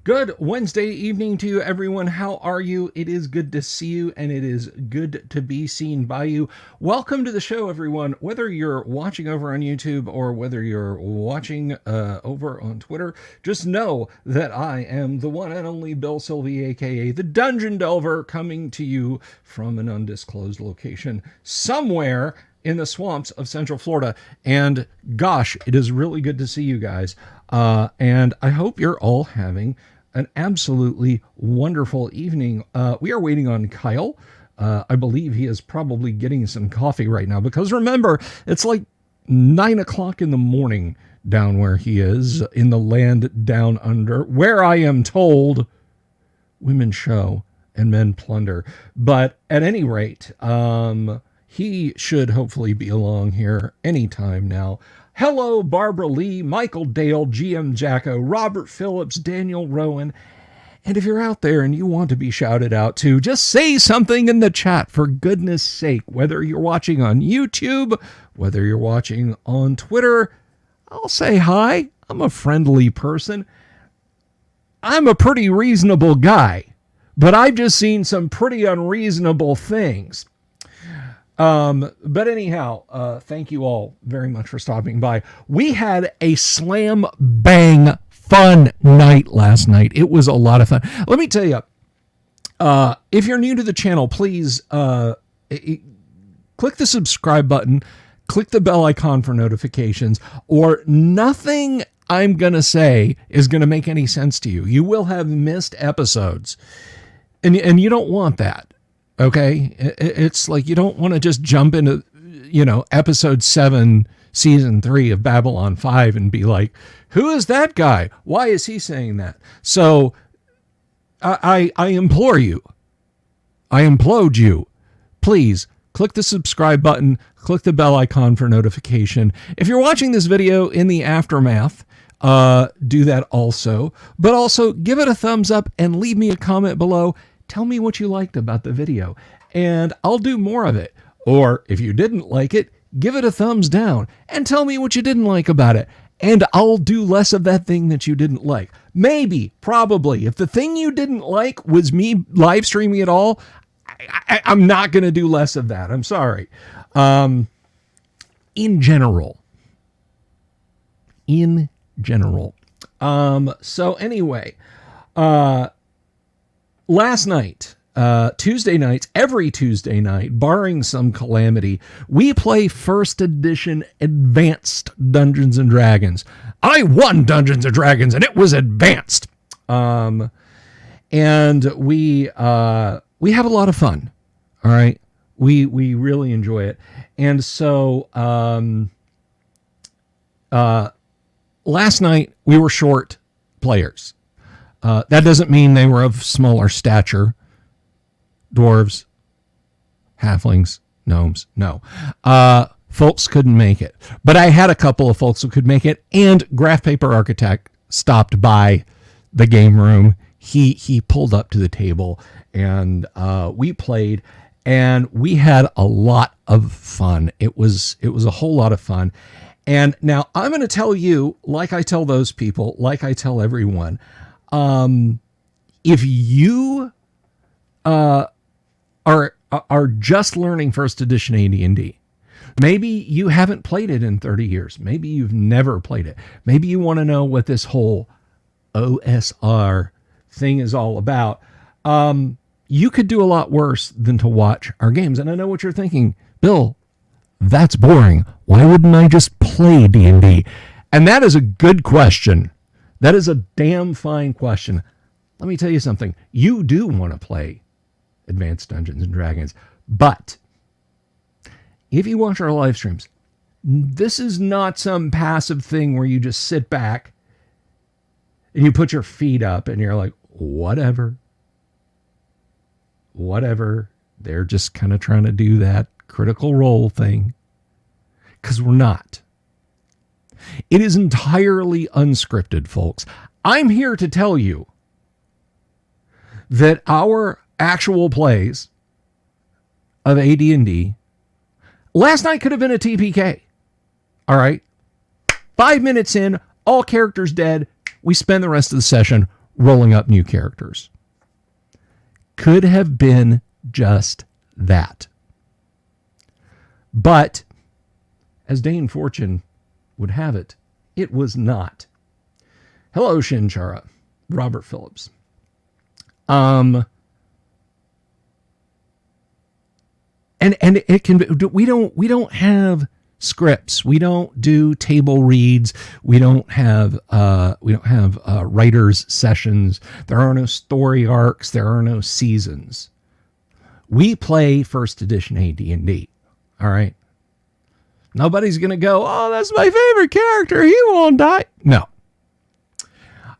Good Wednesday evening to you, everyone. How are you? It is good to see you, and it is good to be seen by you. Welcome to the show, everyone. Whether you're watching over on YouTube or whether you're watching over on Twitter, just know that I am the one and only Bill Sylvie, aka the Dungeon Delver, coming to you from an undisclosed location somewhere in the swamps of Central Florida. And gosh, it is really good to see you guys. And I hope you're all having an absolutely wonderful evening. We are waiting on Kyle. I believe he is probably getting some coffee right now because remember, it's like 9 o'clock in the morning down where he is in the land down under, where I am told women show and men plunder. But at any rate, he should hopefully be along here anytime now. Hello, Barbara Lee, Michael Dale, GM Jacko, Robert Phillips, Daniel Rowan. And if you're out there and you want to be shouted out to, just say something in the chat for goodness sake. Whether you're watching on YouTube, whether you're watching on Twitter, I'll say hi. I'm a friendly person. I'm a pretty reasonable guy, but I've just seen some pretty unreasonable things. But anyhow, thank you all very much for stopping by. We had a slam bang fun night last night. It was a lot of fun. Let me tell you, if you're new to the channel, please, click the subscribe button, click the bell icon for notifications, or nothing I'm going to say is going to make any sense to you. You will have missed episodes and you don't want that. Okay, it's like you don't want to just jump into, episode 7, season 3 of Babylon 5 and be like, who is that guy? Why is he saying that? So I implore you, I implode you, please click the subscribe button, click the bell icon for notification. If you're watching this video in the aftermath, do that also, but also give it a thumbs up and leave me a comment below. Tell me what you liked about the video, and I'll do more of it. Or if you didn't like it, give it a thumbs down and tell me what you didn't like about it, and I'll do less of that thing that you didn't like. Maybe, probably. If the thing you didn't like was me live streaming it all, I'm not going to do less of that. I'm sorry. In general. So anyway, last night, Tuesday nights, every Tuesday night, barring some calamity, we play first edition advanced Dungeons and Dragons. I won Dungeons and Dragons and it was advanced. And we have a lot of fun. All right. We really enjoy it. And so, last night we were short players. That doesn't mean they were of smaller stature. Dwarves, halflings, gnomes, no. Folks couldn't make it. But I had a couple of folks who could make it, and Graph Paper Architect stopped by the game room. He pulled up to the table, and we played, and we had a lot of fun. It was a whole lot of fun. And now I'm going to tell you, like I tell those people, like I tell everyone, if you are just learning first edition AD&D, maybe you haven't played it in 30 years. Maybe you've never played it. Maybe you want to know what this whole OSR thing is all about. You could do a lot worse than to watch our games. And I know what you're thinking, Bill, that's boring. Why wouldn't I just play D&D? And that is a good question. That is a damn fine question. Let me tell you something. You do want to play Advanced Dungeons and Dragons, but if you watch our live streams, this is not some passive thing where you just sit back and you put your feet up and you're like, whatever. They're just kind of trying to do that critical role thing, because we're not. It is entirely unscripted, folks. I'm here to tell you that our actual plays of AD&D last night could have been a TPK. All right. 5 minutes in, all characters dead. We spend the rest of the session rolling up new characters. Could have been just that. But, as Dane Fortune would have it, it was not. Hello, Shinchara. Robert Phillips. And it can be, we don't have scripts. We don't do table reads. We don't have writers sessions. There are no story arcs. There are no seasons. We play first edition AD&D. All right. Nobody's going to go, oh, that's my favorite character. He won't die. No.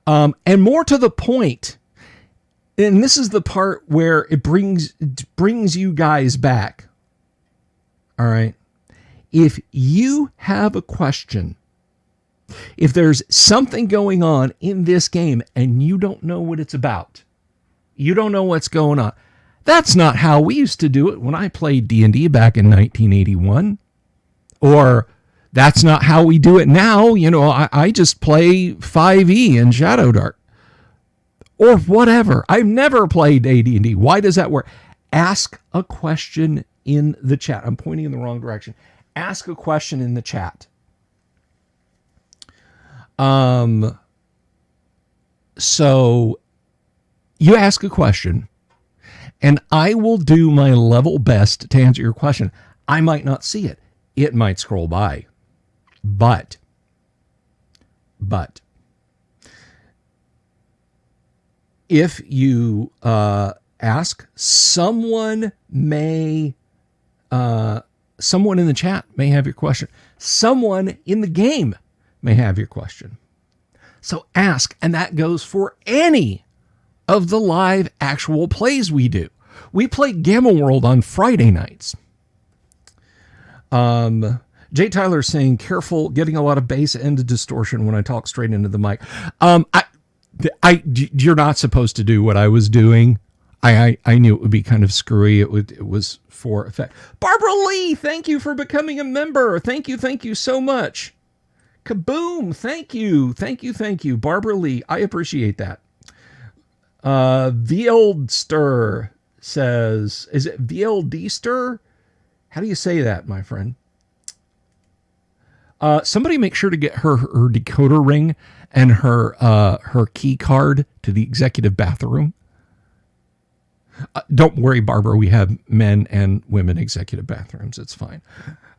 And more to the point, and this is the part where it brings you guys back. All right. If you have a question, if there's something going on in this game and you don't know what it's about, you don't know what's going on. That's not how we used to do it when I played D&D back in 1981. Or that's not how we do it now. You know, I just play 5e in Shadow Dark. Or whatever. I've never played AD&D. Why does that work? Ask a question in the chat. I'm pointing in the wrong direction. Ask a question in the chat. So you ask a question, and I will do my level best to answer your question. I might not see it. It might scroll by. But if you ask, someone in the chat may have your question. Someone in the game may have your question. So ask, and that goes for any of the live actual plays we do. We play Gamma World on Friday nights. Jay Tyler saying, careful getting a lot of bass and distortion when I talk straight into the mic. You're not supposed to do what I was doing. I knew it would be kind of screwy. It was for effect. Barbara Lee, thank you for becoming a member. Thank you so much. Kaboom, thank you. Barbara Lee, I appreciate that. Veldster says, is it VLDster? How do you say that, my friend? Somebody make sure to get her decoder ring and her key card to the executive bathroom. Don't worry, Barbara. We have men and women executive bathrooms. It's fine.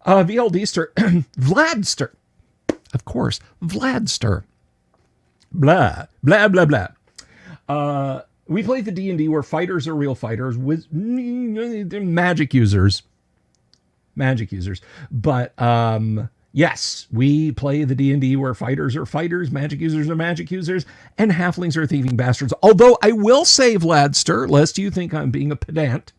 VLDster, Vladster, of course, Vladster. Blah blah blah blah. We play the D&D where fighters are real fighters with magic users. But yes, we play the D&D where fighters are fighters, magic users are magic users, and halflings are thieving bastards. Although I will say, Vladster, lest you think I'm being a pedant.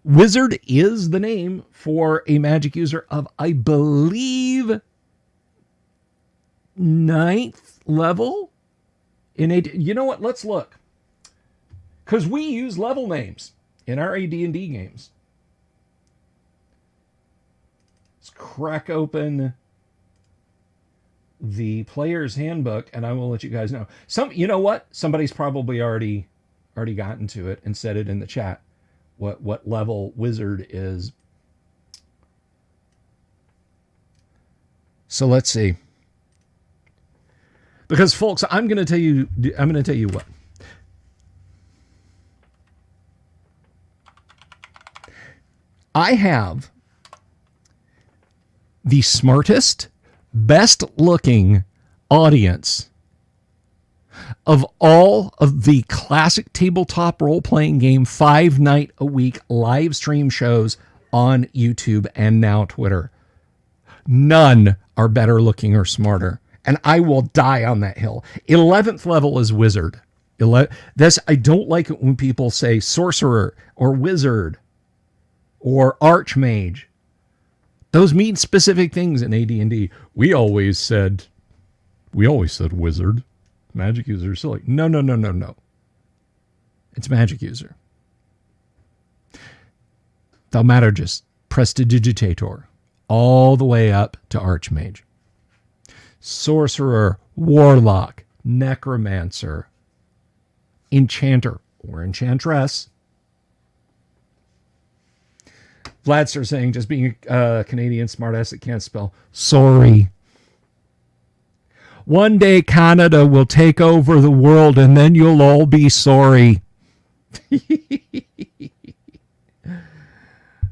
Wizard is the name for a magic user of, I believe, 9th level. You know what? Let's look. Because we use level names in our AD&D games. Let's crack open the player's handbook, and I will let you guys know. You know what? Somebody's probably already gotten to it and said it in the chat. What level wizard is. So let's see. Because folks, I'm going to tell you what. I have the smartest, best looking audience of all of the classic tabletop role-playing game 5-night-a-week live stream shows on YouTube and now Twitter. None are better looking or smarter. And I will die on that hill. 11th level is wizard. I don't like it when people say sorcerer or wizard or archmage. Those mean specific things in AD&D. We always said wizard. Magic user is silly. No. It's magic user. Thaumaturgus, prestidigitator, all the way up to Archmage. Sorcerer, Warlock, Necromancer, Enchanter or Enchantress. Vladster saying, just being a Canadian smartass that can't spell. Sorry. One day Canada will take over the world and then you'll all be sorry.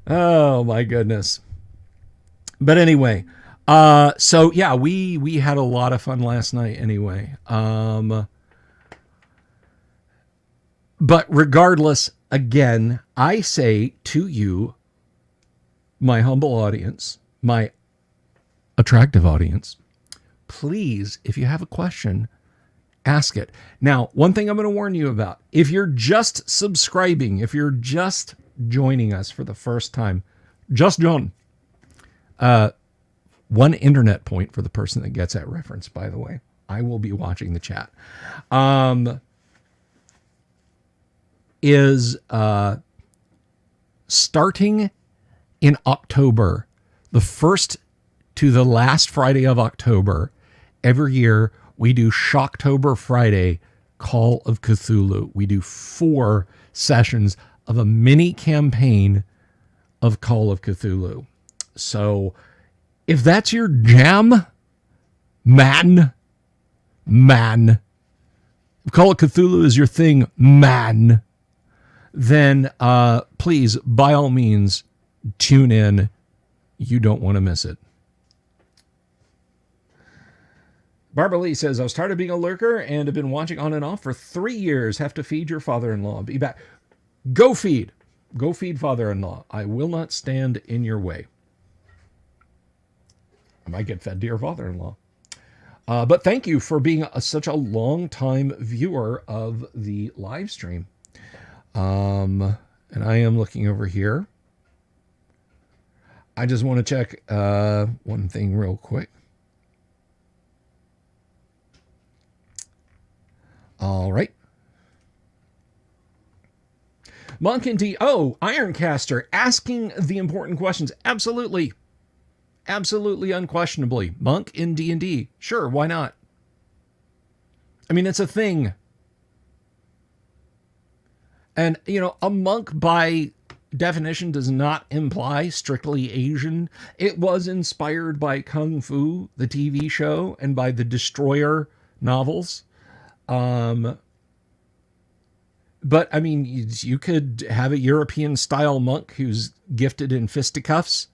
Oh my goodness. But anyway, so yeah, we had a lot of fun last night anyway. But regardless, again, I say to you, my humble audience, my attractive audience, please, if you have a question, ask it. Now, one thing I'm going to warn you about, if you're just subscribing, if you're just joining us for the first time, just join. One internet point for the person that gets that reference, by the way. I will be watching the chat. Is starting in October, the first to the last Friday of October, every year we do Shocktober Friday, Call of Cthulhu. We do 4 sessions of a mini campaign of Call of Cthulhu. So if that's your jam, man, if Call of Cthulhu is your thing, man, then please, by all means, tune in. You don't want to miss it. Barbara Lee says, I was tired of being a lurker and have been watching on and off for 3 years. Have to feed your father-in-law. Be back. Go feed. Go feed father-in-law. I will not stand in your way. I might get fed to your father-in-law. But thank you for being such a long-time viewer of the live stream. And I am looking over here. I just want to check one thing real quick. All right. Monk and D. Oh, Ironcaster asking the important questions. Absolutely. Absolutely, unquestionably. Monk in D&D. Sure, why not? I mean, it's a thing. And, you know, a monk by definition does not imply strictly Asian. It was inspired by Kung Fu, the TV show, and by the Destroyer novels. But I mean, you could have a European style monk who's gifted in fisticuffs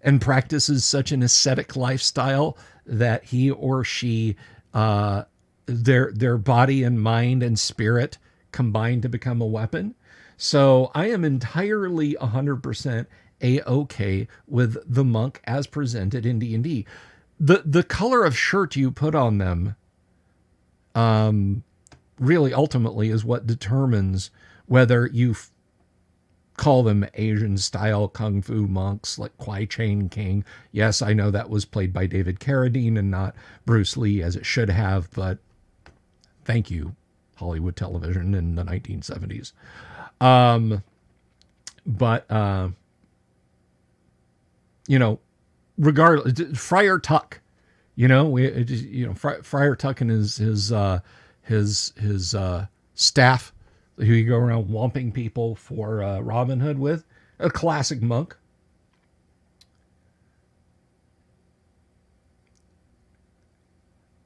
and practices such an ascetic lifestyle that he or she, their body and mind and spirit combine to become a weapon. So I am entirely 100% A-okay with the monk as presented in D&D. The color of shirt you put on them, really ultimately is what determines whether you call them Asian style Kung Fu monks like Kwai Chain King. Yes, I know that was played by David Carradine and not Bruce Lee as it should have, but thank you, Hollywood television in the 1970s. You know, regardless, Friar Tuck, you know, Friar Tuck and his staff who you go around whomping people for Robin Hood with, a classic monk.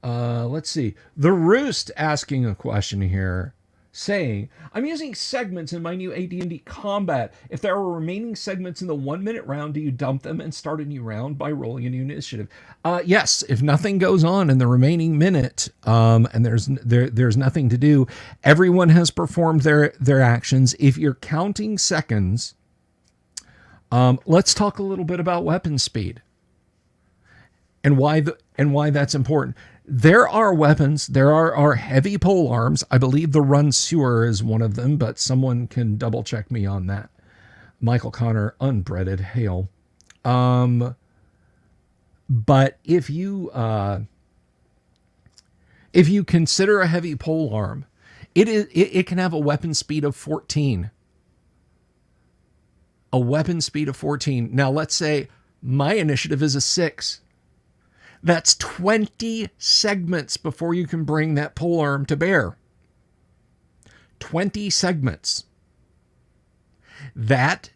Let's see. The Roost asking a question here, saying, I'm using segments in my new AD&D combat. If there are remaining segments in the 1-minute round, do you dump them and start a new round by rolling a new initiative? Yes, if nothing goes on in the remaining minute, and there's nothing to do, everyone has performed their actions. If you're counting seconds, let's talk a little bit about weapon speed and why that's important. There are weapons. There are heavy pole arms. I believe the Run Sewer is one of them, but someone can double check me on that. Michael Connor, unbreaded hail. But if you consider a heavy pole arm, it can have a weapon speed of 14. A weapon speed of 14. Now let's say My initiative is a 6. That's 20 segments before you can bring that polearm to bear. 20 segments. That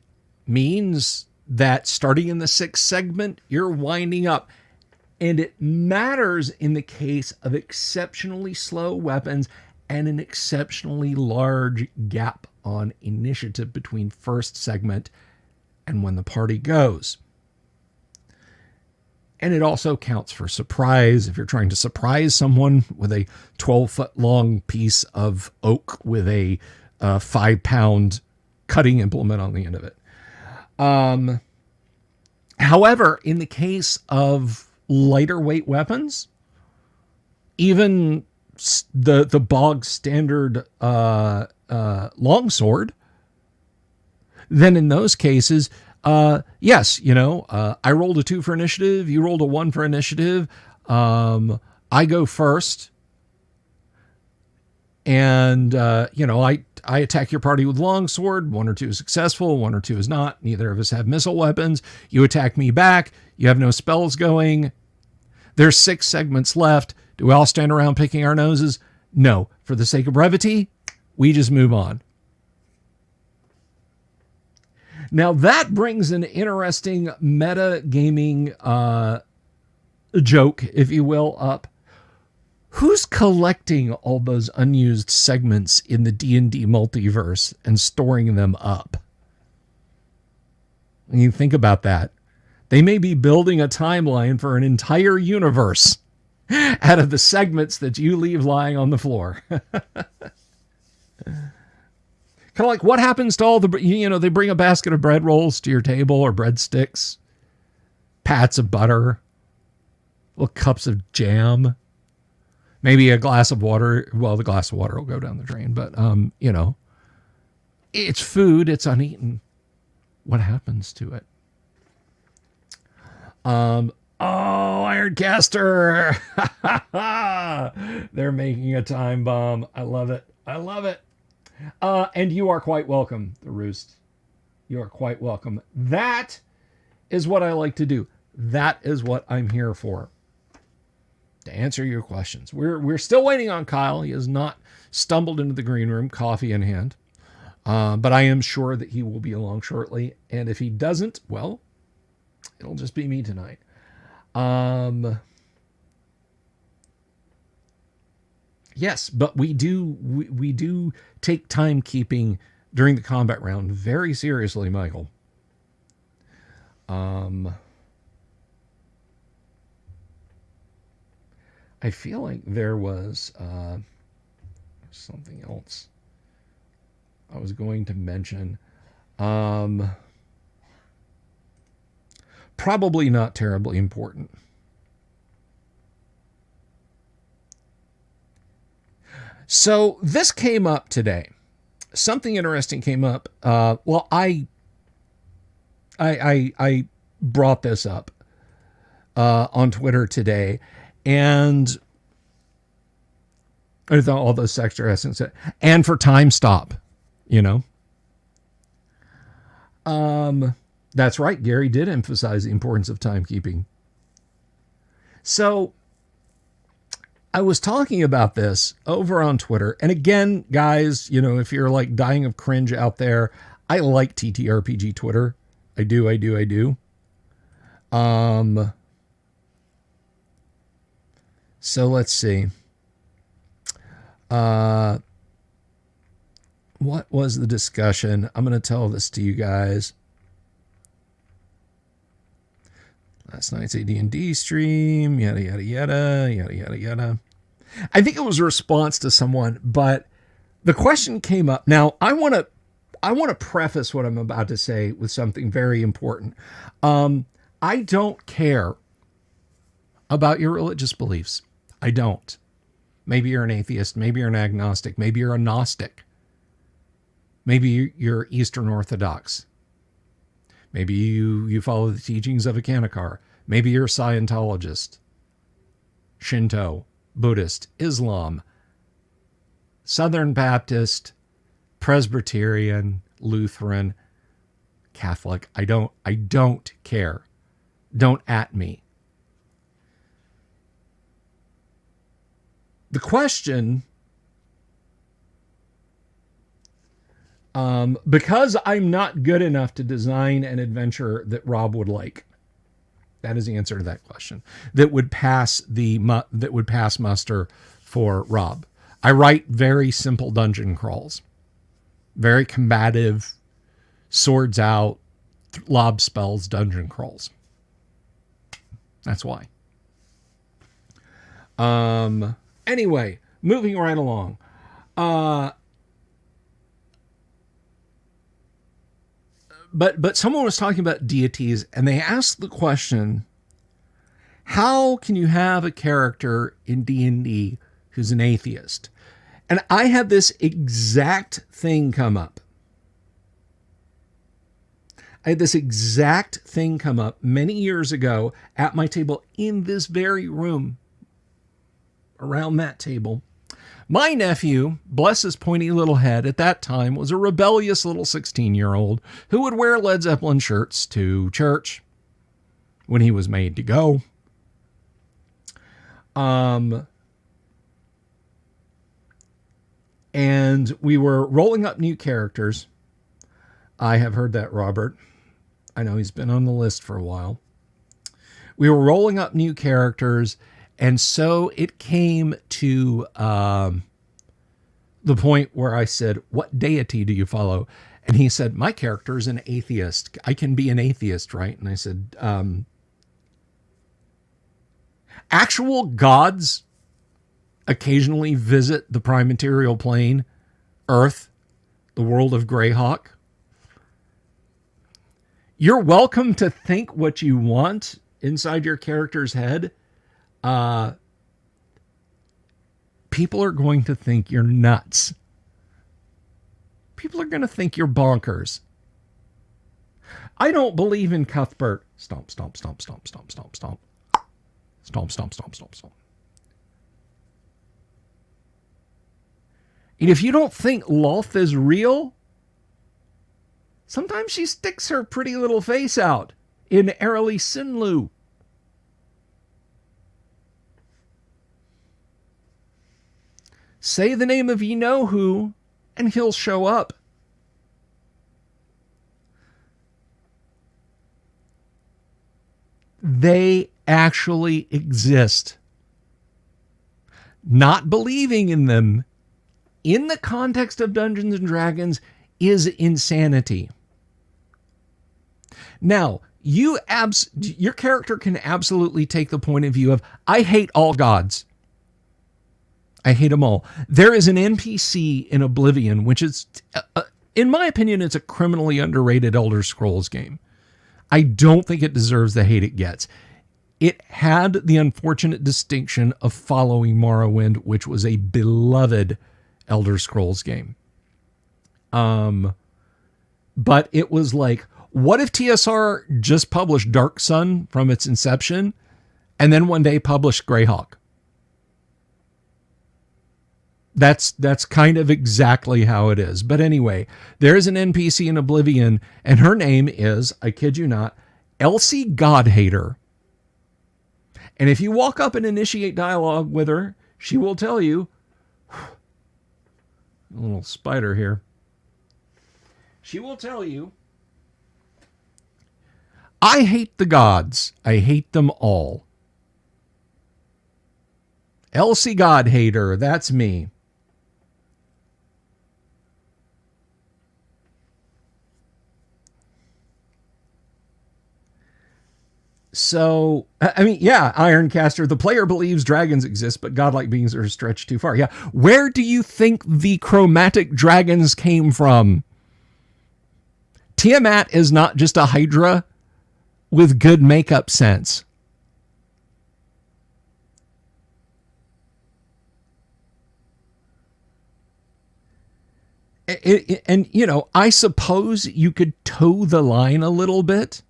means that starting in the 6th segment, you're winding up. And it matters in the case of exceptionally slow weapons and an exceptionally large gap on initiative between first segment and when the party goes. And it also counts for surprise. If you're trying to surprise someone with a 12-foot long piece of oak with a 5-pound cutting implement on the end of it. However, in the case of lighter weight weapons, even the bog standard longsword, then in those cases, yes, I rolled a 2 for initiative. You rolled a 1 for initiative. I go first. And, I attack your party with longsword. 1 or 2 is successful. 1 or 2 is not. Neither of us have missile weapons. You attack me back. You have no spells going. There's 6 segments left. Do we all stand around picking our noses? No. For the sake of brevity, we just move on. Now that brings an interesting meta gaming joke, if you will, up. Who's collecting all those unused segments in the D&D multiverse and storing them up? When you think about that, they may be building a timeline for an entire universe out of the segments that you leave lying on the floor. Kind of like what happens to all the, they bring a basket of bread rolls to your table or breadsticks, pats of butter, little cups of jam, maybe a glass of water. Well, the glass of water will go down the drain, but, it's food. It's uneaten. What happens to it? Ironcaster. They're making a time bomb. I love it. I love it. And you are quite welcome, the Roost. You are quite welcome. That is what I like to do. That is what I'm here for. To answer your questions. We're still waiting on Kyle. He has not stumbled into the green room, coffee in hand. But I am sure that he will be along shortly. And if he doesn't, well, it'll just be me tonight. Yes, but we do take timekeeping during the combat round very seriously, Michael. I feel like there was something else I was going to mention. Probably not terribly important. So this came up today. Something interesting came up. Well, I brought this up on Twitter today, and I thought all those extra essence and for time stop, That's right. Gary did emphasize the importance of timekeeping. So I was talking about this over on Twitter. And again, guys, if you're like dying of cringe out there, I like TTRPG Twitter. I do. So let's see. What was the discussion? I'm going to tell this to you guys. Last night's AD&D stream, yada, yada, yada, yada, yada, yada. I think it was a response to someone, but the question came up. Now, I want to preface what I'm about to say with something very important. I don't care about your religious beliefs. I don't. Maybe you're an atheist. Maybe you're an agnostic. Maybe you're a Gnostic. Maybe you're Eastern Orthodox. Maybe you follow the teachings of a Kanakar. Maybe you're a Scientologist, Shinto, Buddhist, Islam, Southern Baptist, Presbyterian, Lutheran, Catholic. I don't care. Don't at me. The question, because I'm not good enough to design an adventure that Rob would like. That is the answer to that question. That would pass muster for Rob. I write very simple dungeon crawls, very combative, swords out, lob spells dungeon crawls. That's why. Anyway, moving right along. But someone was talking about deities, and they asked the question, how can you have a character in D&D who's an atheist? And I had this exact thing come up. Many years ago at my table in this very room, around that table. My nephew, bless his pointy little head, at that time was a rebellious little 16-year-old who would wear Led Zeppelin shirts to church when he was made to go. And we were rolling up new characters. I have heard that, Robert. I know he's been on the list for a while. We were rolling up new characters, and so it came to the point where I said, what deity do you follow? And he said, my character is an atheist. I can be an atheist, right? And I said, actual gods occasionally visit the prime material plane, Earth, the world of Greyhawk. You're welcome to think what you want inside your character's head. People are going to think you're nuts. People are going to think you're bonkers. I don't believe in Cuthbert. Stomp, stomp, stomp, stomp, stomp, stomp, stomp. Stomp, stomp, stomp, stomp, stomp. And if you don't think Lolth is real, sometimes she sticks her pretty little face out in Airly Sinlu. Say the name of you-know-who, and he'll show up. They actually exist. Not believing in them in the context of Dungeons and Dragons is insanity. Now, your character can absolutely take the point of view of, I hate all gods. I hate them all. There is an NPC in Oblivion, which is, in my opinion, it's a criminally underrated Elder Scrolls game. I don't think it deserves the hate it gets. It had the unfortunate distinction of following Morrowind, which was a beloved Elder Scrolls game. But it was like, what if TSR just published Dark Sun from its inception, and then one day published Greyhawk? That's kind of exactly how it is. But anyway, there's an NPC in Oblivion, and her name is, I kid you not, Elsie Godhater. And if you walk up and initiate dialogue with her, she will tell you, a little spider here. She will tell you, I hate the gods. I hate them all. Elsie Godhater, that's me. So, I mean, yeah, Ironcaster, the player believes dragons exist, but godlike beings are stretched too far. Yeah. Where do you think the chromatic dragons came from? Tiamat is not just a hydra with good makeup sense. And, you know, I suppose you could toe the line a little bit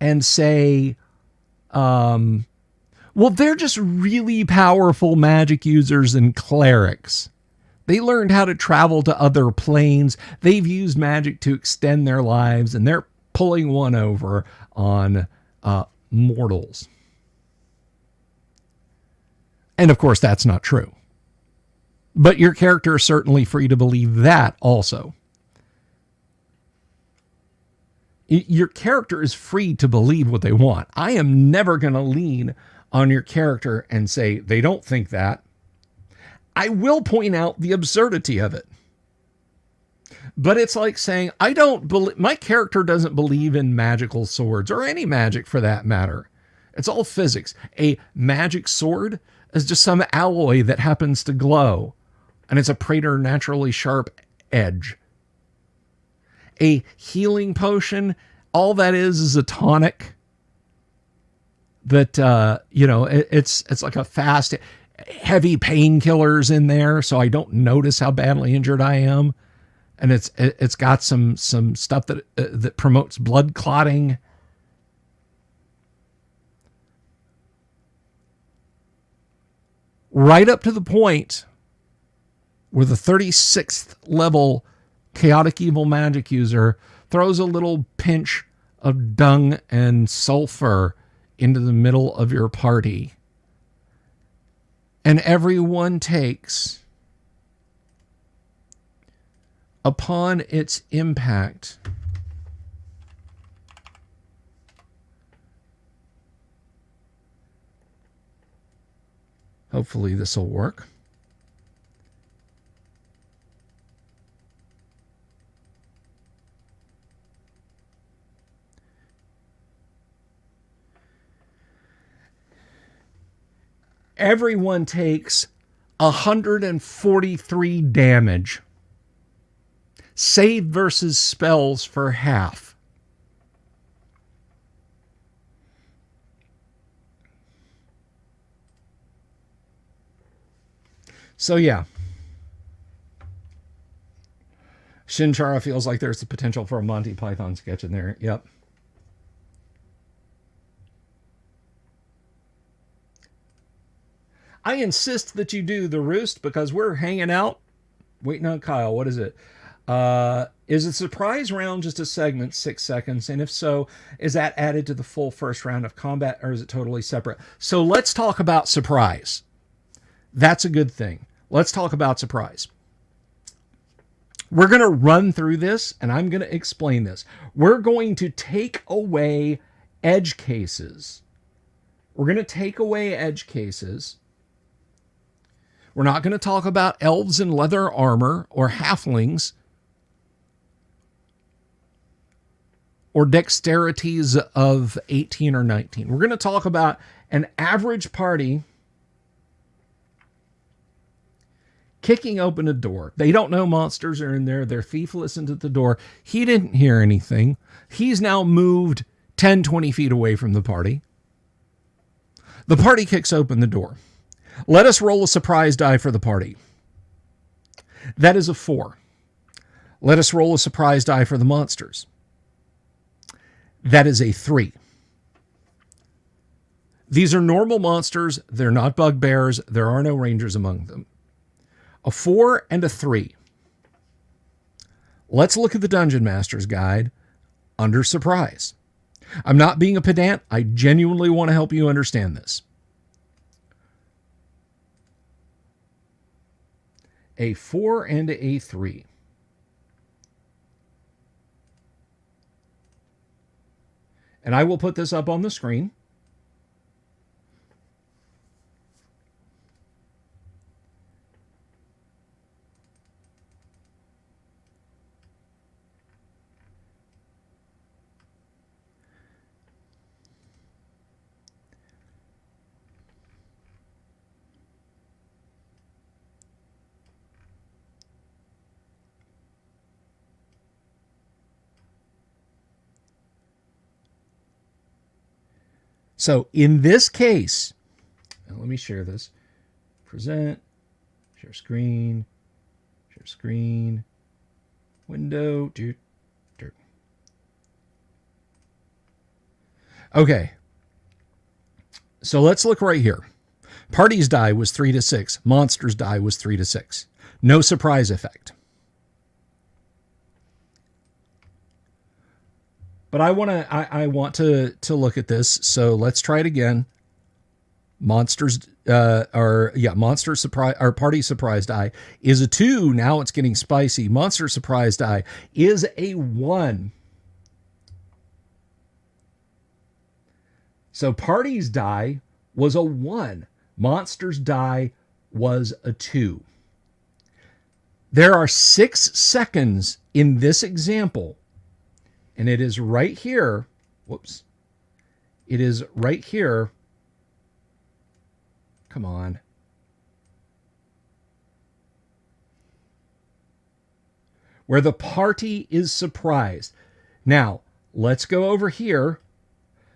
and say, well, they're just really powerful magic users and clerics. They learned how to travel to other planes. They've used magic to extend their lives, and they're pulling one over on mortals. And of course, that's not true. But your character is certainly free to believe that also. Your character is free to believe what they want. I am never going to lean on your character and say they don't think that. I will point out the absurdity of it. But it's like saying, I don't believe, my character doesn't believe in magical swords or any magic for that matter. It's all physics. A magic sword is just some alloy that happens to glow, and it's a preternaturally sharp edge. A healing potion, all that is a tonic that, it's like a fast, heavy painkillers in there, so I don't notice how badly injured I am. And it's got some stuff that promotes blood clotting. Right up to the point where the 36th level chaotic evil magic user throws a little pinch of dung and sulfur into the middle of your party. And everyone takes, upon its impact, hopefully this will work. Everyone takes 143 damage. Save versus spells for half. So yeah. Shinchara feels like there's the potential for a Monty Python sketch in there. Yep. I insist that you do the roost because we're hanging out, waiting on Kyle. What is it? Is a surprise round just a segment, 6 seconds? And if so, is that added to the full first round of combat, or is it totally separate? So let's talk about surprise. That's a good thing. Let's talk about surprise. We're going to run through this, and I'm going to explain this. We're going to take away edge cases. We're going to take away edge cases. We're not going to talk about elves in leather armor or halflings or dexterities of 18 or 19. We're going to talk about an average party kicking open a door. They don't know monsters are in there. Their thief listened at the door. He didn't hear anything. He's now moved 10, 20 feet away from the party. The party kicks open the door. Let us roll a surprise die for the party. That is a 4. Let us roll a surprise die for the monsters. That is a 3. These are normal monsters. They're not bugbears. There are no rangers among them. A 4 and a 3. Let's look at the Dungeon Master's Guide under surprise. I'm not being a pedant. I genuinely want to help you understand this. A 4 and a 3. And I will put this up on the screen. So in this case, let me share this. Present, share screen, window. Okay. So let's look right here. Party's die was 3 to 6. Monster's die was 3 to 6. No surprise effect. But I want to look at this. So let's try it again. Monster surprise or party surprise die is a 2. Now it's getting spicy. Monster surprise die is a 1. So party's die was a 1. Monster's die was a 2. There are 6 seconds in this example, and it is right here. Whoops. It is right here. Come on. Where the party is surprised. Now, let's go over here.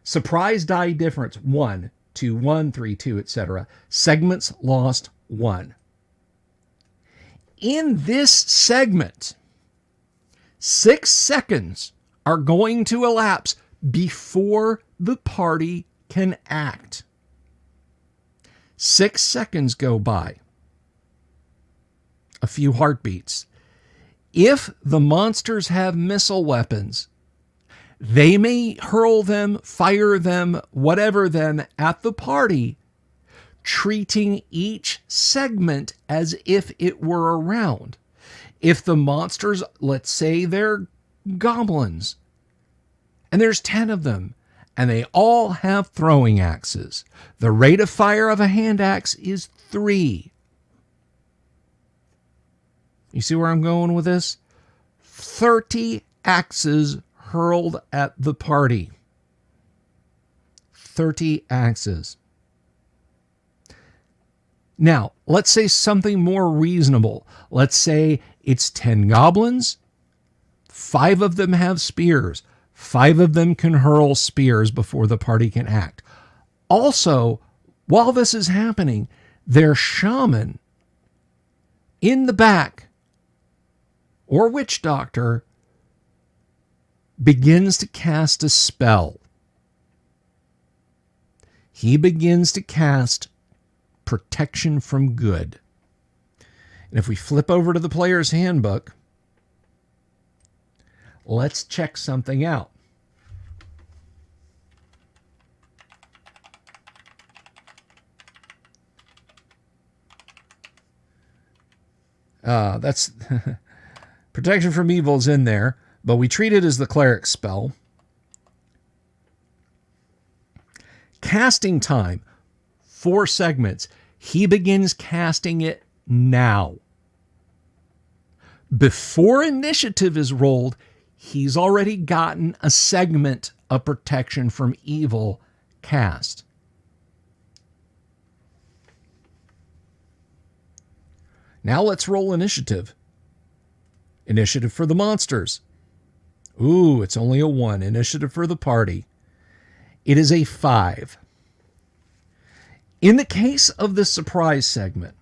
Surprise die difference 1, 2, 1, 3, 2, etc. Segments lost 1. In this segment, 6 seconds are going to elapse before the party can act. 6 seconds go by. A few heartbeats. If the monsters have missile weapons, they may hurl them, fire them, whatever them at the party, treating each segment as if it were a round. If the monsters, let's say they're goblins, and there's 10 of them, and they all have throwing axes, the rate of fire of a hand axe is 3. You see where I'm going with this? 30 axes hurled at the party. 30 axes. Now, let's say something more reasonable. Let's say it's 10 goblins. 5 of them have spears. 5 of them can hurl spears before the party can act. Also, while this is happening, their shaman in the back, or witch doctor, begins to cast a spell. He begins to cast protection from good. And if we flip over to the player's handbook, let's check something out. That's protection from evil is in there, but we treat it as the cleric spell. Casting time, 4 segments. He begins casting it now. Before initiative is rolled, he's already gotten a segment of protection from evil cast. Now let's roll initiative. Initiative for the monsters. Ooh, it's only a 1. Initiative for the party. It is a 5. In the case of the surprise segment,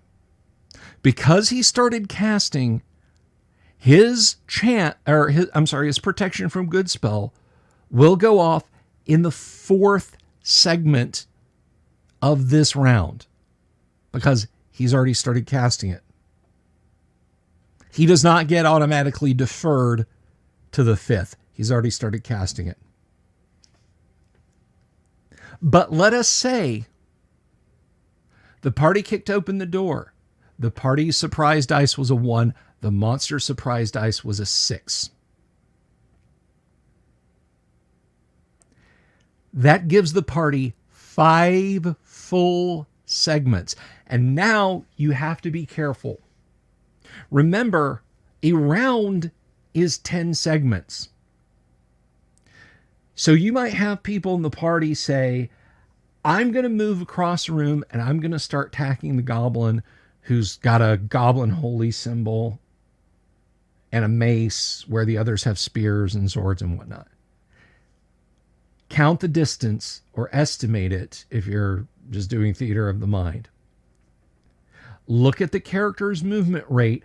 because he started casting his his protection from good spell will go off in the 4th segment of this round because he's already started casting it. He does not get automatically deferred to the 5th. He's already started casting it. But let us say the party kicked open the door. The party's surprise dice was a 1. The monster surprise dice was a 6. That gives the party 5 full segments. And now you have to be careful. Remember, a round is 10 segments. So you might have people in the party say, I'm going to move across the room and I'm going to start attacking the goblin who's got a goblin holy symbol and a mace where the others have spears and swords and whatnot. Count the distance or estimate it if you're just doing theater of the mind. Look at the character's movement rate,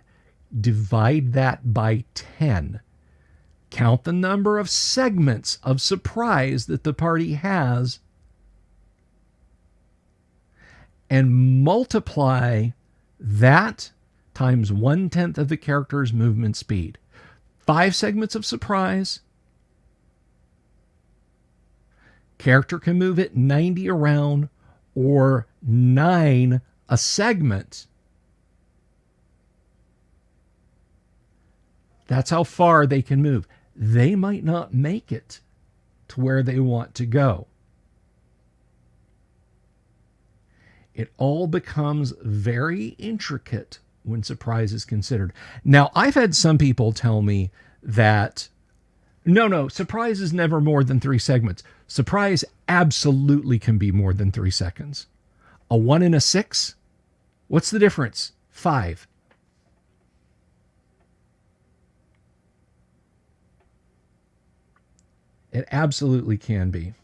divide that by 10. Count the number of segments of surprise that the party has and multiply that times 1/10 of the character's movement speed. 5 segments of surprise Character can move it 90 around or 9 a segment. That's how far they can move. They might not make it to where they want to go. It all becomes very intricate when surprise is considered. Now, I've had some people tell me that, no, surprise is never more than 3 segments. Surprise absolutely can be more than 3 seconds. A 1 and a 6? What's the difference? 5. It absolutely can be.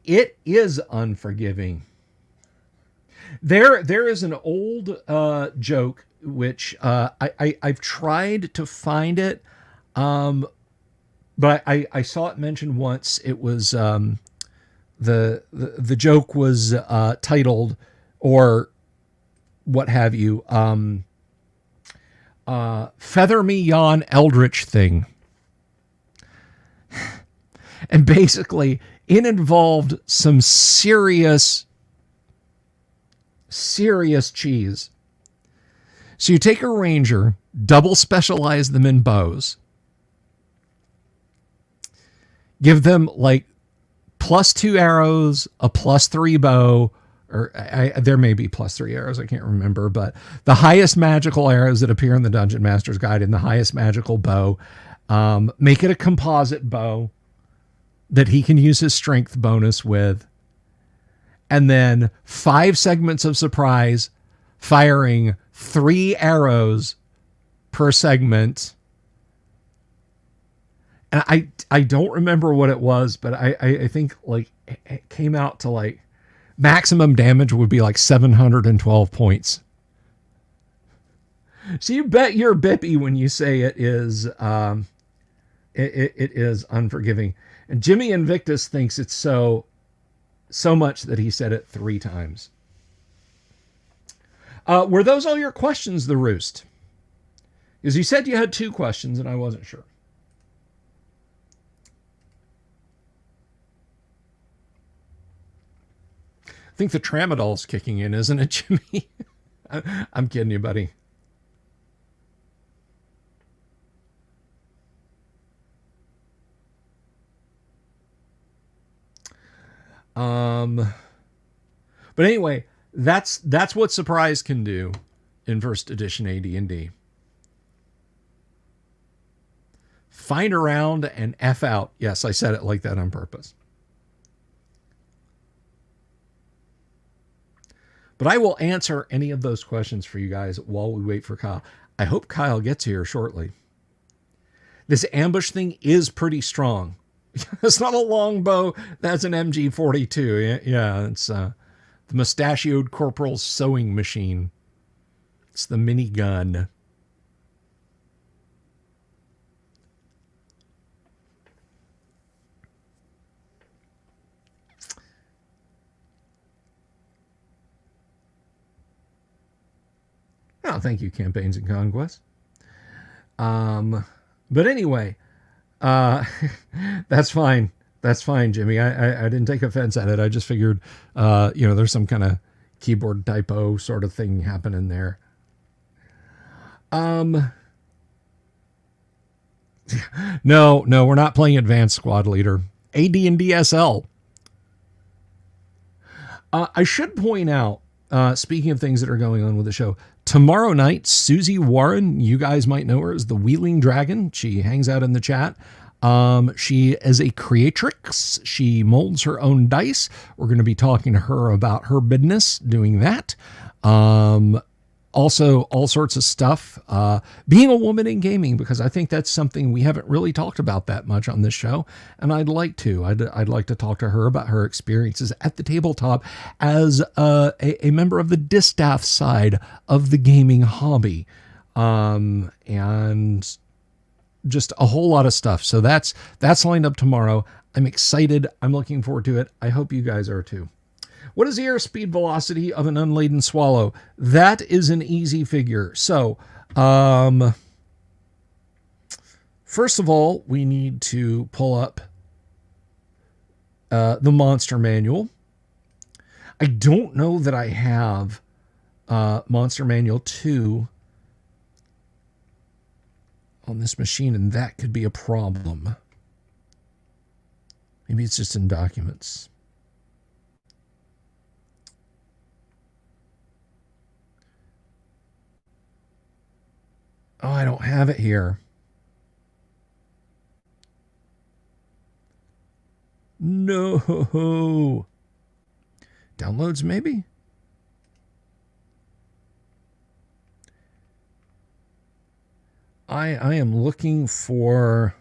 It is unforgiving. There is an old joke which I've tried to find it, but I saw it mentioned once. It was the joke was titled, or what have you, "Feather Me Yon Eldritch Thing," and basically it involved some serious cheese. So you take a ranger, double specialize them in bows, give them like +2 arrows, a +3 bow, or there may be +3 arrows, I can't remember, but the highest magical arrows that appear in the Dungeon Master's Guide and the highest magical bow. Make it a composite bow that he can use his strength bonus with. And then 5 segments of surprise, firing 3 arrows per segment. And I don't remember what it was, but I think like it came out to like maximum damage would be like 712 points. So you bet your bippy when you say it is it is unforgiving. And Jimmy Invictus thinks it's so much that he said it 3 times. Were those all your questions, the Roost? Because you said you had 2 questions and I wasn't sure. I think the tramadol's kicking in, isn't it, Jimmy? I'm kidding you, buddy. But anyway, that's what surprise can do in first edition AD&D. Find around and F out. Yes, I said it like that on purpose. But I will answer any of those questions for you guys while we wait for Kyle. I hope Kyle gets here shortly. This ambush thing is pretty strong. It's not a longbow. That's an MG42. Yeah, it's the mustachioed corporal's sewing machine. It's the minigun. Oh, thank you, Campaigns and Conquest. But anyway, that's fine. That's fine, Jimmy. I didn't take offense at it. I just figured, there's some kind of keyboard typo sort of thing happening there. No, we're not playing Advanced Squad Leader. AD&D SL. I should point out, speaking of things that are going on with the show, tomorrow night, Susie Warren, you guys might know her as the Wheeling Dragon. She hangs out in the chat. She is a creatrix. She molds her own dice. We're going to be talking to her about her business doing that. Also, all sorts of stuff. Being a woman in gaming, because I think that's something we haven't really talked about that much on this show, and I'd like to. I'd like to talk to her about her experiences at the tabletop as a member of the distaff side of the gaming hobby, and just a whole lot of stuff. So that's lined up tomorrow. I'm excited. I'm looking forward to it. I hope you guys are too. What is the airspeed velocity of an unladen swallow? That is an easy figure. So, first of all, we need to pull up the Monster Manual. I don't know that I have Monster Manual 2 on this machine, and that could be a problem. Maybe it's just in documents. Oh, I don't have it here. No. Downloads, maybe? I am looking for...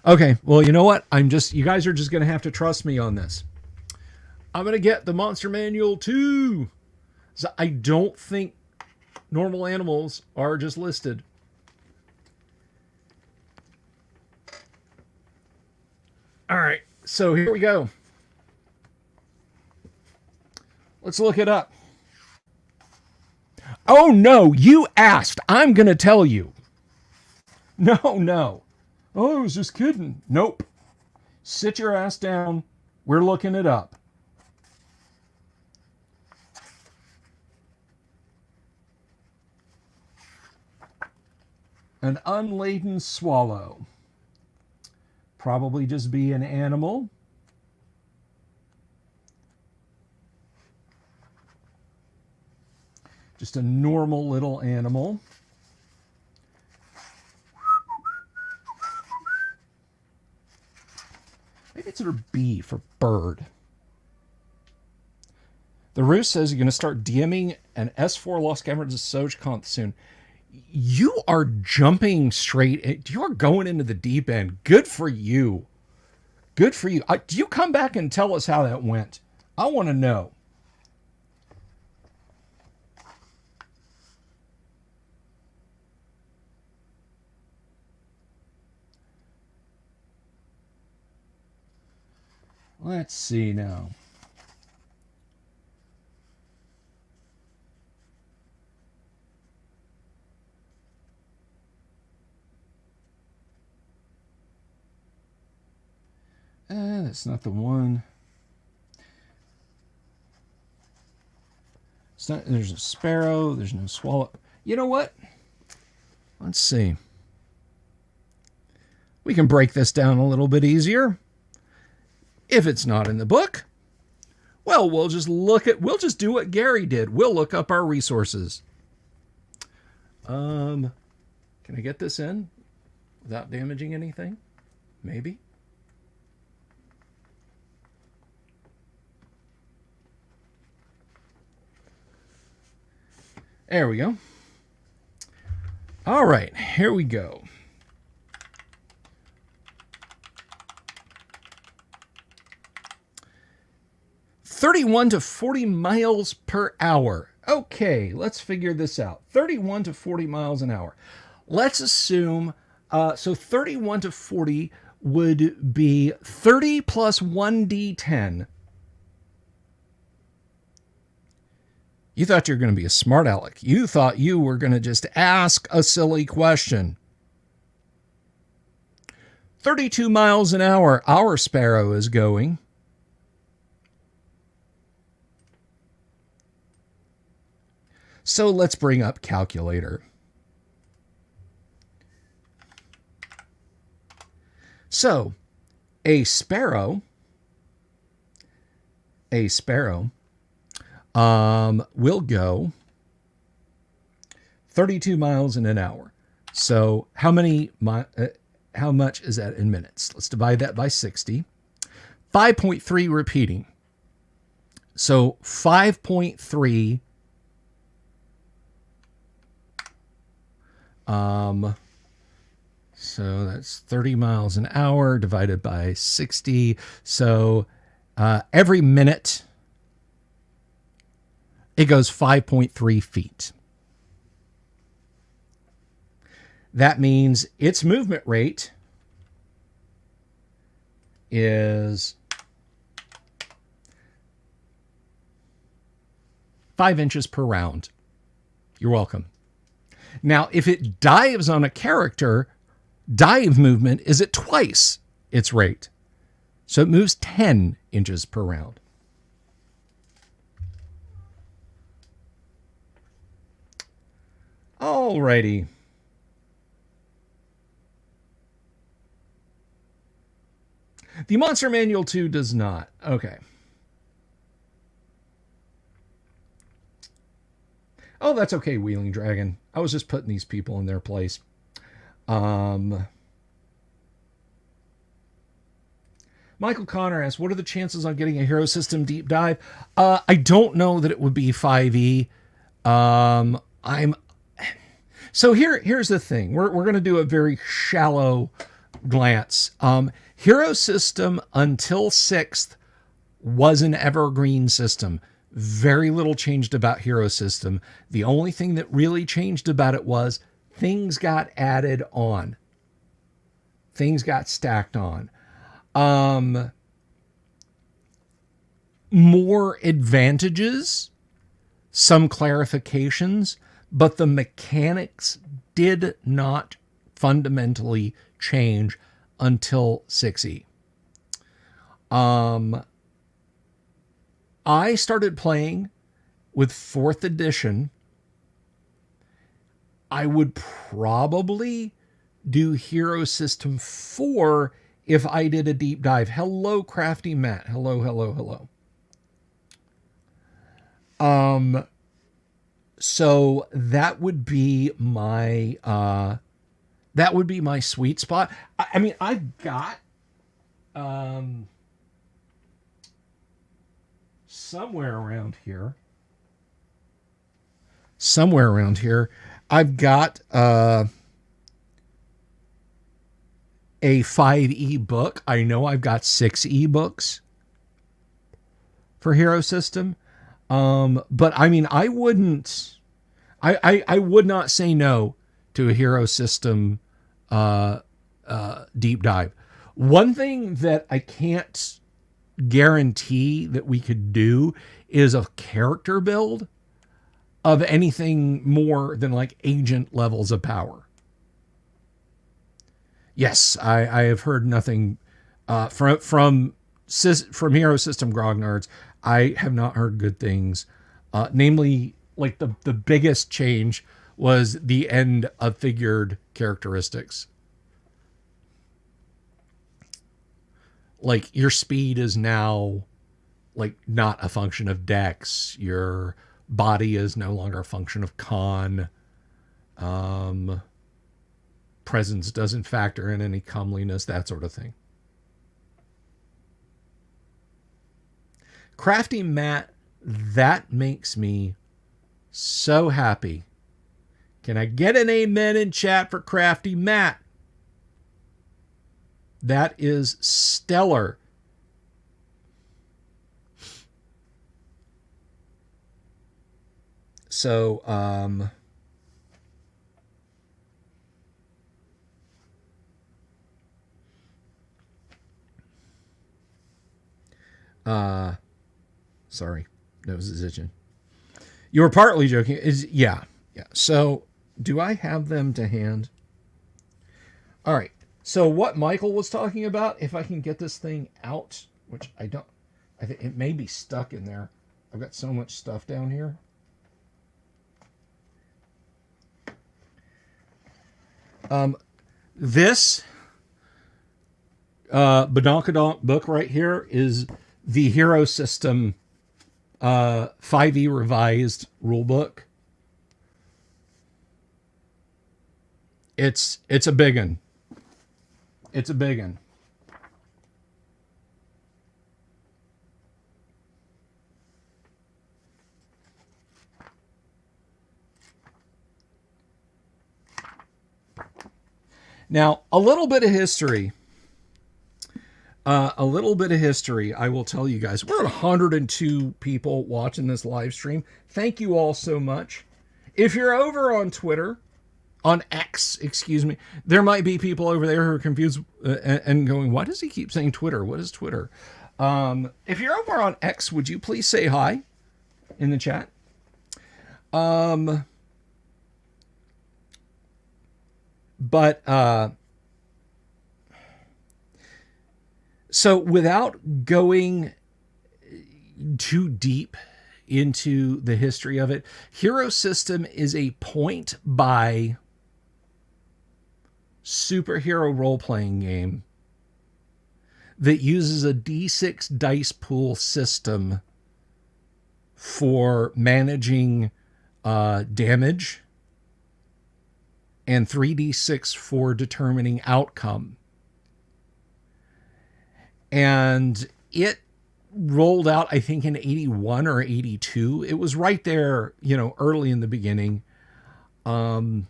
Okay, well, you know what? You guys are just going to have to trust me on this. I'm going to get the Monster Manual 2. So I don't think normal animals are just listed. All right, so here we go. Let's look it up. Oh, no, you asked. I'm going to tell you. No. Oh, I was just kidding. Nope. Sit your ass down. We're looking it up. An unladen swallow. Probably just be an animal. Just a normal little animal. Maybe it's letter B for bird. The Roost says you're going to start DMing an S4 Lost Caverns of Schuant soon. You are jumping straight. You are going into the deep end. Good for you. Good for you. Do you come back and tell us how that went? I want to know. Let's see now. That's not the one. It's not, there's a sparrow. There's no swallow. You know what? Let's see. We can break this down a little bit easier. If it's not in the book, well, we'll just do what Gary did. We'll look up our resources. Can I get this in without damaging anything? Maybe. There we go. All right, here we go. $31 to 40 miles per hour. Okay, let's figure this out. 31 to 40 miles an hour. Let's assume, so 31 to 40 would be 30 plus 1d10. You thought you were going to be a smart aleck. You thought you were going to just ask a silly question. 32 miles an hour, our sparrow is going. So let's bring up calculator. So a sparrow will go 32 miles in an hour. So how much is that in minutes? Let's divide that by 60. 5.3 repeating. So 5.3 so that's 30 miles an hour divided by 60. So every minute it goes 5.3 feet. That means its movement rate is 5 inches per round. You're welcome. Now, if it dives on a character, dive movement is at twice its rate. So it moves 10 inches per round. Alrighty. The Monster Manual 2 does not. Okay. Oh, that's okay, Wheeling Dragon. I was just putting these people in their place. Michael Connor asks, what are the chances on getting a Hero System deep dive? I don't know that it would be 5e. So here's the thing. We're going to do a very shallow glance. Hero System until 6th was an evergreen system. Very little changed about Hero System. The only thing that really changed about it was things got added on. Things got stacked on. More advantages, some clarifications, but the mechanics did not fundamentally change until 6e. I started playing with 4th edition. I would probably do Hero System 4 if I did a deep dive. Hello, Crafty Matt. Hello, hello, hello. So that would be my sweet spot. I mean, I've got somewhere around here, I've got a 5e book. I know I've got 6e books for Hero System. But I mean, I would not say no to a Hero System deep dive. One thing that I can't guarantee that we could do is a character build of anything more than like agent levels of power. Yes, I have heard nothing from Hero System grognards. I have not heard good things. Namely, like the biggest change was the end of figured characteristics. Like your speed is now like not a function of dex. Your body is no longer a function of con. Presence doesn't factor in any comeliness, that sort of thing. Crafty Matt, that makes me so happy. Can I get an amen in chat for Crafty Matt? That is stellar. So, sorry, nose is itching. You were partly joking. Yeah. So, do I have them to hand? All right. So, what Michael was talking about, if I can get this thing out, which I don't, I think it may be stuck in there. I've got so much stuff down here. This Badonkadonk book right here is the Hero System 5e revised rulebook. It's a big one. It's a big one. Now, a little bit of history. I will tell you guys. We're at 102 people watching this live stream. Thank you all so much. If you're over on Twitter, on X, excuse me, there might be people over there who are confused and going, why does he keep saying Twitter? What is Twitter? If you're over on X, would you please say hi in the chat? So without going too deep into the history of it, Hero System is a point buy superhero role-playing game that uses a D6 dice pool system for managing damage and 3d6 for determining outcome. And it rolled out, I think, in 81 or 82. It was right there, early in the beginning. And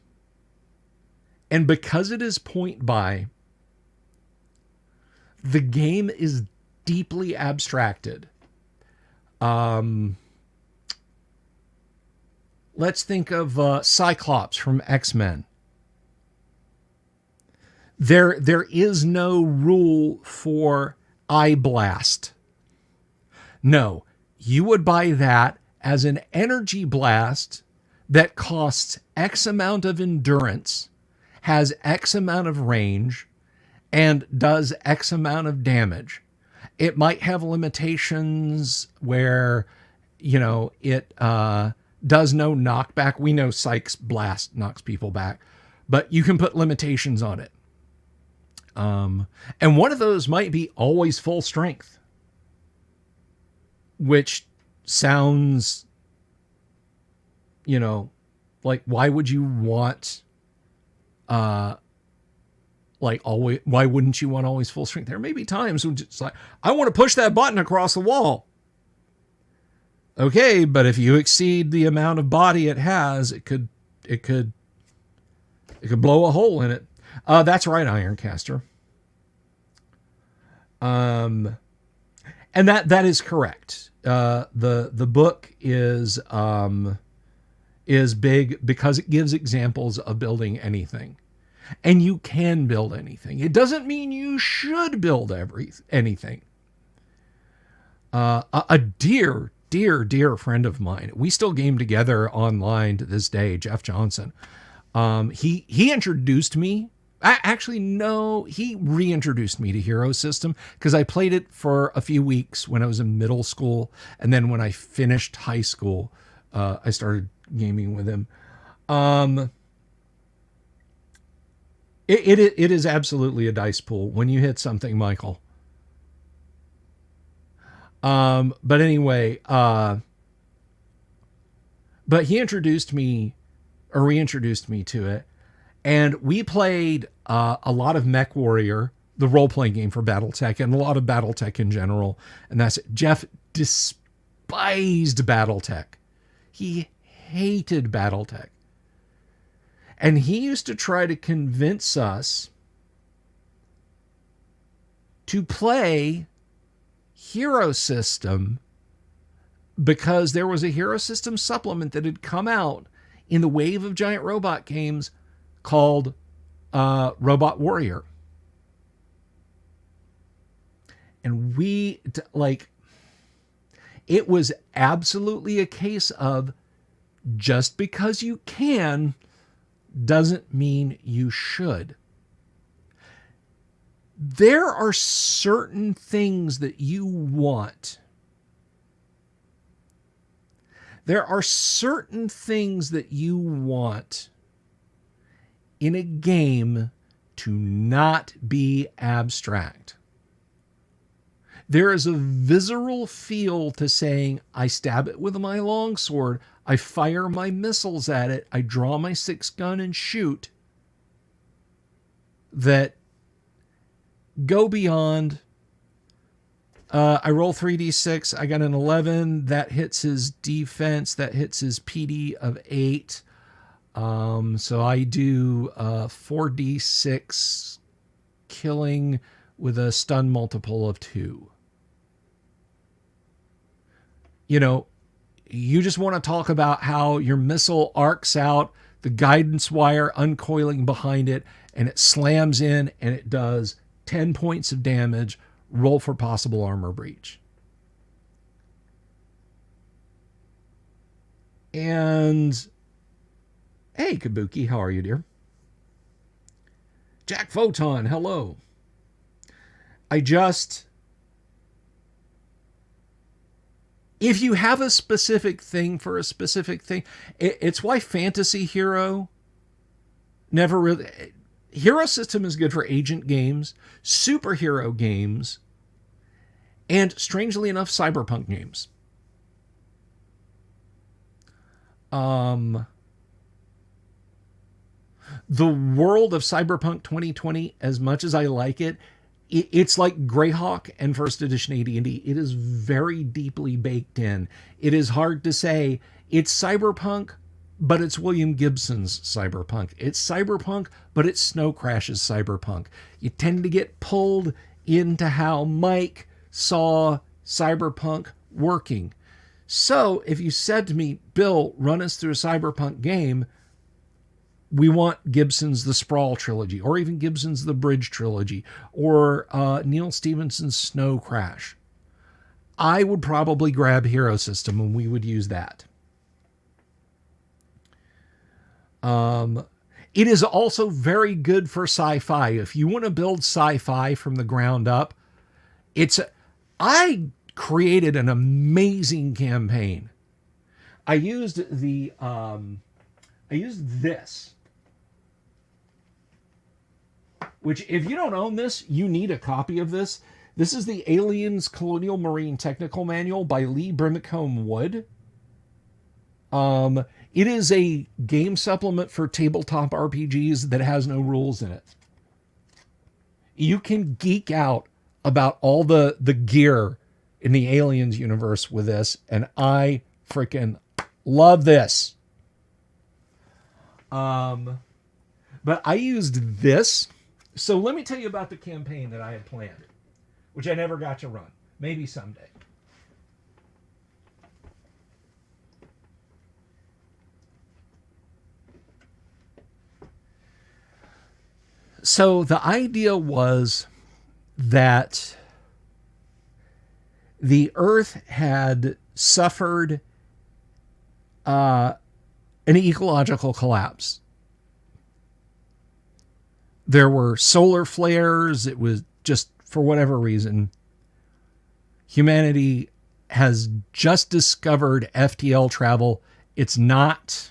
because it is point buy, the game is deeply abstracted. Let's think of Cyclops from X-Men. There is no rule for eye blast. No, you would buy that as an energy blast that costs X amount of endurance, has X amount of range, and does X amount of damage. It might have limitations where, it does no knockback. We know Psych's blast knocks people back, but you can put limitations on it. And one of those might be always full strength, which sounds, like, why would you want, always, why wouldn't you want always full strength? There may be times when it's like, I want to push that button across the wall. Okay, but if you exceed the amount of body it has, it could blow a hole in it. That's right, Ironcaster. And that is correct. The book is big because it gives examples of building anything. And you can build anything. It doesn't mean you should build anything. A dear friend of mine, we still game together online to this day, Jeff Johnson. He introduced me. Actually, no, he reintroduced me to Hero System because I played it for a few weeks when I was in middle school. And then when I finished high school, I started gaming with him. It is absolutely a dice pool when you hit something, Michael. But anyway, but he reintroduced me to it, and we played a lot of Mech Warrior, the role-playing game for BattleTech, and a lot of BattleTech in general. And that's it. Jeff despised BattleTech. He hated BattleTech. And he used to try to convince us to play Hero System because there was a Hero System supplement that had come out in the wave of giant robot games called Robot Warrior. And it was absolutely a case of just because you can doesn't mean you should. There are certain things that you want. There are certain things that you want in a game to not be abstract. There is a visceral feel to saying, I stab it with my longsword, I fire my missiles at it, I draw my 6-gun and shoot, that go beyond. I roll 3d6, I got an 11, that hits his defense, that hits his PD of 8. So I do 4d6 killing with a stun multiple of 2. You just want to talk about how your missile arcs out, the guidance wire uncoiling behind it, and it slams in and it does 10 points of damage. Roll for possible armor breach. And hey, Kabuki, how are you, dear? Jack Photon, hello. I just if you have a specific thing for a specific thing, it's why Fantasy Hero never really... Hero System is good for agent games, superhero games, and strangely enough, cyberpunk games. The world of Cyberpunk 2020, as much as I like it, it's like Greyhawk and First Edition AD&D. It is very deeply baked in. It is hard to say it's cyberpunk, but it's William Gibson's cyberpunk. It's cyberpunk, but it's Snow Crash's cyberpunk. You tend to get pulled into how Mike saw cyberpunk working. So if you said to me, Bill, run us through a cyberpunk game, we want Gibson's The Sprawl trilogy, or even Gibson's The Bridge trilogy, or Neil Stephenson's Snow Crash. I would probably grab Hero System and we would use that. It is also very good for sci-fi. If you want to build sci-fi from the ground up, I created an amazing campaign. I used this, which if you don't own this, you need a copy of this. This is the Aliens Colonial Marine Technical Manual by Lee Brimacombe Wood. It is a game supplement for tabletop RPGs that has no rules in it. You can geek out about all the gear in the Aliens universe with this, and I freaking love this. But I used this. So let me tell you about the campaign that I had planned, which I never got to run. Maybe someday. So the idea was that the Earth had suffered an ecological collapse. There were solar flares. It was just, for whatever reason, humanity has just discovered FTL travel. It's not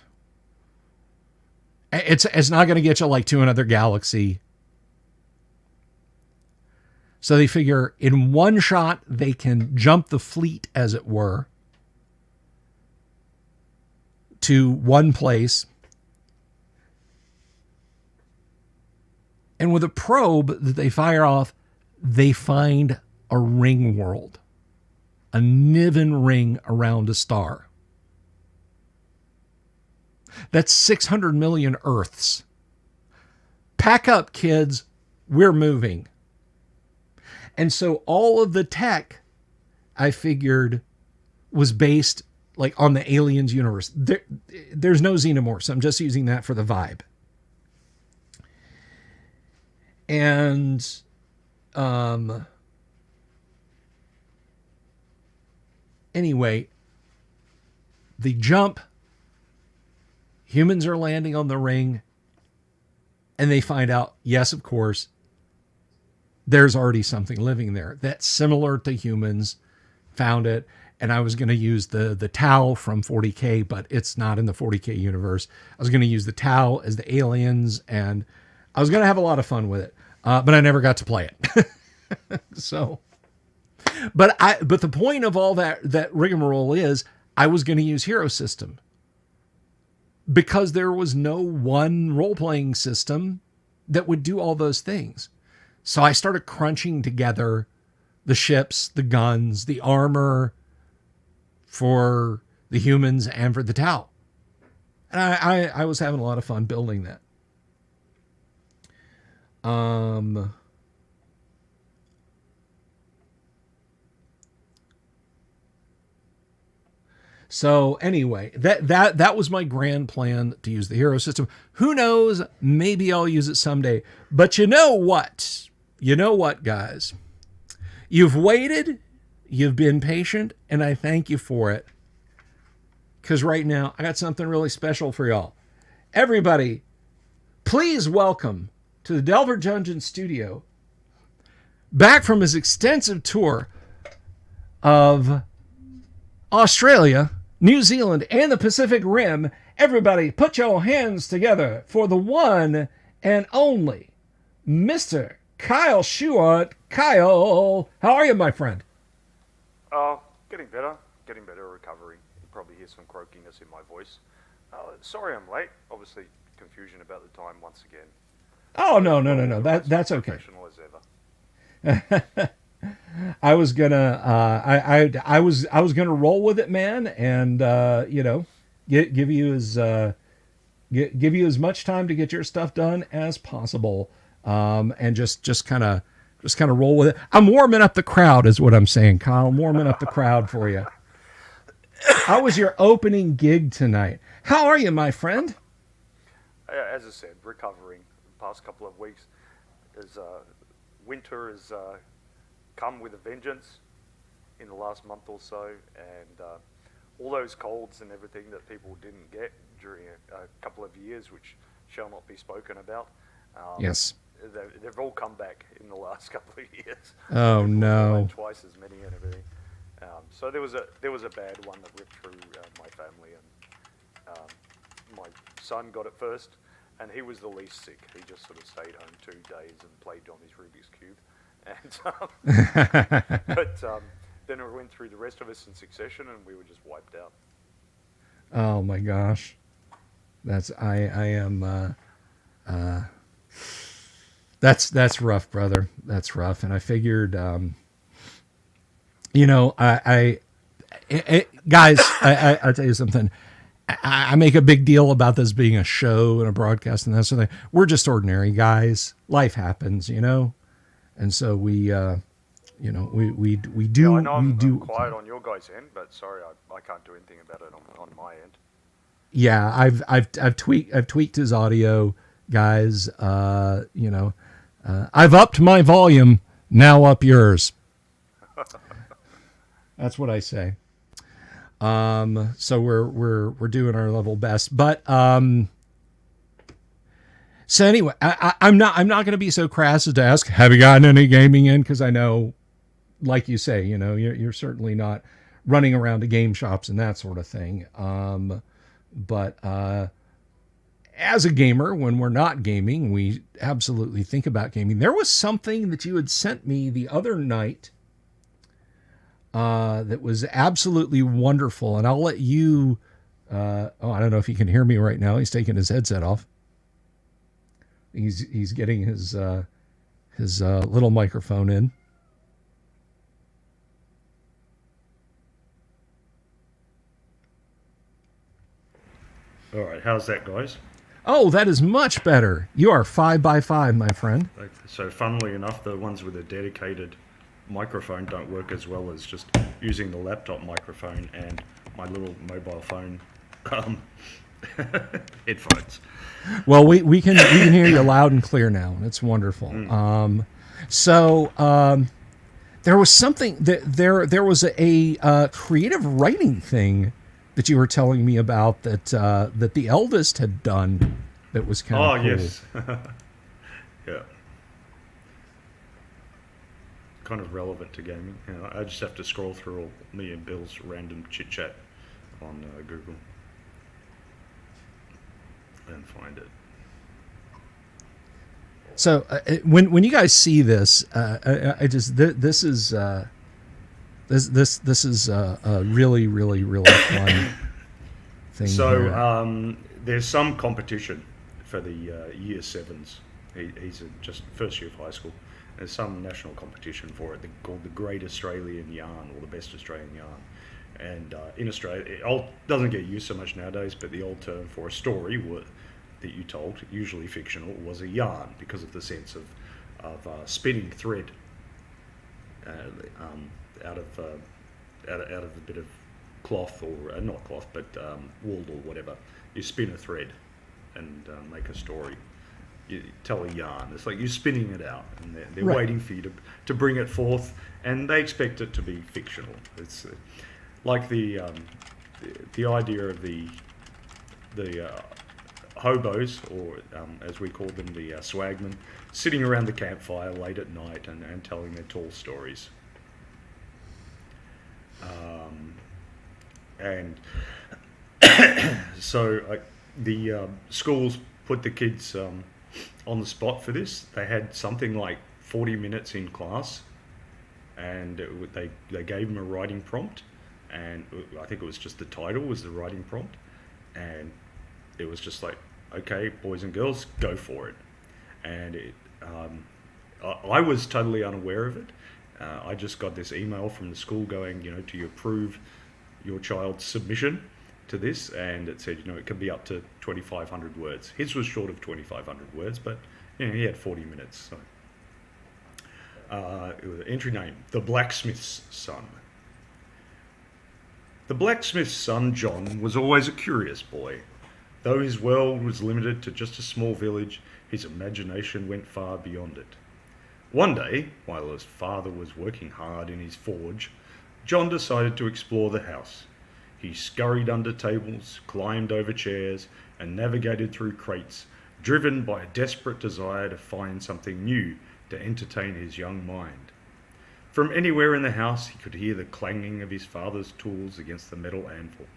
going to get you like to another galaxy. So they figure in one shot, they can jump the fleet, as it were, to one place. And with a probe that they fire off, they find a ring world, a Niven ring around a star. That's 600 million Earths. Pack up, kids. We're moving. And so all of the tech, I figured, was based like on the Aliens universe. There's no xenomorphs. I'm just using that for the vibe. And anyway, the jump, humans are landing on the ring, and they find out, yes, of course, there's already something living there that's similar to humans. Found it, and I was going to use the Tau from 40K, but it's not in the 40K universe. I was going to use the Tau as the aliens, and I was going to have a lot of fun with it, but I never got to play it. So, but the point of all that rigmarole is I was going to use Hero System because there was no one role-playing system that would do all those things. So I started crunching together the ships, the guns, the armor for the humans and for the Tau. And I was having a lot of fun building that. So anyway, that was my grand plan, to use the Hero System. Who knows? Maybe I'll use it someday. But you know what? You know what, guys? You've waited, you've been patient, and I thank you for it. Because right now, I got something really special for y'all. Everybody, please welcome to the Delver Dungeon studio, back from his extensive tour of Australia, New Zealand, and the Pacific Rim. Everybody, put your hands together for the one and only Mr. Kyle Schuant. Kyle, how are you, my friend? Getting better. Getting better, recovering. You probably hear some croakiness in my voice. Sorry I'm late. Obviously, confusion about the time once again. Oh, no. That's okay. Professional as ever. I was gonna, I was gonna roll with it, man, and give you give you as much time to get your stuff done as possible, and just kind of roll with it. I'm warming up the crowd, is what I'm saying, Kyle. I'm warming up the crowd for you. How was your opening gig tonight? How are you, my friend? As I said, recovering. The past couple of weeks, as winter has come with a vengeance in the last month or so, and all those colds and everything that people didn't get during a couple of years, which shall not be spoken about. Yes. They've all come back in the last couple of years. Oh no! Twice as many and everything. So there was a bad one that ripped through my family, and my son got it first, and he was the least sick. He just sort of stayed home 2 days and played on his Rubik's Cube, and but then it went through the rest of us in succession, and we were just wiped out. Oh my gosh, I am. That's rough, brother. That's rough. And I figured, guys, I'll tell you something. I make a big deal about this being a show and a broadcast and that sort of thing. We're just ordinary guys. Life happens, and so we do. Yeah, I know I'm quiet on your guys' end, but sorry, I can't do anything about it on my end. Yeah, I've tweaked his audio, guys. I've upped my volume. Now up yours. That's what I say. So we're doing our level best, but so anyway, I'm not going to be so crass as to ask, have you gotten any gaming in? Because I know, like you say, you're certainly not running around to game shops and that sort of thing. But as a gamer, when we're not gaming, we absolutely think about gaming. There was something that you had sent me the other night that was absolutely wonderful, and I'll let you. I don't know if he can hear me right now. He's taking his headset off. He's getting his little microphone in. All right, how's that, guys? Oh, that is much better. You are 5x5, my friend. So, funnily enough, the ones with a dedicated microphone don't work as well as just using the laptop microphone and my little mobile phone headphones. Well, we can hear you loud and clear now. It's wonderful. There was something there was a creative writing thing that you were telling me about that the eldest had done that was kind of cool. Yes. Yeah. Kind of relevant to gaming. I just have to scroll through all me and Bill's random chit chat on Google and find it. So when you guys see this, this is a really fun thing. So there's some competition for the year sevens. He's just first year of high school. There's some national competition for it called the Great Australian Yarn, or the Best Australian Yarn. And in Australia, it doesn't get used so much nowadays, but the old term for a story that you told, usually fictional, was a yarn, because of the sense of spinning thread out of a bit of cloth, or not cloth, but wool or whatever. You spin a thread and make a story. You tell a yarn. It's like you're spinning it out, and they're Right. waiting for you to bring it forth, and they expect it to be fictional. It's like the idea of the hobos, or as we call them, the swagmen, sitting around the campfire late at night and telling their tall stories. And so the schools put the kids on the spot for this. They had something like 40 minutes in class, and they gave them a writing prompt, and I think it was just the title was the writing prompt, and it was just like, okay, boys and girls, go for it. And I was totally unaware of it. I just got this email from the school going, do you approve your child's submission to this? And it said, it can be up to 2,500 words. His was short of 2,500 words, but he had 40 minutes. So, it was an entry name, The Blacksmith's Son. The blacksmith's son, John, was always a curious boy. Though his world was limited to just a small village, his imagination went far beyond it. One day, while his father was working hard in his forge, John decided to explore the house. He scurried under tables, climbed over chairs, and navigated through crates, driven by a desperate desire to find something new to entertain his young mind. From anywhere in the house, he could hear the clanging of his father's tools against the metal anvil.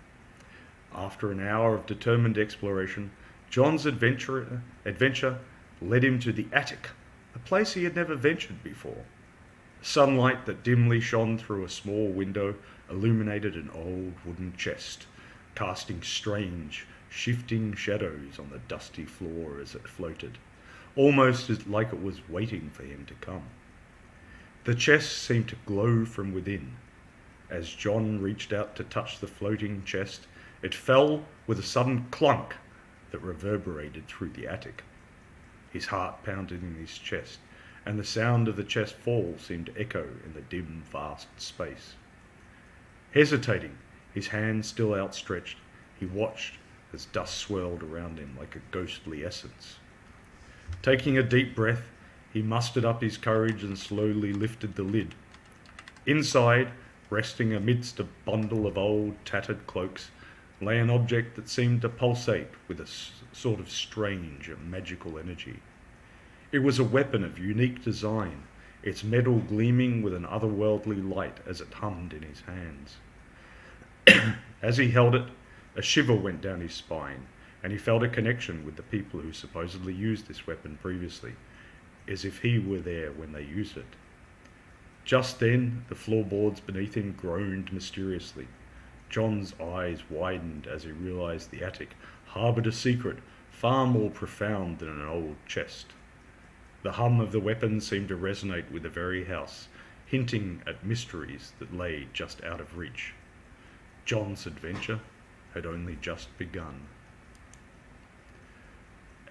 After an hour of determined exploration, John's adventure led him to the attic, a place he had never ventured before. Sunlight that dimly shone through a small window illuminated an old wooden chest, casting strange, shifting shadows on the dusty floor as it floated, almost like it was waiting for him to come. The chest seemed to glow from within. As John reached out to touch the floating chest, it fell with a sudden clunk that reverberated through the attic. His heart pounded in his chest, and the sound of the chest fall seemed to echo in the dim, vast space. Hesitating, his hands still outstretched, he watched as dust swirled around him like a ghostly essence. Taking a deep breath, he mustered up his courage and slowly lifted the lid. Inside, resting amidst a bundle of old, tattered cloaks, lay an object that seemed to pulsate with a sort of strange and magical energy. It was a weapon of unique design, its metal gleaming with an otherworldly light as it hummed in his hands. As he held it, a shiver went down his spine, and he felt a connection with the people who supposedly used this weapon previously, as if he were there when they used it. Just then, the floorboards beneath him groaned mysteriously. John's eyes widened as he realized the attic harbored a secret far more profound than an old chest. The hum of the weapon seemed to resonate with the very house, hinting at mysteries that lay just out of reach. John's adventure had only just begun.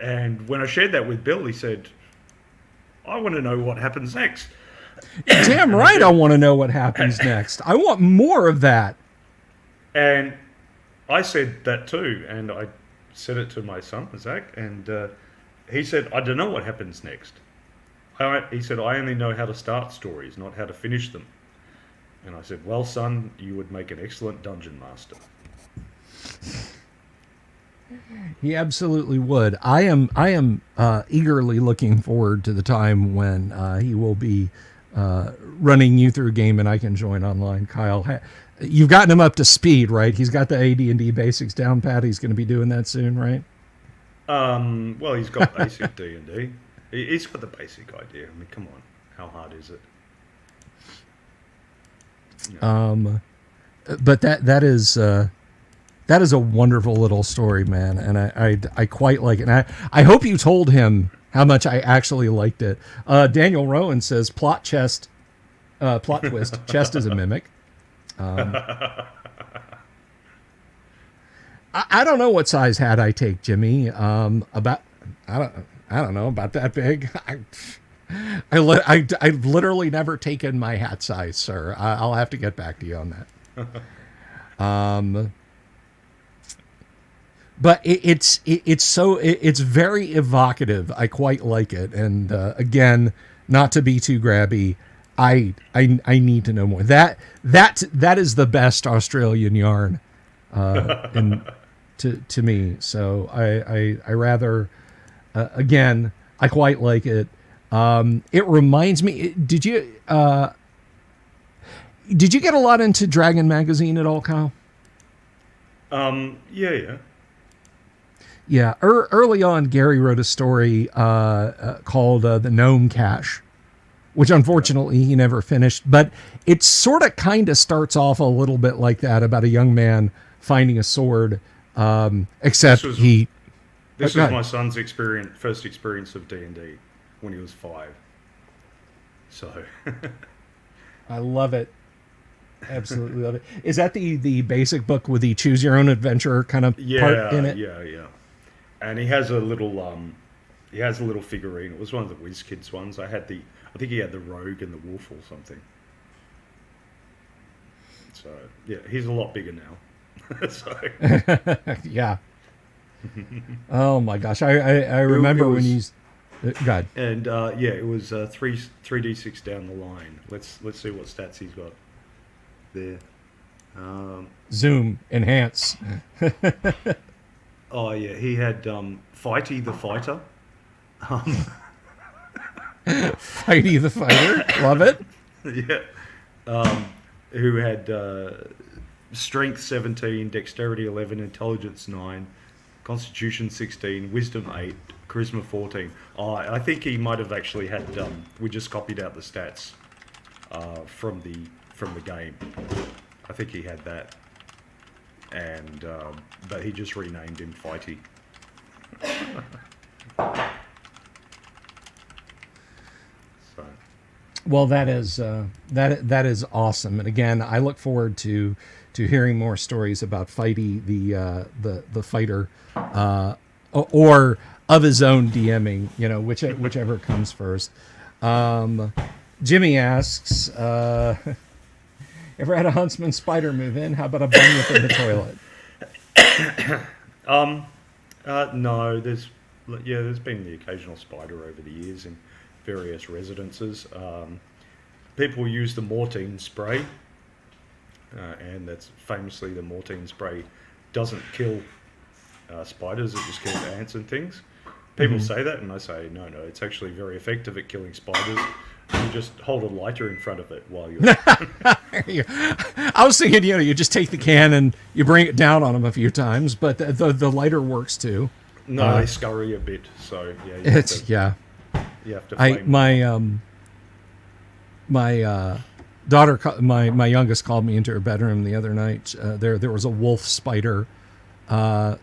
And when I shared that with Bill, he said, I want to know what happens next. Damn right I want to know what happens next. I want more of that. And I said that too, and I said it to my son, Zach, and he said, I don't know what happens next. He said, I only know how to start stories, not how to finish them. And I said, well, son, you would make an excellent dungeon master. He absolutely would. I am eagerly looking forward to the time when he will be running you through a game and I can join online. Kyle, you've gotten him up to speed, right? He's got the AD&D basics down pat. He's going to be doing that soon, right? Well, he's got basic D&D. He's got the basic idea. I mean, come on, how hard is it? Yeah. But that is a wonderful little story, man, and I quite like it. And I hope you told him how much I actually liked it. Daniel Rowan says plot twist. Chest is a mimic. I don't know what size hat I take, Jimmy. About I don't know, about that big. I've literally never taken my hat size, sir. I'll have to get back to you on that. But it's very evocative. I quite like it. And again, not to be too grabby, I need to know more. That is the best Australian yarn, to me. So I rather, again, I quite like it. It reminds me. Did you get a lot into Dragon magazine at all, Kyle? Yeah. Yeah, early on, Gary wrote a story called The Gnome Cache, which unfortunately he never finished. But it sort of kind of starts off a little bit like that, about a young man finding a sword, except This was- he... This Go was ahead. my son's first experience of D&D when he was 5. So, I love it. Absolutely love it. Is that the basic book with the choose your own adventure kind of part in it? yeah. And he has a little figurine. It was one of the WizKids ones. I think he had the rogue and the wolf or something. So yeah, he's a lot bigger now. So Yeah. Oh my gosh, I remember when he's... God. and yeah, it was 3d6 down the line. Let's see what stats he's got there. Zoom, enhance. Oh yeah, he had Fighty the Fighter. Fighty the Fighter. Love it. Yeah. Who had Strength 17, Dexterity 11, Intelligence 9, Constitution 16, Wisdom 8, Charisma 14. Oh, I think he might have actually had. We just copied out the stats from the game. I think he had that, and but he just renamed him Fighty. So. Well, that is awesome. And again, I look forward to hearing more stories about Fighty the fighter, or of his own DMing. You know, whichever comes first. Jimmy asks, ever had a huntsman spider move in? How about a bunyip in the toilet? No, there's been the occasional spider over the years in various residences. People use the Mortein spray, and that's famously the Mortein spray doesn't kill spiders; it just kills ants and things. People say that, and I say no, it's actually very effective at killing spiders. You just hold a lighter in front of it while you're... I was thinking, you just take the can and you bring it down on them a few times, but the lighter works too. No, they scurry a bit, so yeah. You have to. My daughter, my youngest, called me into her bedroom the other night. There was a wolf spider up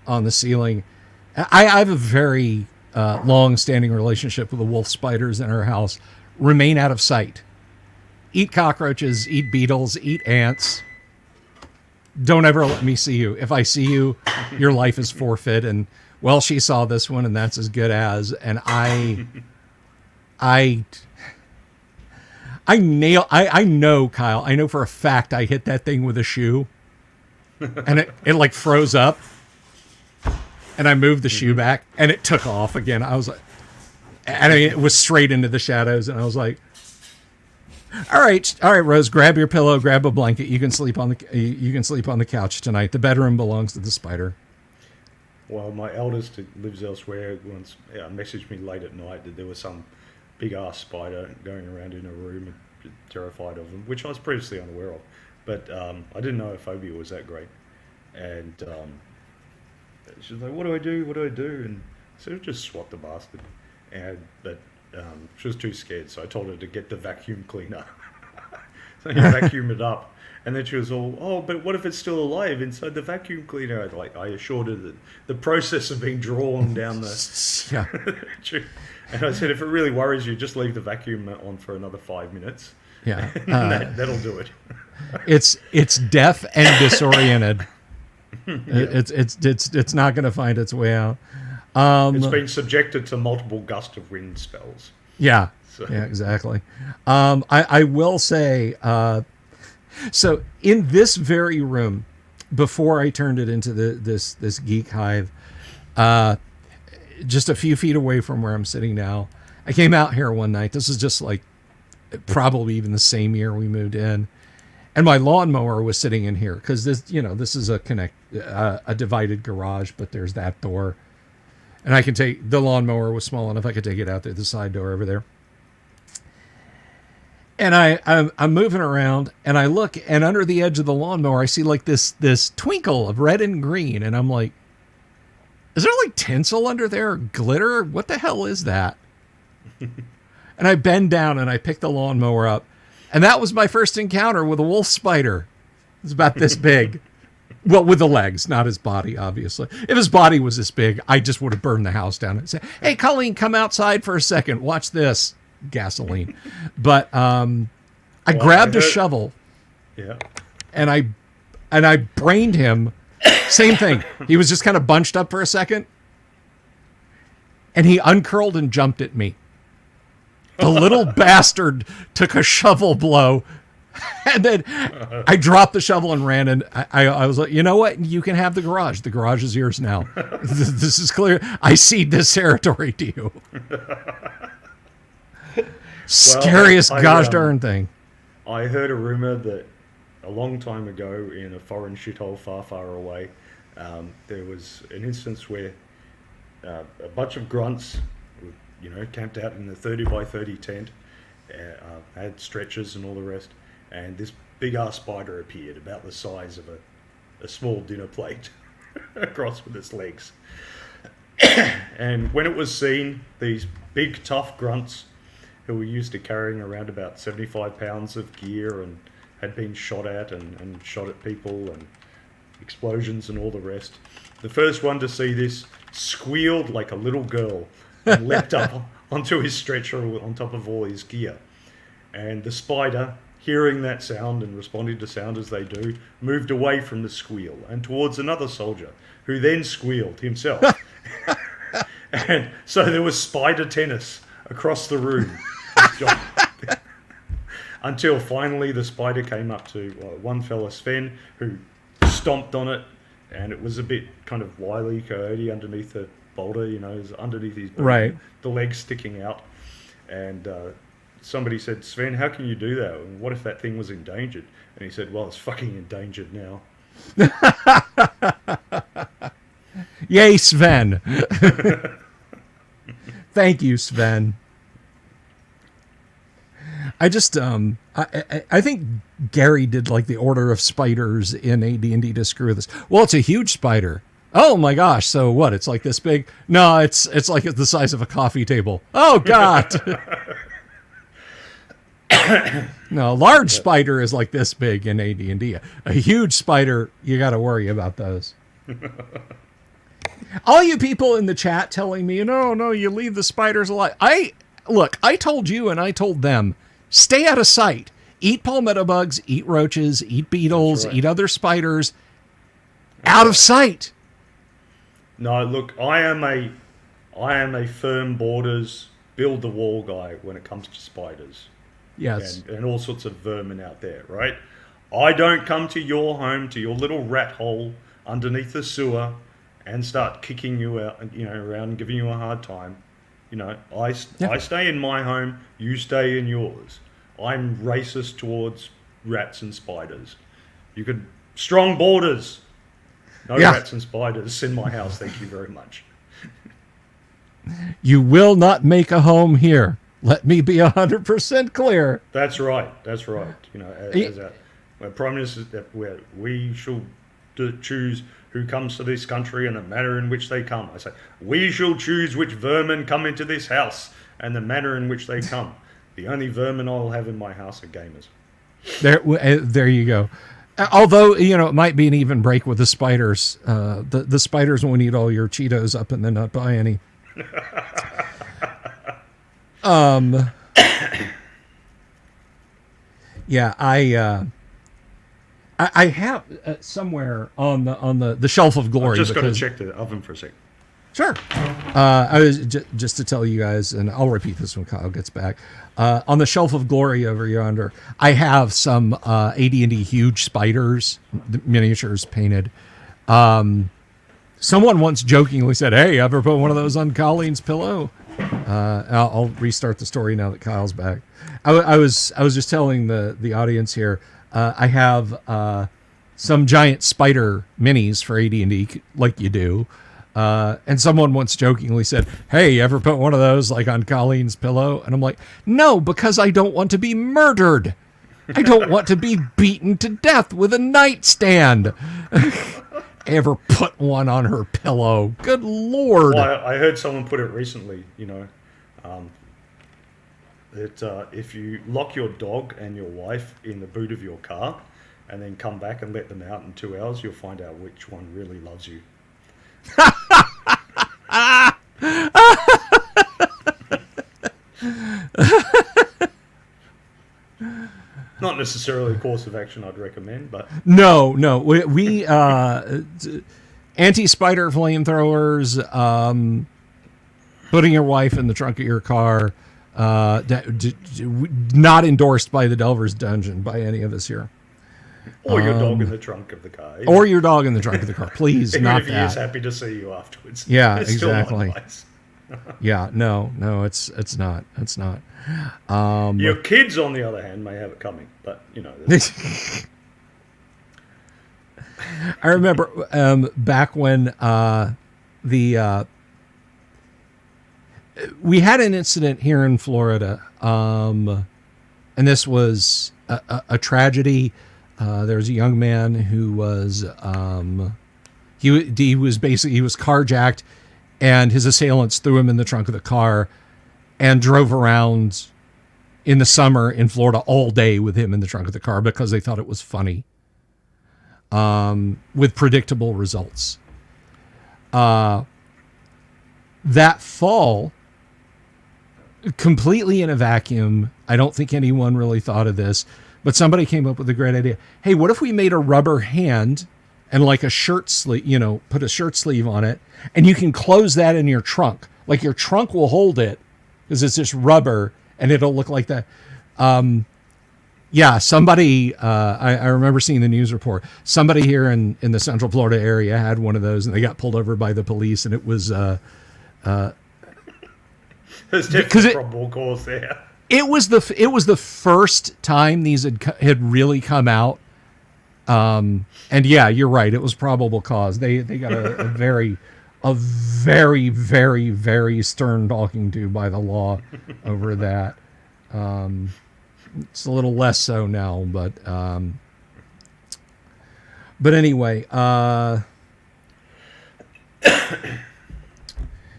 on the ceiling. I have a very long-standing relationship with the wolf spiders in our house. Remain out of sight. Eat cockroaches, eat beetles, eat ants. Don't ever let me see you. If I see you, your life is forfeit. And well, she saw this one, and that's as good as. And I know, Kyle. I know for a fact I hit that thing with a shoe, and it like froze up. And I moved the shoe back, and it took off again. I was like, and I mean, it was straight into the shadows, and I was like, all right, Rose, grab your pillow, grab a blanket. You can sleep on the couch tonight. The bedroom belongs to the spider. Well, my eldest, who lives elsewhere, once messaged me late at night that there was some big ass spider going around in a room, and terrified of them, which I was previously unaware of. But I didn't know her phobia was that great, and. She was like, "What do I do? What do I do?" And I said, "Just swat the bastard." But she was too scared, so I told her to get the vacuum cleaner. So I vacuumed it up, and then she was all, "Oh, but what if it's still alive inside the vacuum cleaner?" I assured her that the process of being drawn down the... Yeah. And I said, if it really worries you, just leave the vacuum on for another 5 minutes. Yeah. That'll do it. It's deaf and disoriented. It's not going to find its way out. It's been subjected to multiple gust of wind spells. Yeah. So. Yeah, exactly. I will say, so in this very room, before I turned it into this geek hive, just a few feet away from where I'm sitting now, I came out here one night. This is just like probably even the same year we moved in. And my lawnmower was sitting in here because this is a divided garage, but there's that door, and I can take the lawnmower was small enough I could take it out there, the side door over there. And I'm moving around, and I look, and under the edge of the lawnmower, I see like this twinkle of red and green, and I'm like, is there like tinsel under there, or glitter? What the hell is that? And I bend down and I pick the lawnmower up, and that was my first encounter with a wolf spider. It's about this big. Well, with the legs, not his body, obviously. If his body was this big, I just would have burned the house down and said, "Hey, Colleen, come outside for a second. Watch this." Gasoline. But I grabbed a shovel. Yeah. And I brained him. Same thing. He was just kind of bunched up for a second. And he uncurled and jumped at me. The little bastard took a shovel blow. And then I dropped the shovel and ran. And I was like, you know what? You can have the garage. The garage is yours now. This is clear. I cede this territory to you. Scariest gosh darn thing. I heard a rumor that a long time ago in a foreign shithole far, far away, there was an instance where a bunch of grunts, camped out in the 30 by 30 tent, had stretchers and all the rest, and this big ass spider appeared about the size of a small dinner plate across with its legs. And when it was seen, these big tough grunts who were used to carrying around about 75 pounds of gear and had been shot at and shot at people and explosions and all the rest. The first one to see this squealed like a little girl and leapt up onto his stretcher on top of all his gear. And the spider, hearing that sound and responding to sound as they do, moved away from the squeal and towards another soldier, who then squealed himself. And so there was spider tennis across the room. Until finally the spider came up to one fella, Sven, who stomped on it, and it was a bit kind of wily coyote underneath the boulder, it was underneath his body, right, the legs sticking out. And somebody said, "Sven, how can you do that? And what if that thing was endangered?" And he said, "Well, it's fucking endangered now." Yay, Sven. Thank you, Sven. I just, I think Gary did like the order of spiders in AD&D to screw this. Well, it's a huge spider. Oh my gosh. So what? It's like this big? No, it's like the size of a coffee table. Oh God. No, a large spider is like this big in AD&D. A huge spider, you got to worry about those. All you people in the chat telling me, no, you leave the spiders alive. I told you and I told them, stay out of sight. Eat palmetto bugs, eat roaches, eat beetles, eat other spiders. Out of sight. No, look, I am a firm borders, build the wall guy when it comes to spiders. Yes. And all sorts of vermin out there, right? I don't come to your home, to your little rat hole underneath the sewer and start kicking you out, around and giving you a hard time. I stay in my home, you stay in yours. I'm racist towards rats and spiders. You could, strong borders. No rats and spiders in my house, thank you very much. You will not make a home here. Let me be 100% clear. That's right. As a Prime Minister, where we shall choose who comes to this country and the manner in which they come. I say, we shall choose which vermin come into this house and the manner in which they come. The only vermin I'll have in my house are gamers. There you go. Although, it might be an even break with the spiders. The spiders won't eat all your Cheetos up and then not buy any. Yeah, I have somewhere on the shelf of glory. I've just got to check the oven for a sec. Sure. I was just to tell you guys, and I'll repeat this when Kyle gets back. On the shelf of glory over yonder, I have some AD&D huge spiders, miniatures painted. Someone once jokingly said, "Hey, ever put one of those on Colleen's pillow?" I'll restart the story now that Kyle's back. I was just telling the audience here. I have some giant spider minis for AD&D, like you do. And someone once jokingly said, "Hey, you ever put one of those like on Colleen's pillow?" And I'm like, "No, because I don't want to be murdered. I don't want to be beaten to death with a nightstand." Ever put one on her pillow? Good Lord. Well, I heard someone put it recently, that if you lock your dog and your wife in the boot of your car and then come back and let them out in 2 hours, you'll find out which one really loves you. Not necessarily a course of action I'd recommend, but No. We anti-spider flamethrowers, putting your wife in the trunk of your car, not endorsed by the Delver's Dungeon by any of us here. or your dog in the trunk of the car, Or your dog in the trunk of the car. Please, even not if he is that. happy to see you afterwards. Yeah, It's still not exactly. nice. Yeah, no, it's not. It's not. Your kids, on the other hand, may have it coming, but I remember back when we had an incident here in Florida, and this was a tragedy. There was a young man who was he was carjacked, and his assailants threw him in the trunk of the car and drove around in the summer in Florida all day with him in the trunk of the car because they thought it was funny. With predictable results. That fall, completely in a vacuum, I don't think anyone really thought of this, but somebody came up with a great idea. Hey, what if we made a rubber hand and like a shirt sleeve, put a shirt sleeve on it, and you can close that in your trunk. Like your trunk will hold it because it's just rubber and it'll look like that. Yeah, somebody, I remember seeing the news report. Somebody here in the Central Florida area had one of those, and they got pulled over by the police, and it was... There's definitely probable cause there. It was the first time these had really come out. And yeah, you're right. It was probable cause. They got a very, very, very stern talking to by the law over that. It's a little less so now, but anyway,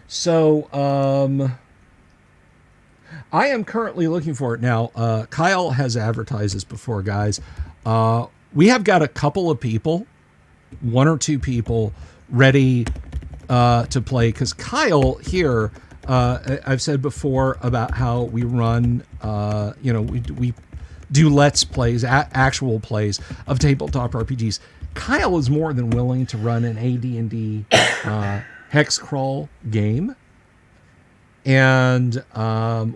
so I am currently looking for it now. Kyle has advertised this before, guys. We have got a couple of people, one or two people ready to play, because Kyle here, I've said before about how we run, we do let's plays, actual plays of tabletop RPGs. Kyle is more than willing to run an AD&D hex crawl game, and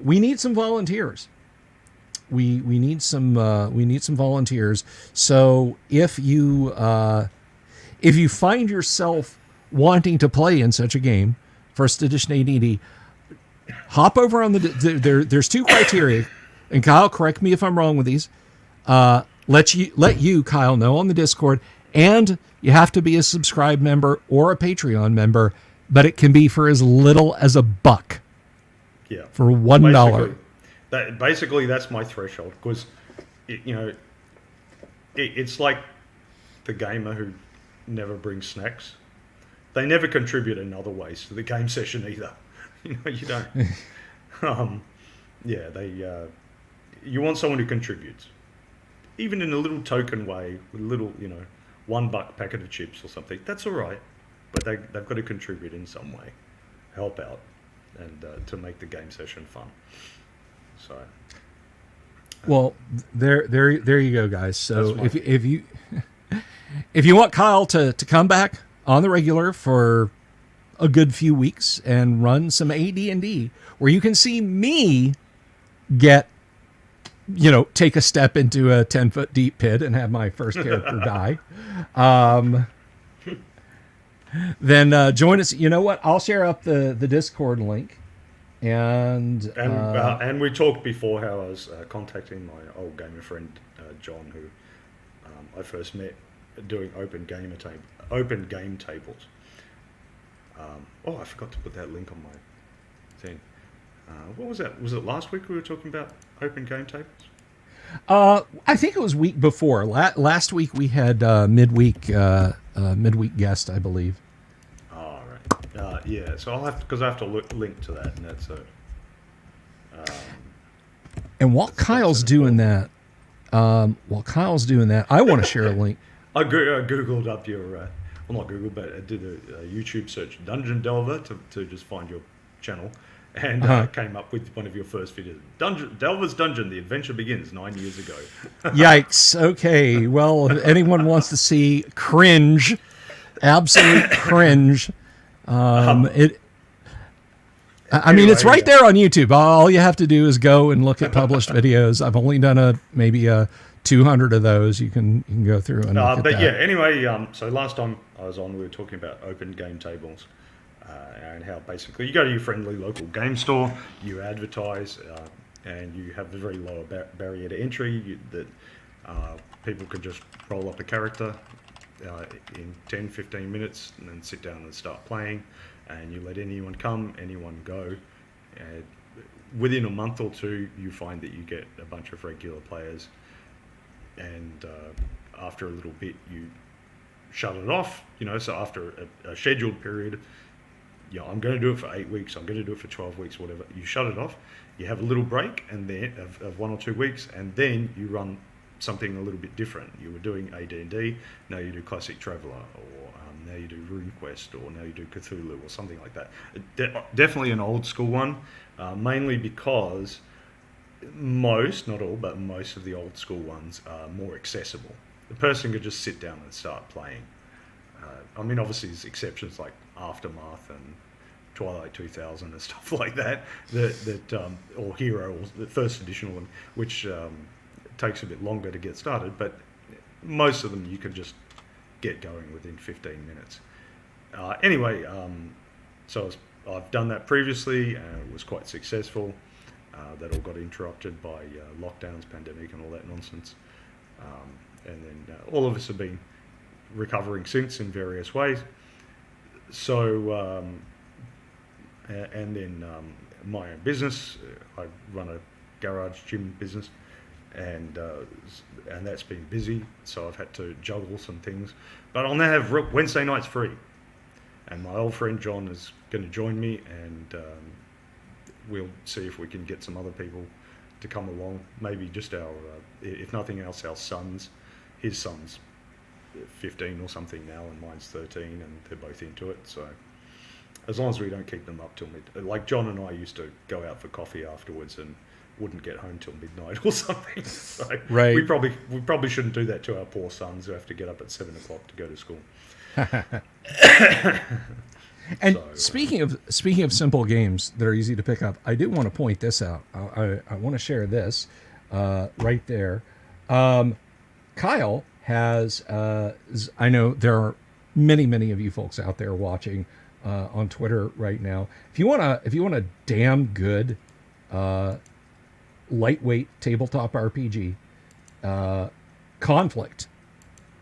we need some volunteers. We need some volunteers. So if you find yourself wanting to play in such a game, first edition AD&D, hop over on there's two criteria, and Kyle, correct me if I'm wrong with these. Let you Kyle know on the Discord, and you have to be a subscribed member or a Patreon member, but it can be for as little as $1. Yeah, for $1. Basically, that's my threshold, because it's like the gamer who never brings snacks. They never contribute in other ways to the game session either. You don't. You want someone who contributes, even in a little token way, with a little, $1 packet of chips or something. That's all right, but they've got to contribute in some way, help out, and to make the game session fun. So. Well, there you go, guys. So if you want Kyle to come back on the regular for a good few weeks and run some AD&D, where you can see me take a step into a 10-foot deep pit and have my first character die, then join us. You know what? I'll share up the Discord link. And we talked before how I was contacting my old gamer friend John, who I first met doing open game tables. I forgot to put that link on my thing. What was that? Was it last week we were talking about open game tables? I think it was week before. Last week we had midweek guest, I believe. Oh, right. Yeah, so I'll have because I have to link to that, and that's a. And while Kyle's doing that, I want to share a link. I googled up your, well, not Google, but I did a YouTube search, Dungeon Delver, to just find your channel, and came up with one of your first videos. Delver's Dungeon, the adventure begins 9 years ago. Yikes. Okay. Well, if anyone wants to see cringe, absolute cringe, it's right there on YouTube. All you have to do is go and look at published videos. I've only done maybe 200 of those. You can go through and look at that. Yeah, anyway, so last time I was on, we were talking about open game tables and how basically you go to your friendly local game store, you advertise, and you have a very low barrier to entry that people can just roll up a character in 10, 15 minutes and then sit down and start playing, and you let anyone come, anyone go. Within a month or two, you find that you get a bunch of regular players, and after a little bit, you shut it off. So after a scheduled period, I'm going to do it for 8 weeks, I'm going to do it for 12 weeks, whatever. You shut it off, you have a little break, and then of 1 or 2 weeks, and then you run something a little bit different. You were doing AD&D, now you do Classic Traveller, or now you do RuneQuest, or now you do Cthulhu, or something like that. Definitely an old school one, mainly because most, not all, but most of the old school ones are more accessible. The person could just sit down and start playing. Obviously there's exceptions like Aftermath and Twilight 2000 and stuff like that, or Hero, or the first edition one, which takes a bit longer to get started, but most of them you can just get going within 15 minutes. So I've done that previously, and it was quite successful. That all got interrupted by lockdowns, pandemic, and all that nonsense. And then all of us have been recovering since in various ways. So, and then my own business, I run a garage gym business, and that's been busy, so I've had to juggle some things. But I'll now have Wednesday nights free, and my old friend John is going to join me, and we'll see if we can get some other people to come along. Maybe just our, if nothing else, our sons. His son's 15 or something now, and mine's 13, and they're both into it. So as long as we don't keep them up till like John and I used to go out for coffee afterwards and wouldn't get home till midnight or something. So right. we probably shouldn't do that to our poor sons who have to get up at 7 o'clock to go to school. And speaking of simple games that are easy to pick up, I did want to point this out. I want to share this right there. Kyle has, I know there are many of you folks out there watching on Twitter right now. If you want a damn good lightweight tabletop RPG, Conflict,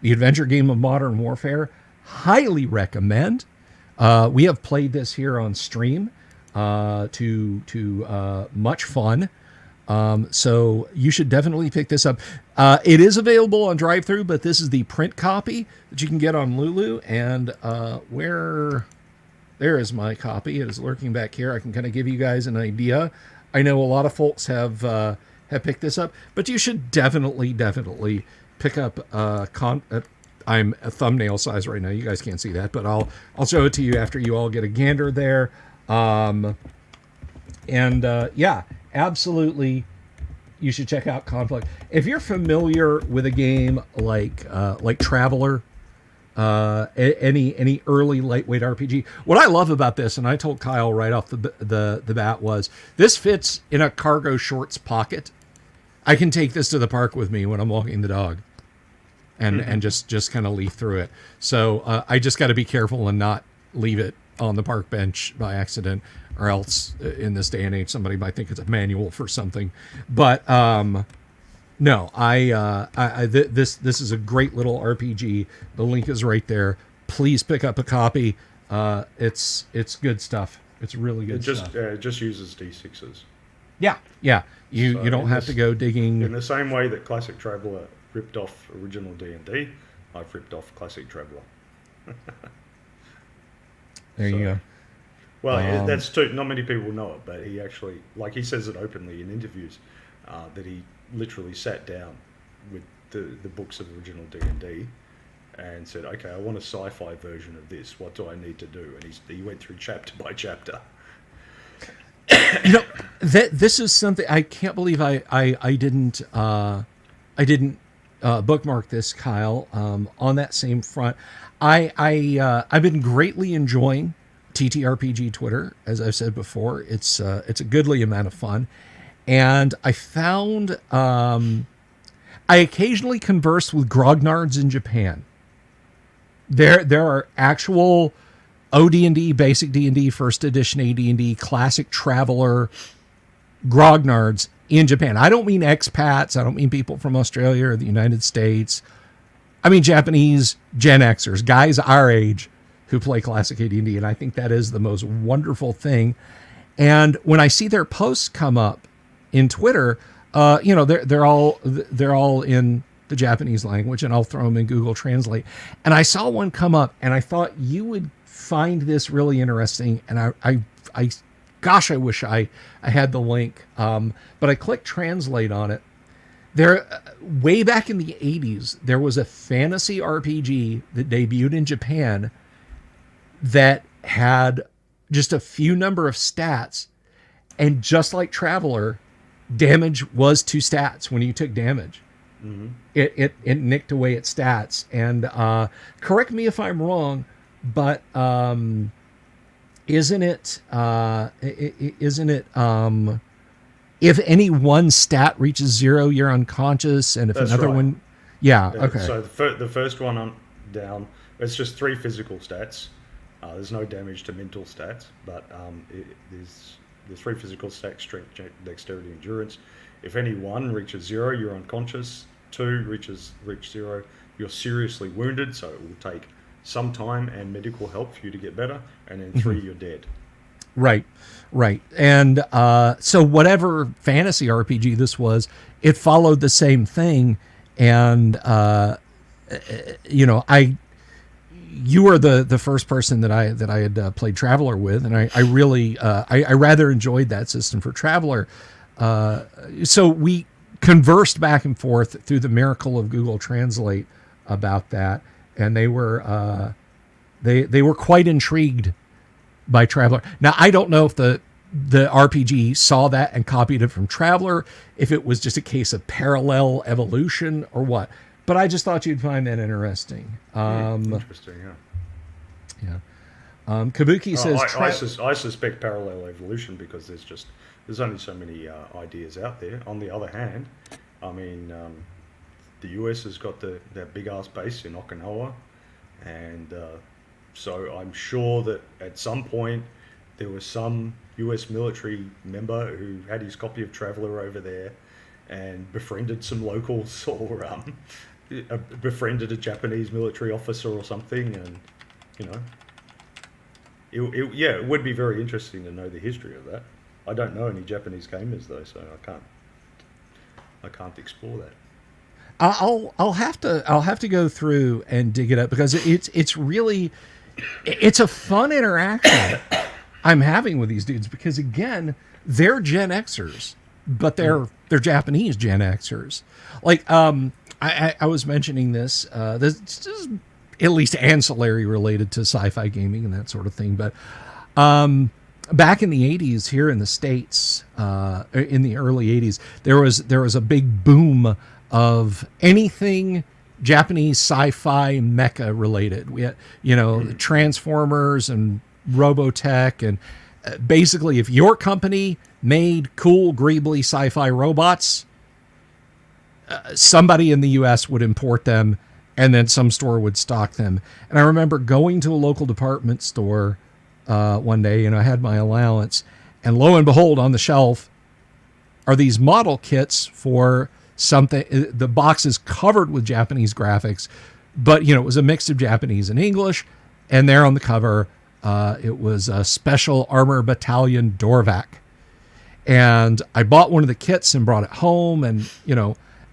the adventure game of modern warfare, highly recommend. We have played this here on stream to much fun. So you should definitely pick this up. It is available on drive-thru, but this is the print copy that you can get on Lulu. And there is my copy. It is lurking back here. I can kind of give you guys an idea. I know a lot of folks have picked this up, but you should definitely pick up. I'm a thumbnail size right now. You guys can't see that, but I'll show it to you after you all get a gander there. Yeah, absolutely, you should check out Conflict. If you're familiar with a game like Traveller, any early lightweight RPG, what I love about this, and I told Kyle right off the bat, was this fits in a cargo shorts pocket. I can take this to the park with me when I'm walking the dog, and just kind of leaf through it. So I just got to be careful and not leave it on the park bench by accident, or else in this day and age somebody might think it's a manual for something. But no, this is a great little RPG. The link is right there. Please pick up a copy. It's good stuff. It's really good stuff. It just uses D6s. Yeah. You don't have to go digging. In the same way that Classic Traveller ripped off original D&D, I've ripped off Classic Traveller. There you go. Well, that's too. Not many people know it, but he actually, like he says it openly in interviews, that he literally sat down with the books of original D&D and said, "Okay, I want a sci-fi version of this. What do I need to do?" And he went through chapter by chapter. This is something I can't believe I didn't bookmark this, Kyle. On that same front, I've been greatly enjoying TTRPG Twitter, as I've said before. It's a goodly amount of fun, and I found I occasionally converse with grognards in Japan. There are actual OD&D, basic D&D, first edition AD&D, classic traveler grognards in Japan. I don't mean expats. I don't mean people from Australia or the United States. I mean Japanese Gen Xers, guys our age who play classic AD&D, and I think that is the most wonderful thing. And when I see their posts come up in Twitter, they're all in the Japanese language, and I'll throw them in Google Translate. And I saw one come up, and I thought you would find this really interesting. And I wish I had the link. But I clicked translate on it. There, way back in the 80s, there was a fantasy RPG that debuted in Japan that had just a few number of stats, and just like Traveler, damage was 2 stats when you took damage. Mm-hmm. It nicked away at stats. And correct me if I'm wrong, but isn't it if any one stat reaches 0, you're unconscious, and if That's another right. one, okay. So the first one on down, it's just 3 physical stats. There's no damage to mental stats, but there's 3 physical stats: strength, dexterity, endurance. If any one reaches 0, you're unconscious. 2 reach 0, you're seriously wounded, so it will take some time and medical help for you to get better. And then 3, you're dead. Right. And so whatever fantasy RPG this was, it followed the same thing. And you were the first person that I had played Traveler with, and I really I rather enjoyed that system for Traveler. So we conversed back and forth through the miracle of Google Translate about that, and they were quite intrigued by Traveler. Now I don't know if the RPG saw that and copied it from Traveler, if it was just a case of parallel evolution or what. But I just thought you'd find that interesting. Interesting, yeah. Kabuki says... I suspect parallel evolution because there's only so many ideas out there. On the other hand, I mean, the US has got that big-ass base in Okinawa, and so I'm sure that at some point there was some US military member who had his copy of Traveller over there and befriended some locals, or befriended a Japanese military officer or something, and it would be very interesting to know the history of that. I don't know any Japanese gamers though, so I can't explore that. I'll have to go through and dig it up, because it's really a fun interaction I'm having with these dudes, because again, they're Gen Xers, but they're Japanese Gen Xers. Like I was mentioning this is at least ancillary related to sci-fi gaming and that sort of thing, but back in the 80s here in the States, in the early 80s, there was a big boom of anything Japanese sci-fi mecha related. We had, the Transformers and Robotech, and basically if your company made cool, greebly sci-fi robots, somebody in the US would import them, and then some store would stock them. And I remember going to a local department store one day, I had my allowance, and lo and behold, on the shelf are these model kits for something. The box is covered with Japanese graphics, but it was a mix of Japanese and English, and there on the cover It was a Special Armor Battalion Dorvac. And I bought one of the kits and brought it home, and,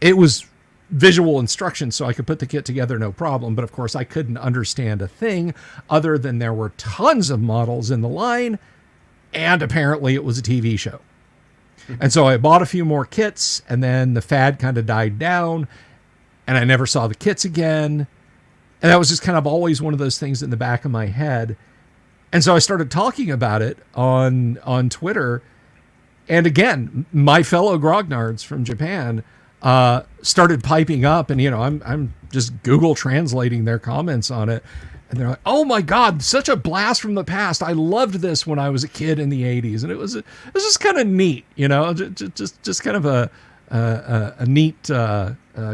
it was visual instructions, so I could put the kit together no problem. But of course I couldn't understand a thing other than there were tons of models in the line, and apparently it was a TV show. And so I bought a few more kits, and then the fad kind of died down, and I never saw the kits again. And that was just kind of always one of those things in the back of my head. And so I started talking about it on Twitter. And again, my fellow grognards from Japan started piping up, and I'm just Google translating their comments on it, and they're like, "Oh my God, such a blast from the past! I loved this when I was a kid in the '80s," and it was just kind of neat, just kind of a neat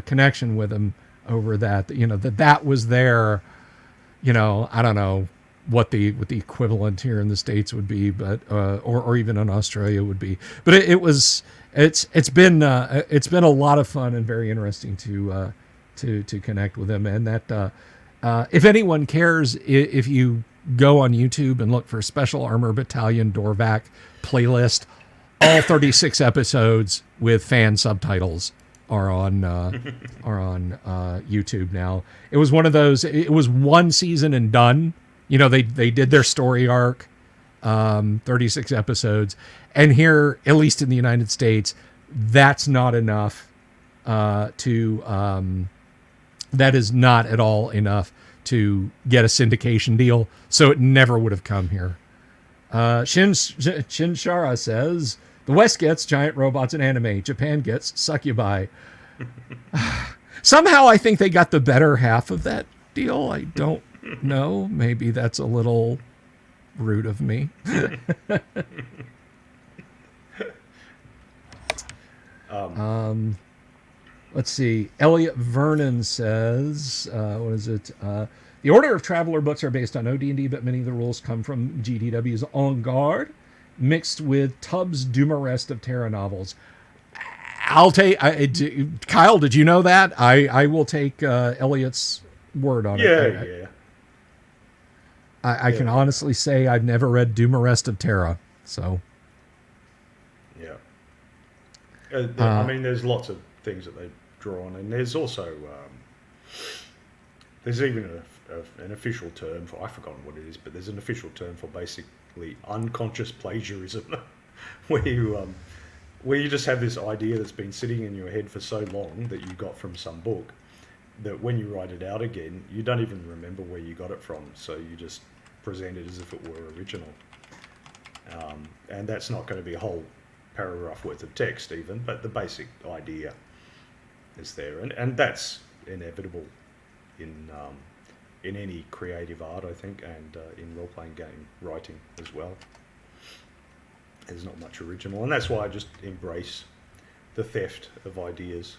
connection with them over that. That was their, I don't know what the equivalent here in the States would be, but or even in Australia would be, but it's been a lot of fun and very interesting to connect with them. And that if anyone cares, if you go on YouTube and look for Special Armor Battalion Dorvac playlist, all 36 episodes with fan subtitles are on YouTube now. It was one of those. It was one season and done. They did their story arc, 36 episodes. And here, at least in the United States, that's not enough that is not at all enough to get a syndication deal. So it never would have come here. Shinshara says, the West gets giant robots and anime. Japan gets succubi. Somehow I think they got the better half of that deal. I don't know. Maybe that's a little rude of me. Let's see. Elliot Vernon says, what is it? The Order of Traveler books are based on OD&D, but many of the rules come from GDW's En Garde, mixed with Tubbs' Dumarest of Terra novels. I'll take... Kyle, did you know that? I will take Elliot's word on it. Yeah. I can honestly say I've never read Dumarest of Terra, so... Yeah. I mean, there's lots of things that they draw on, and there's also... there's even an official term for... I've forgotten what it is, but there's an official term for basically unconscious plagiarism, where you just have this idea that's been sitting in your head for so long that you got from some book, that when you write it out again, you don't even remember where you got it from, so you just present it as if it were original. And that's not going to be a whole paragraph worth of text even, but the basic idea is there. And that's inevitable in any creative art, I think, and in role-playing game writing as well. There's not much original, and that's why I just embrace the theft of ideas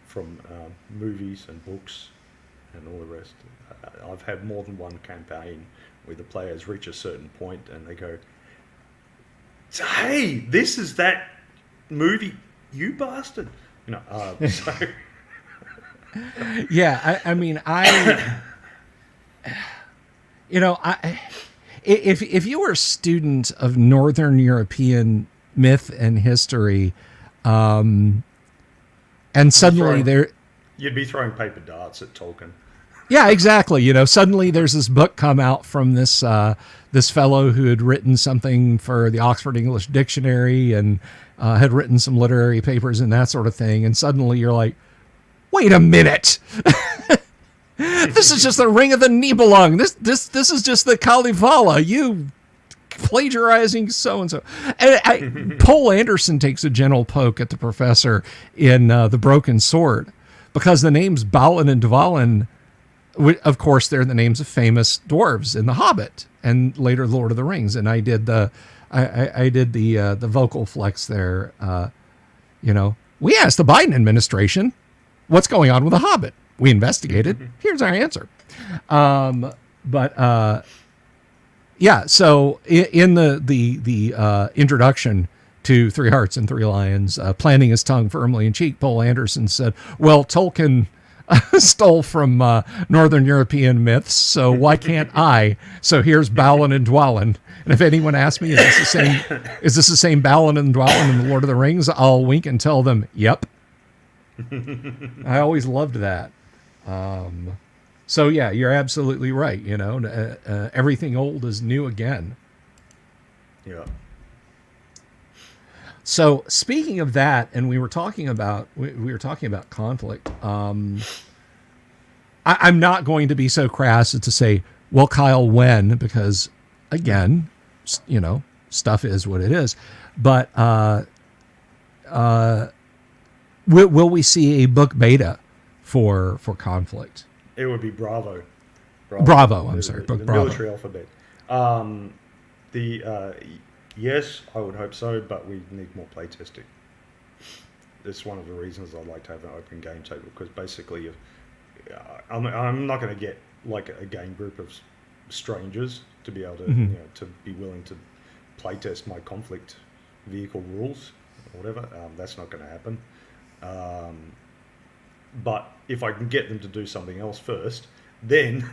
from movies and books and all the rest. I've had more than one campaign where the players reach a certain point and they go, "Hey, this is that movie, you bastard!" So. Yeah, I mean, if you were a student of Northern European myth and history, and suddenly you'd be throwing paper darts at Tolkien. Yeah, exactly. Suddenly there's this book come out from this fellow who had written something for the Oxford English Dictionary and had written some literary papers and that sort of thing. And suddenly you're like, wait a minute. This is just the Ring of the Nibelung. This is just the Kalevala. You plagiarizing so-and-so. Poul Anderson takes a gentle poke at the professor in The Broken Sword, because the names Balin and Dvalin, of course, they're the names of famous dwarves in The Hobbit and later Lord of the Rings. And I did the vocal flex there. We asked the Biden administration, what's going on with The Hobbit? We investigated. Here's our answer. So in the introduction to Three Hearts and Three Lions, planting his tongue firmly in cheek, Poul Anderson said, well, Tolkien stole from Northern European myths, so why can't I? So here's Balin and Dwalin. And if anyone asks me, is this the same Balin and Dwalin in the Lord of the Rings? I'll wink and tell them, yep. I always loved that. So yeah, you're absolutely right. You know, everything old is new again. Yeah. So speaking of that, and we were talking about conflict. I'm not going to be so crass as to say, well, Kyle, when? Because again, you know, stuff is what it is. But will we see a book beta for conflict? It would be Bravo. Bravo. I'm sorry, book the Bravo. military alphabet. Yes, I would hope so, but we need more playtesting. That's one of the reasons I'd like to have an open game table, because basically, I'm not going to get like a game group of strangers to be able to, you know, to be willing to playtest my conflict vehicle rules or whatever. That's not going to happen. But if I can get them to do something else first, then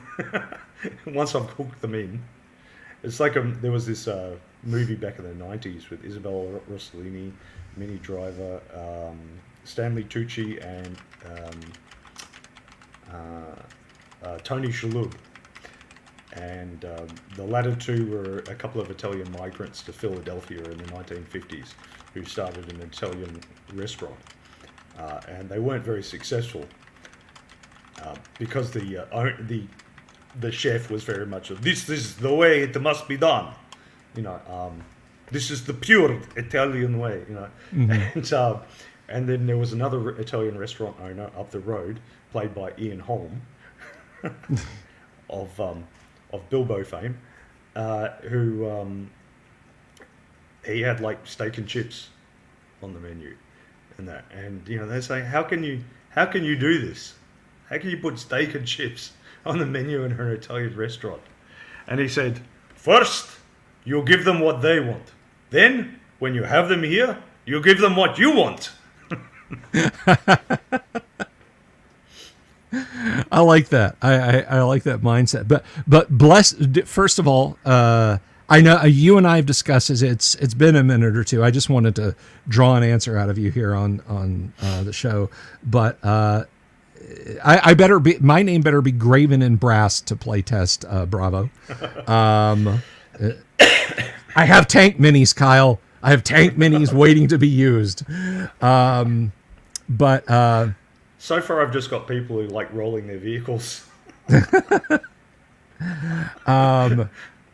once I've cooked them in, it's like there was this movie back in the 90s with Isabella Rossellini, Minnie Driver, Stanley Tucci, and Tony Shalhoub. And the latter two were a couple of Italian migrants to Philadelphia in the 1950s who started an Italian restaurant. And they weren't very successful because the chef was very much this is the way it must be done, you know. This is the pure Italian way, you know. And then there was another Italian restaurant owner up the road, played by Ian Holm, of Bilbo fame, who he had like steak and chips on the menu. And you know, they say, how can you do this? How can you put steak and chips on the menu in an Italian restaurant? And he said, first, you give them what they want. Then, when you have them here, you give them what you want. I like that. I like that mindset. But first of all, I know you and I have discussed this. It's been a minute or two. I just wanted to draw an answer out of you here on the show. But I better be, my name better be graven in brass to play test Bravo. I have tank minis, Kyle. I have tank minis waiting to be used. But so far, I've just got people who like rolling their vehicles.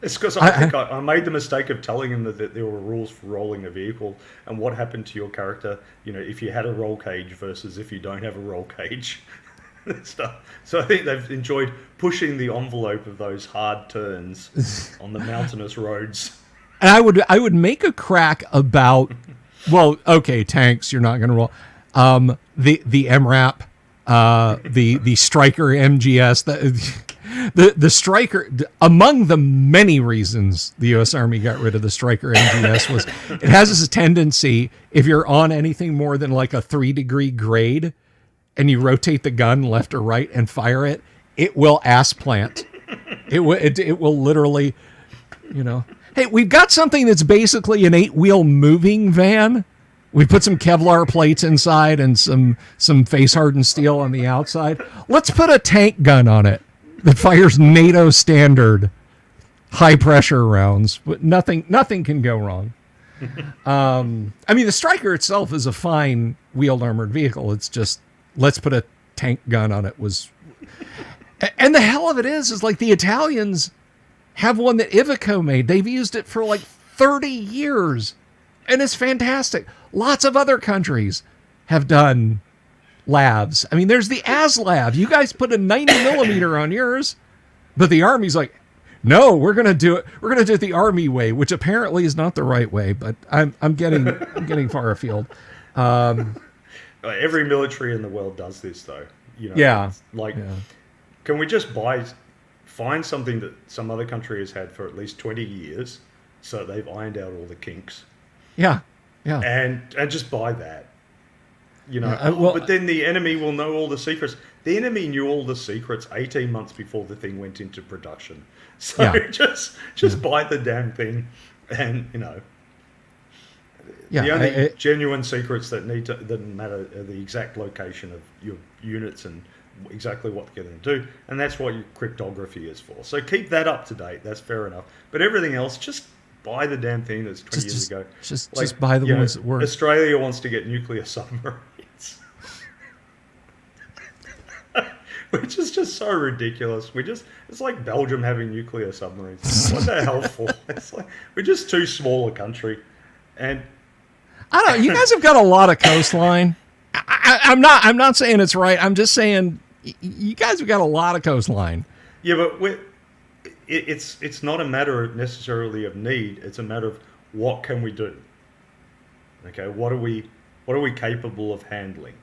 It's because I think I made the mistake of telling him that there were rules for rolling a vehicle and what happened to your character, you know, if you had a roll cage versus if you don't have a roll cage. Stuff. So I think they've enjoyed pushing the envelope of those hard turns on the mountainous roads. And I would make a crack about, well, okay, tanks, you're not going to roll. The MRAP, the Striker MGS, the Striker, among the many reasons the U.S. Army got rid of the Striker MGS was it has this tendency, if you're on anything more than like a 3-degree grade and you rotate the gun left or right and fire it, it will ass plant. It will literally, you know. Hey, we've got something that's basically an 8-wheel moving van. We put some Kevlar plates inside and some face-hardened steel on the outside. Let's put a tank gun on it that fires NATO standard high-pressure rounds. But nothing can go wrong. I mean, the Striker itself is a fine wheeled armored vehicle. It's just, let's put a tank gun on it was... And the hell of it is like the Italians have one that Iveco made. They've used it for like 30 years. And it's fantastic. Lots of other countries have done labs. I mean, there's the ASLAB. You guys put a 90 millimeter on yours, but the Army's like, no, we're gonna do it. We're gonna do it the Army way, which apparently is not the right way. But I'm getting far afield. Every military in the world does this, though. You know, yeah. Can we just find something that some other country has had for at least 20 years, so they've ironed out all the kinks? Yeah. And just buy that. You know, Yeah, well, but then the enemy will know all the secrets. The enemy knew all the secrets 18 months before the thing went into production. So Yeah. just buy the damn thing, and you know, yeah, the only genuine secrets that matter are the exact location of your units and exactly what they're going to do, and that's what your cryptography is for. So keep that up to date. That's fair enough. But everything else, just buy the damn thing that's 20 years ago. Just buy the ones that work. Australia wants to get nuclear submarines. Which is just so ridiculous. It's like Belgium having nuclear submarines. What the hell for? It's like we're just too small a country, and I don't know. You guys have got a lot of coastline. I'm not saying it's right. I'm just saying you guys have got a lot of coastline. Yeah, but it's not a matter necessarily of need. It's a matter of what can we do. Okay, what are we capable of handling?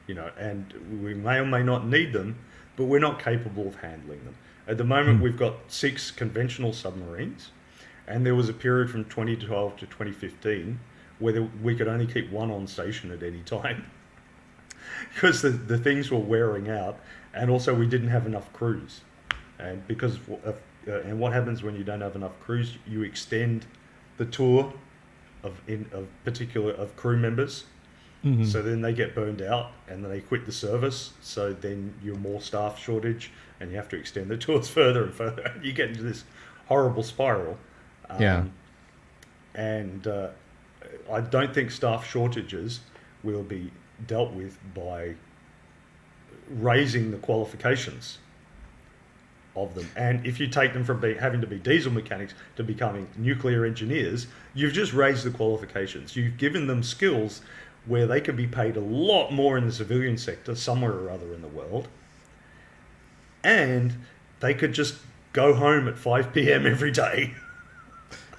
You know, and we may or may not need them, but we're not capable of handling them. At the moment, we've got 6 conventional submarines, and there was a period from 2012 to 2015 where we could only keep one on station at any time because the things were wearing out, and also we didn't have enough crews. And because and what happens when you don't have enough crews? You extend the tour of crew members. Mm-hmm. So then they get burned out and then they quit the service. So then you're more staff shortage and you have to extend the tours further and further. You get into this horrible spiral. And I don't think staff shortages will be dealt with by raising the qualifications of them. And if you take them from having to be diesel mechanics to becoming nuclear engineers, you've just raised the qualifications. You've given them skills where they could be paid a lot more in the civilian sector somewhere or other in the world, and they could just go home at 5 p.m. every day.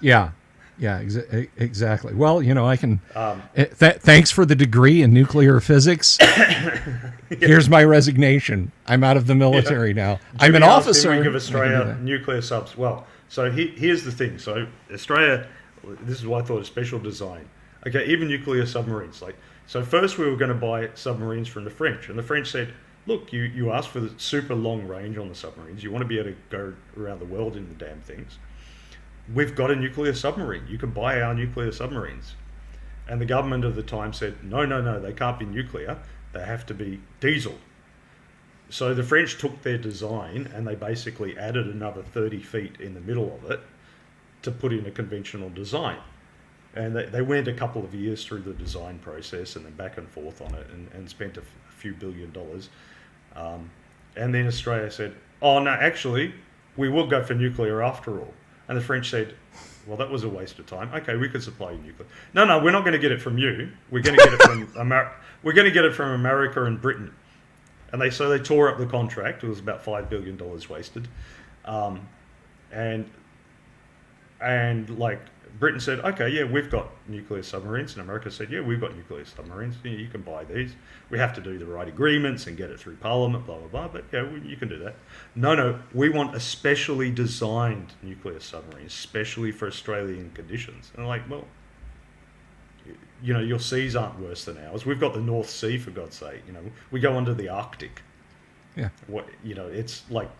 Yeah, exactly. Well, you know, I can... thanks for the degree in nuclear physics. Here's my resignation. I'm out of the military now. I'm an officer. We give Australia nuclear subs. Well, so here's the thing. So Australia, this is why I thought a special design. Okay, even nuclear submarines. So first we were going to buy submarines from the French, and the French said, look, you asked for the super long range on the submarines. You want to be able to go around the world in the damn things. We've got a nuclear submarine. You can buy our nuclear submarines. And the government of the time said, no, they can't be nuclear. They have to be diesel. So the French took their design and they basically added another 30 feet in the middle of it to put in a conventional design. And they went a couple of years through the design process and then back and forth on it and spent a few $1 billion. And then Australia said, oh, no, actually, we will go for nuclear after all. And the French said, well, that was a waste of time. Okay, we could supply you nuclear. No, we're not going to get it from you. We're going to get it from we're going to get it from America and Britain. And they tore up the contract. It was about $5 billion wasted. And like Britain said, okay, yeah, we've got nuclear submarines. And America said, yeah, we've got nuclear submarines. Yeah, you can buy these. We have to do the right agreements and get it through Parliament, blah, blah, blah. But yeah, you can do that. No, we want a specially designed nuclear submarine, especially for Australian conditions. And like, well, you know, your seas aren't worse than ours. We've got the North Sea, for God's sake. You know, we go under the Arctic. Yeah. It's like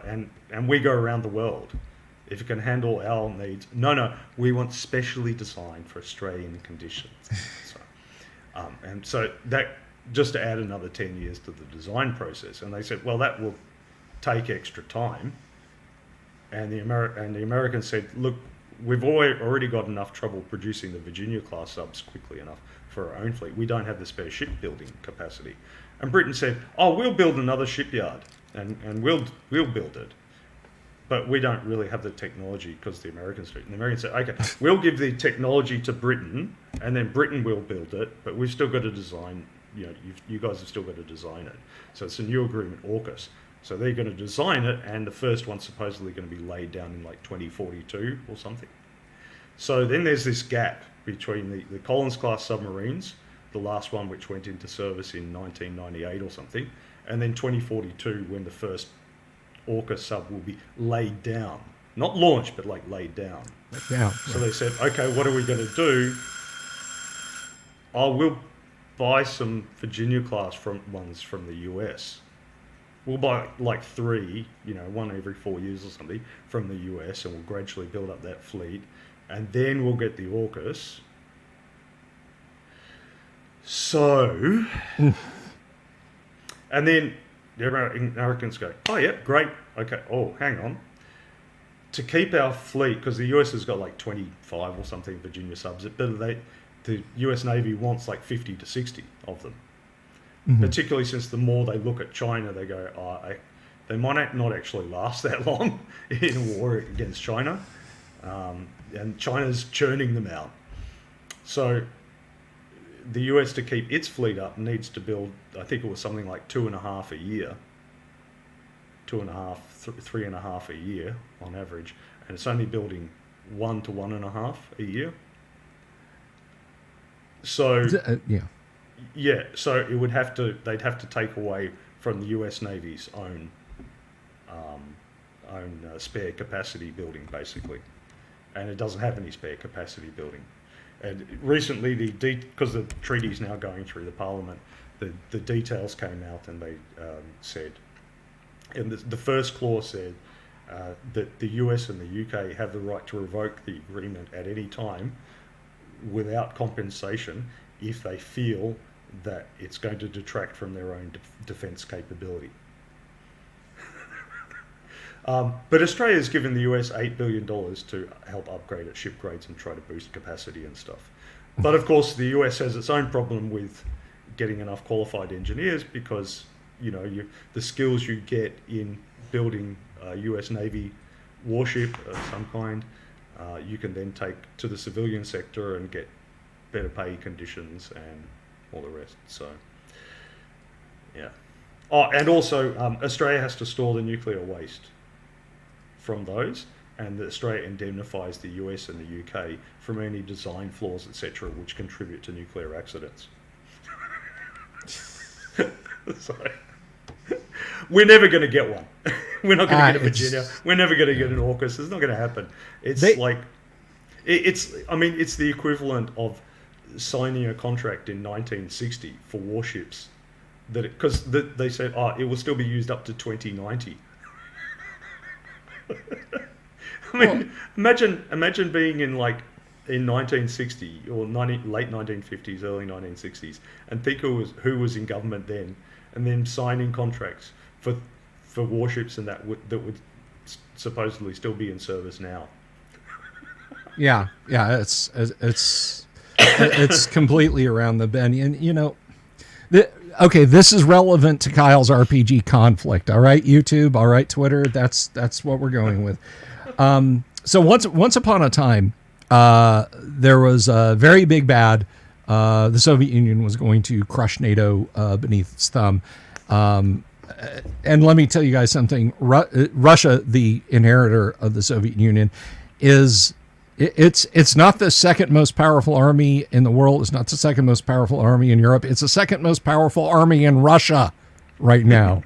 and we go around the world. If it can handle our needs. No, we want specially designed for Australian conditions. So that just to add another 10 years to the design process. And they said, well, that will take extra time. And the Americans said, look, we've already got enough trouble producing the Virginia-class subs quickly enough for our own fleet. We don't have the spare shipbuilding capacity. And Britain said, oh, we'll build another shipyard and we'll build it. But we don't really have the technology because the Americans do. And the Americans say, okay, we'll give the technology to Britain, and then Britain will build it, but we've still got to design, you guys have still got to design it. So it's a new agreement, AUKUS. So they're going to design it, and the first one's supposedly going to be laid down in like 2042 or something. So then there's this gap between the Collins-class submarines, the last one which went into service in 1998 or something, and then 2042 when the first AUKUS sub will be laid down. Not launched, but like laid down. So they said, okay, what are we going to do? Oh, we'll buy some Virginia class ones from the US. We'll buy like 3, one every 4 years or something from the US, and we'll gradually build up that fleet, and then we'll get the AUKUS. So, and then the Americans go, oh yeah, great, okay, oh, hang on. To keep our fleet, because the US has got like 25 or something Virginia subs, but the US Navy wants like 50 to 60 of them. Mm-hmm. Particularly since the more they look at China, they go, they might not actually last that long in a war against China. And China's churning them out. So the US, to keep its fleet up, needs to build, I think it was something like 2.5 a year. 2.5, 3.5 a year on average. And it's only building 1 to 1.5 a year. So... Yeah, so it would they'd have to take away from the US Navy's own spare capacity building, and it doesn't have any spare capacity building. And recently, because the treaty's now going through the Parliament, the details came out, and they said, and the first clause said that the US and the UK have the right to revoke the agreement at any time without compensation if they feel that it's going to detract from their own defence capability. But Australia's given the US $8 billion to help upgrade its ship grades and try to boost capacity and stuff. But of course, the US has its own problem with getting enough qualified engineers, because the skills you get in building a US Navy warship of some kind, you can then take to the civilian sector and get better pay conditions and all the rest. So, yeah. Oh, and also, Australia has to store the nuclear waste from those, and Australia indemnifies the US and the UK from any design flaws, etc., which contribute to nuclear accidents. So, we're never going to get one. We're not going to get a Virginia. We're never going to get an AUKUS. It's not going to happen. It's it's the equivalent of signing a contract in 1960 for warships, because they said, it will still be used up to 2090. Imagine being in 1960 or late 1950s, early 1960s, and think who was in government then, and then signing contracts for warships and that would supposedly still be in service now. Yeah, it's completely around the bend. And, okay, this is relevant to Kyle's RPG conflict. All right, YouTube. All right, Twitter. That's what we're going with. So once upon a time, there was a very big bad. The Soviet Union was going to crush NATO beneath its thumb. And let me tell you guys something. Russia, the inheritor of the Soviet Union, is... It's not the second most powerful army in the world. It's not the second most powerful army in Europe. It's the second most powerful army in Russia right now.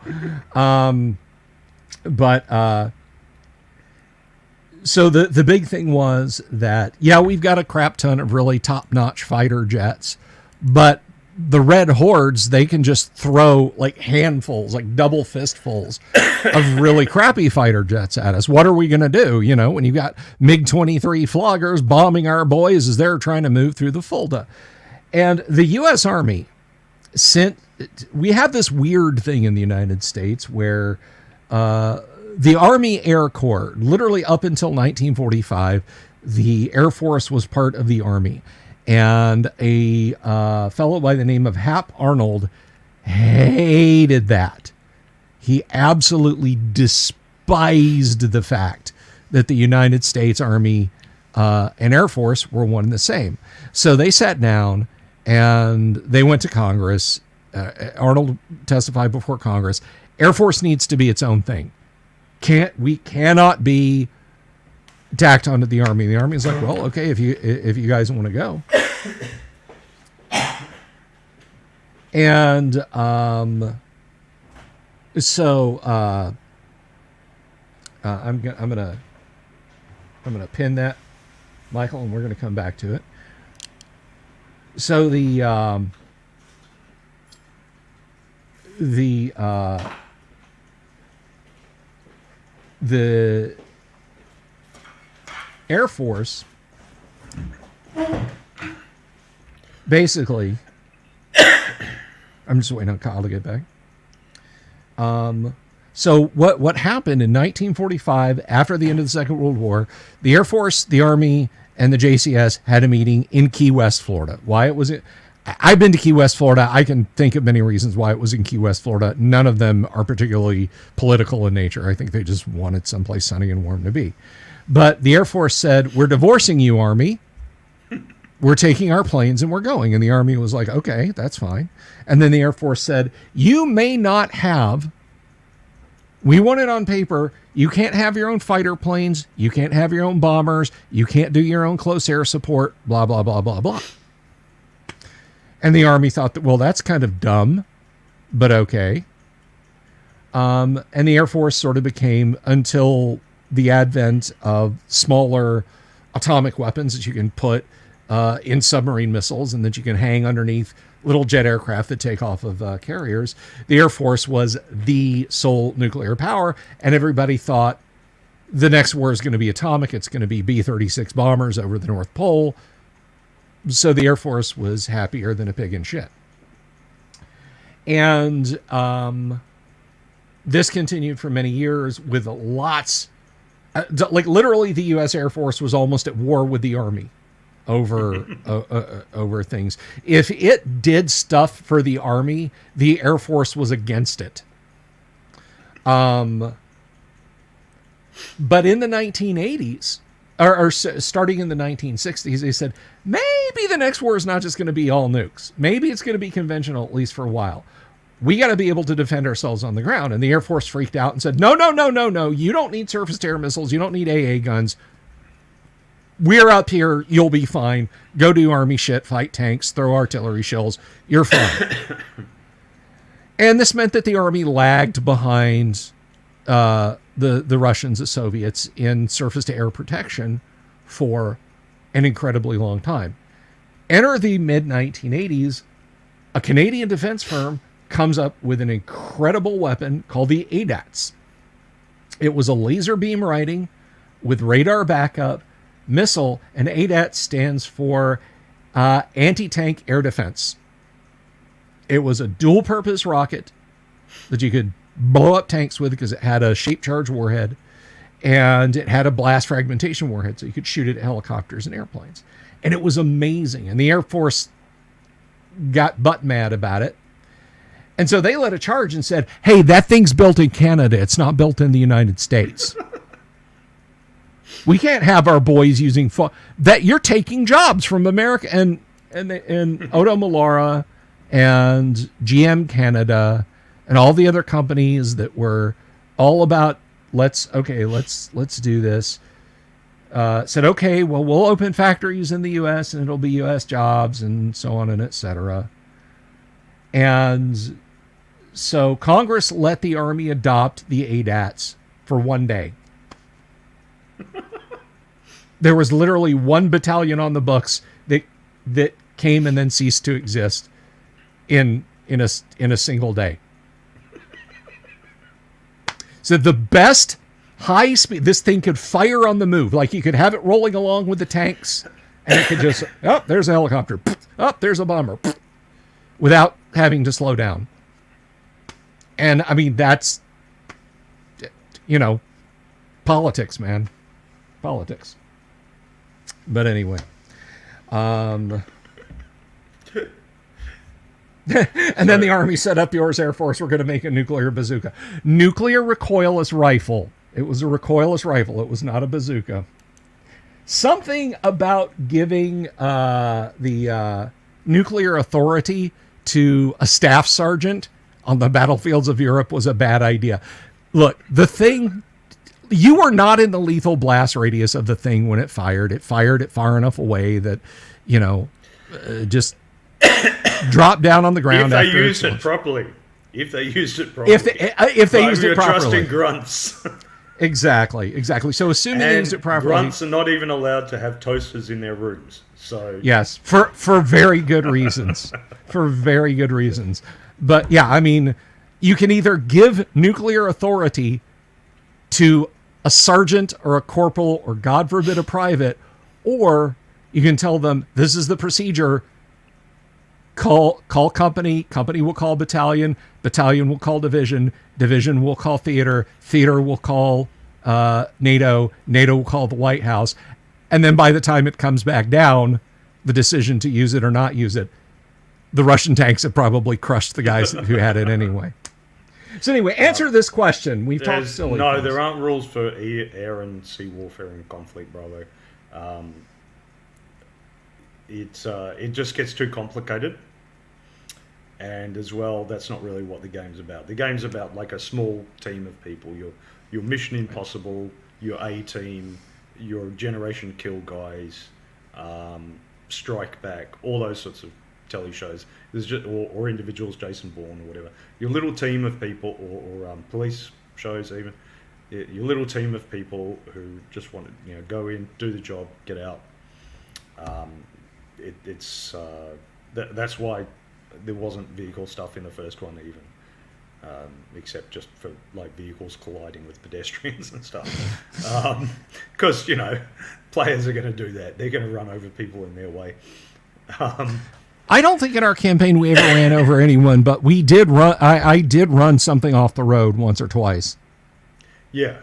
So the big thing was that, we've got a crap ton of really top-notch fighter jets, but the Red Hordes, they can just throw handfuls, double fistfuls of really crappy fighter jets at us. What are we going to do? When you've got MiG-23 floggers bombing our boys as they're trying to move through the Fulda. And the U.S. Army we have this weird thing in the United States where the Army Air Corps, literally up until 1945, the Air Force was part of the Army. And a fellow by the name of Hap Arnold hated that. He absolutely despised the fact that the United States Army and Air Force were one and the same. So they sat down and they went to Congress. Arnold testified before Congress. Air Force needs to be its own thing. We cannot be tacked onto the Army. The Army is like, well, okay, if you guys want to go. And so I'm gonna pin that, Michael, and we're gonna come back to it. So the the Air Force basically, I'm just waiting on Kyle to get back. So what happened in 1945, after the end of the Second World War, the Air Force, the Army, and the JCS had a meeting in Key West, Florida. Why it was it? I've been to Key West, Florida. I can think of many reasons why it was in Key West, Florida. None of them are particularly political in nature. I think they just wanted someplace sunny and warm to be. But the Air Force said, "We're divorcing you, Army. We're taking our planes and we're going." And the Army was like, "Okay, that's fine." And then the Air Force said, "You may not have, we want it on paper, you can't have your own fighter planes, you can't have your own bombers, you can't do your own close air support, blah, blah, blah, blah, blah." And the Army thought that, well, that's kind of dumb, but okay. And the Air Force sort of became, until the advent of smaller atomic weapons that you can put in submarine missiles and that you can hang underneath little jet aircraft that take off of carriers, the Air Force was the sole nuclear power, and everybody thought the next war is going to be atomic. It's going to be B-36 bombers over the North Pole. So the Air Force was happier than a pig in shit. And this continued for many years with lots, like literally the U.S. Air Force was almost at war with the Army over over things. If it did stuff for the Army, the Air Force was against it. But in the 1980s, or starting in the 1960s, they said, maybe the next war is not just going to be all nukes. Maybe it's going to be conventional, at least for a while. We got to be able to defend ourselves on the ground. And the Air Force freaked out and said, no. You don't need surface-to-air missiles. You don't need AA guns. We're up here. You'll be fine. Go do Army shit, fight tanks, throw artillery shells. You're fine. And this meant that the Army lagged behind the Russians, the Soviets, in surface-to-air protection for an incredibly long time. Enter the mid-1980s, a Canadian defense firm comes up with an incredible weapon called the ADATS. It was a laser beam riding with radar backup missile, and ADATS stands for anti-tank air defense. It was a dual-purpose rocket that you could blow up tanks with because it had a shape charge warhead, and it had a blast fragmentation warhead, so you could shoot it at helicopters and airplanes. And it was amazing. And the Air Force got butt mad about it. And so they led a charge and said, hey, that thing's built in Canada. It's not built in the United States. We can't have our boys using that. You're taking jobs from America and Oto Melara and GM Canada and all the other companies that were all about let's do this. Said, okay, well, we'll open factories in the U.S. and it'll be U.S. jobs and so on and et cetera. And so Congress let the Army adopt the ADATS for one day. There was literally one battalion on the books that came and then ceased to exist in a single day. So the best high speed, this thing could fire on the move. Like you could have it rolling along with the tanks and it could just, oh, there's a helicopter. Oh, there's a bomber. Without having to slow down. And I mean, that's, politics, man. Politics. But anyway. And then the Army set up yours, Air Force. We're going to make a nuclear bazooka. Nuclear recoilless rifle. It was a recoilless rifle. It was not a bazooka. Something about giving the nuclear authority to a staff sergeant on the battlefields of Europe was a bad idea. Look, the thing, you were not in the lethal blast radius of the thing when it fired. It fired it far enough away that, just dropped down on the ground. If they used it properly. If they used it trusting grunts. Exactly. So assuming they used it properly. Grunts are not even allowed to have toasters in their rooms. So yes, for very good reasons. For very good reasons. But yeah, I mean, You can either give nuclear authority to a sergeant or a corporal or, God forbid, a private, or you can tell them, this is the procedure. Call company. Company will call battalion. Battalion will call division. Division will call theater. Theater will call NATO. NATO will call the White House. And then by the time it comes back down, the decision to use it or not use it, the Russian tanks have probably crushed the guys who had it anyway. So anyway, answer this question. We've talked silly No, things. there aren't rules for air and sea warfare in conflict, Bravo. It just gets too complicated. And as well, that's not really what the game's about. The game's about like a small team of people. Your Mission Impossible, your A-Team, your Generation Kill guys, Strike Back, all those sorts of telly shows. There's just, or individuals, Jason Bourne or whatever. Your little team of people, or police shows even. Your little team of people who just want to go in, do the job, get out. That's why there wasn't vehicle stuff in the first one even, except just for like vehicles colliding with pedestrians and stuff. Because players are going to do that. They're going to run over people in their way. I don't think in our campaign we ever ran over anyone, but we did run. I did run something off the road once or twice. Yeah.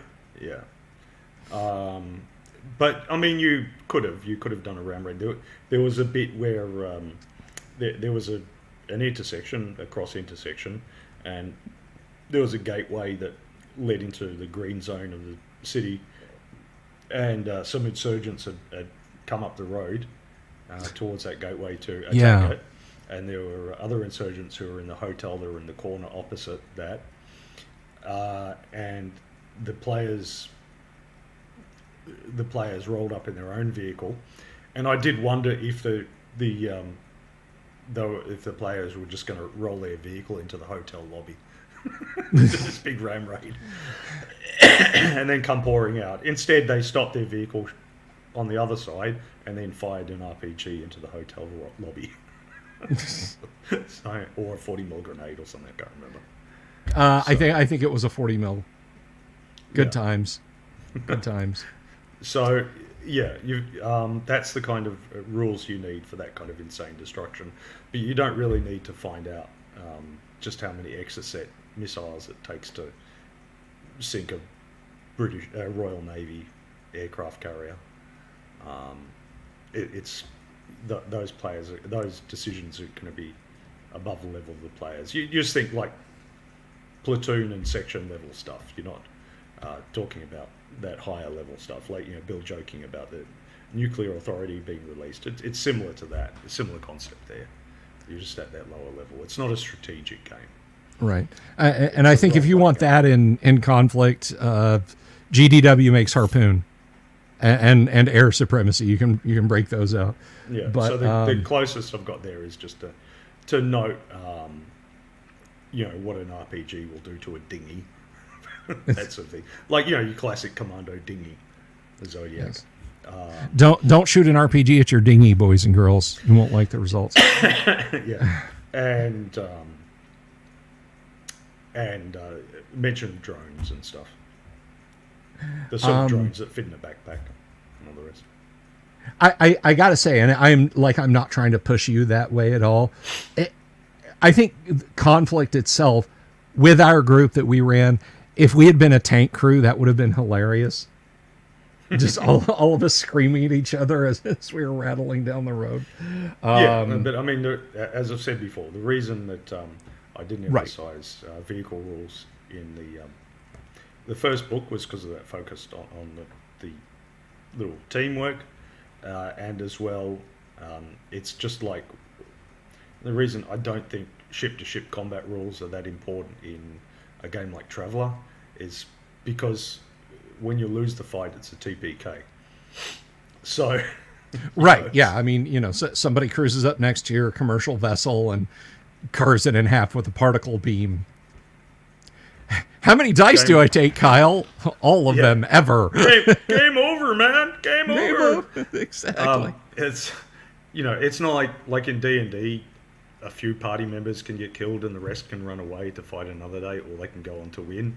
But I mean, you could have done a ram raid. There was a bit where there was an intersection, a cross intersection, and there was a gateway that led into the green zone of the city, and some insurgents had come up the road towards that gateway to attack it, and there were other insurgents who were in the hotel that were in the corner opposite that, and the players rolled up in their own vehicle, and I did wonder if the players were just going to roll their vehicle into the hotel lobby, this big ram raid, and then come pouring out. Instead, they stopped their vehicle on the other side and then fired an RPG into the hotel lobby, or a 40mm grenade or something. I can't remember. I think it was a 40 mil. Good times. Good times. So, yeah, that's the kind of rules you need for that kind of insane destruction. But you don't really need to find out just how many Exocet missiles it takes to sink a British Royal Navy aircraft carrier. Those decisions are going to be above the level of the players. You just think like platoon and section level stuff. You're not talking about that higher level stuff, like Bill joking about the nuclear authority being released. It's similar to that. A similar concept there. You're just at that lower level. It's not a strategic game. Right, and I think if you want that in conflict, GDW makes Harpoon, and air supremacy. You can break those out. Yeah. But, so the closest I've got there is just to note, what an RPG will do to a dinghy. That sort of thing, like your classic commando dinghy, the Zodiac. Yes. Don't shoot an RPG at your dinghy, boys and girls. You won't like the results. Yeah, and mention drones and stuff. The sort of drones that fit in a backpack and all the rest. I gotta say, and I'm not trying to push you that way at all. I think conflict itself with our group that we ran. If we had been a tank crew, that would have been hilarious. Just all of us screaming at each other as we were rattling down the road. But I mean, as I've said before, the reason that I didn't emphasize vehicle rules in the first book was because of that focused on the little teamwork, and as well, it's just like the reason I don't think ship-to-ship combat rules are that important in a game like Traveller is because when you lose the fight, it's a TPK. So, right, yeah. I mean, somebody cruises up next to your commercial vessel and carves it in half with a particle beam. How many dice do I take, Kyle? All of them, ever. Game over, man. Game over. Exactly. It's it's not like in D&D. a few party members can get killed and the rest can run away to fight another day, or they can go on to win.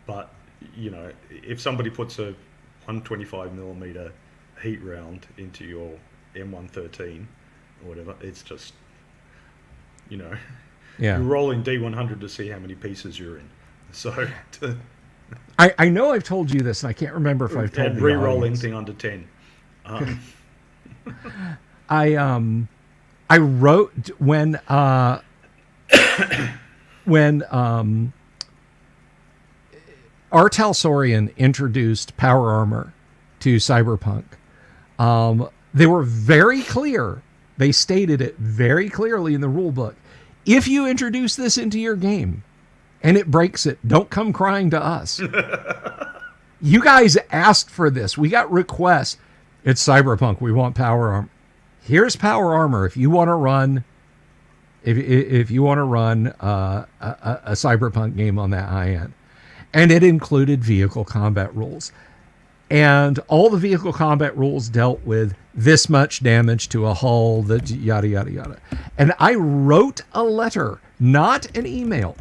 But, you know, if somebody puts a 125mm heat round into your M113 or whatever, it's just, you know, Yeah. you're rolling D100 to see how many pieces you're in. So, I know I've told you this, and I can't remember if I've told and the re-roll audience. anything under 10. I wrote when Artel Saurian introduced power armor to Cyberpunk. They were very clear. They stated it very clearly in the rule book. If you introduce this into your game and it breaks it, don't come crying to us. You guys asked for this. We got requests. It's Cyberpunk. We want power armor. Here's power armor. If you want to run, if you want to run a Cyberpunk game on that high end, and it included vehicle combat rules, and all the vehicle combat rules dealt with this much damage to a hull, that yada yada yada. And I wrote a letter, not an email.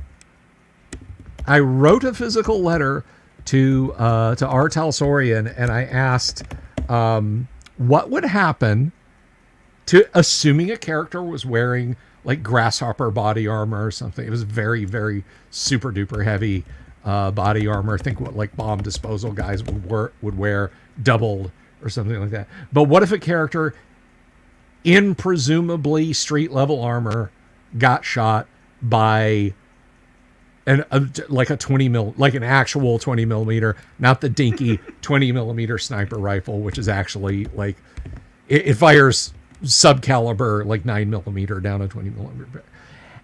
I wrote a physical letter to Artel Saurian, and I asked what would happen to, assuming a character was wearing like grasshopper body armor or something. It was very, very super duper heavy body armor. I think what like bomb disposal guys would wear doubled or something like that. But what if a character in presumably street level armor got shot by like a 20 mil, like an actual 20 millimeter, not the dinky 20 millimeter sniper rifle, which is actually like it fires sub caliber like 9 millimeter down a 20 millimeter.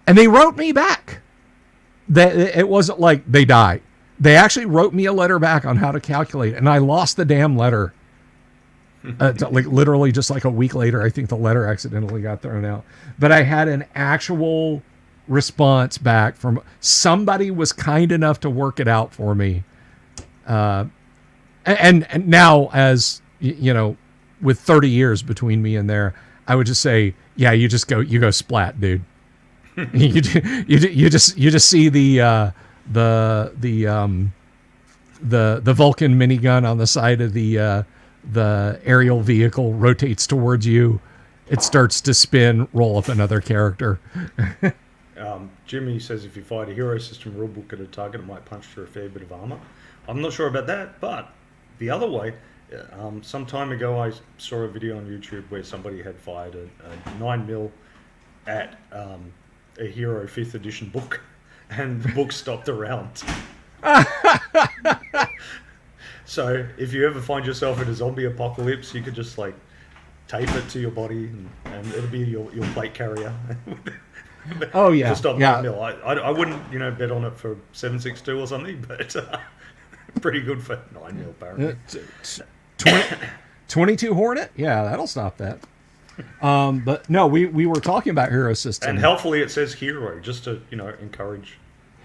And they wrote me back that it wasn't like they died. They actually wrote me a letter back on how to calculate, and I lost the damn letter. Like literally just like a week later, I think the letter accidentally got thrown out. But I had an actual response back from somebody was kind enough to work it out for me. And now, as you know, with 30 years between me and there, I would just say, yeah, you go splat, dude. you just see the Vulcan minigun on the side of the aerial vehicle rotates towards you. It starts to spin, roll up another character. Jimmy says if you fight a hero system rulebook at a target, it might punch through a fair bit of armor. I'm not sure about that, but the other way, some time ago I saw a video on YouTube where somebody had fired a 9mm at a Hero 5th edition book, and the book stopped the round. So if you ever find yourself in a zombie apocalypse, you could just like tape it to your body, and it'll be your plate carrier. Oh yeah, to stop yeah. 9mm. I wouldn't bet on it for 7.62 or something, but pretty good for 9mm apparently. 22 Hornet, yeah, that'll stop that. But no, we were talking about hero system, and helpfully it says hero just to encourage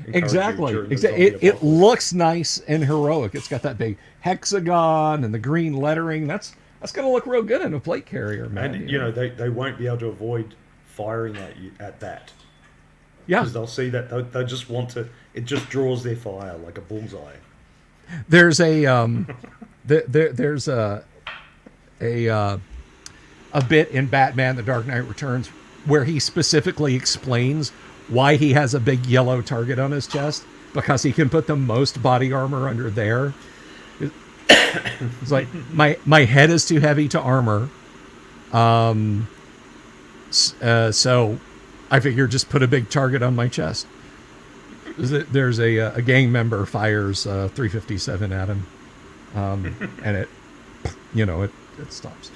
exactly. It looks looks nice and heroic. It's got that big hexagon and the green lettering. That's going to look real good in a plate carrier, man. And they won't be able to avoid firing at you at that. Yeah, because they'll see that they just want to. It just draws their fire like a bullseye. There's a there's a bit in Batman: The Dark Knight Returns where he specifically explains why he has a big yellow target on his chest, because he can put the most body armor under there. It's like my head is too heavy to armor, so I figure just put a big target on my chest. There's a gang member fires 357 at him, and it stops.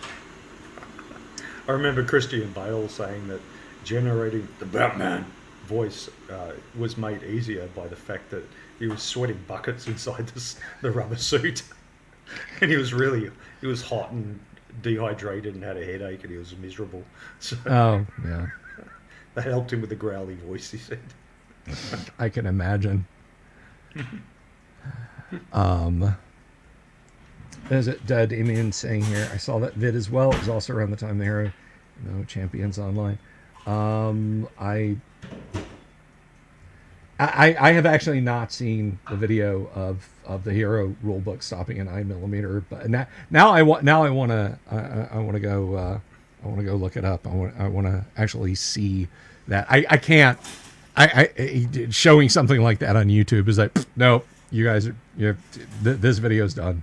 I remember Christian Bale saying that generating the Batman voice was made easier by the fact that he was sweating buckets inside the rubber suit, and he was hot and dehydrated and had a headache and he was miserable. So oh yeah, that helped him with the growly voice, he said. I can imagine. Is it Damien saying here? I saw that vid as well. It was also around the time the Hero Champions Online. I have actually not seen the video of the hero rulebook stopping in 9mm, but now I want to I want to go look it up. I want to actually see that. I can't. Showing something like that on YouTube is like, nope. You guys are this video's done.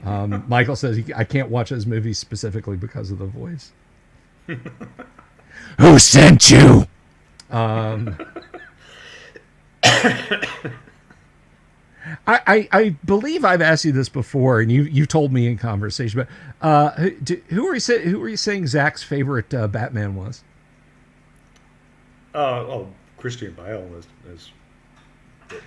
Michael says I can't watch those movies specifically because of the voice. Who sent you? I believe I've asked you this before, and you told me in conversation. But who were you saying Zach's favorite Batman was? Christian Bale is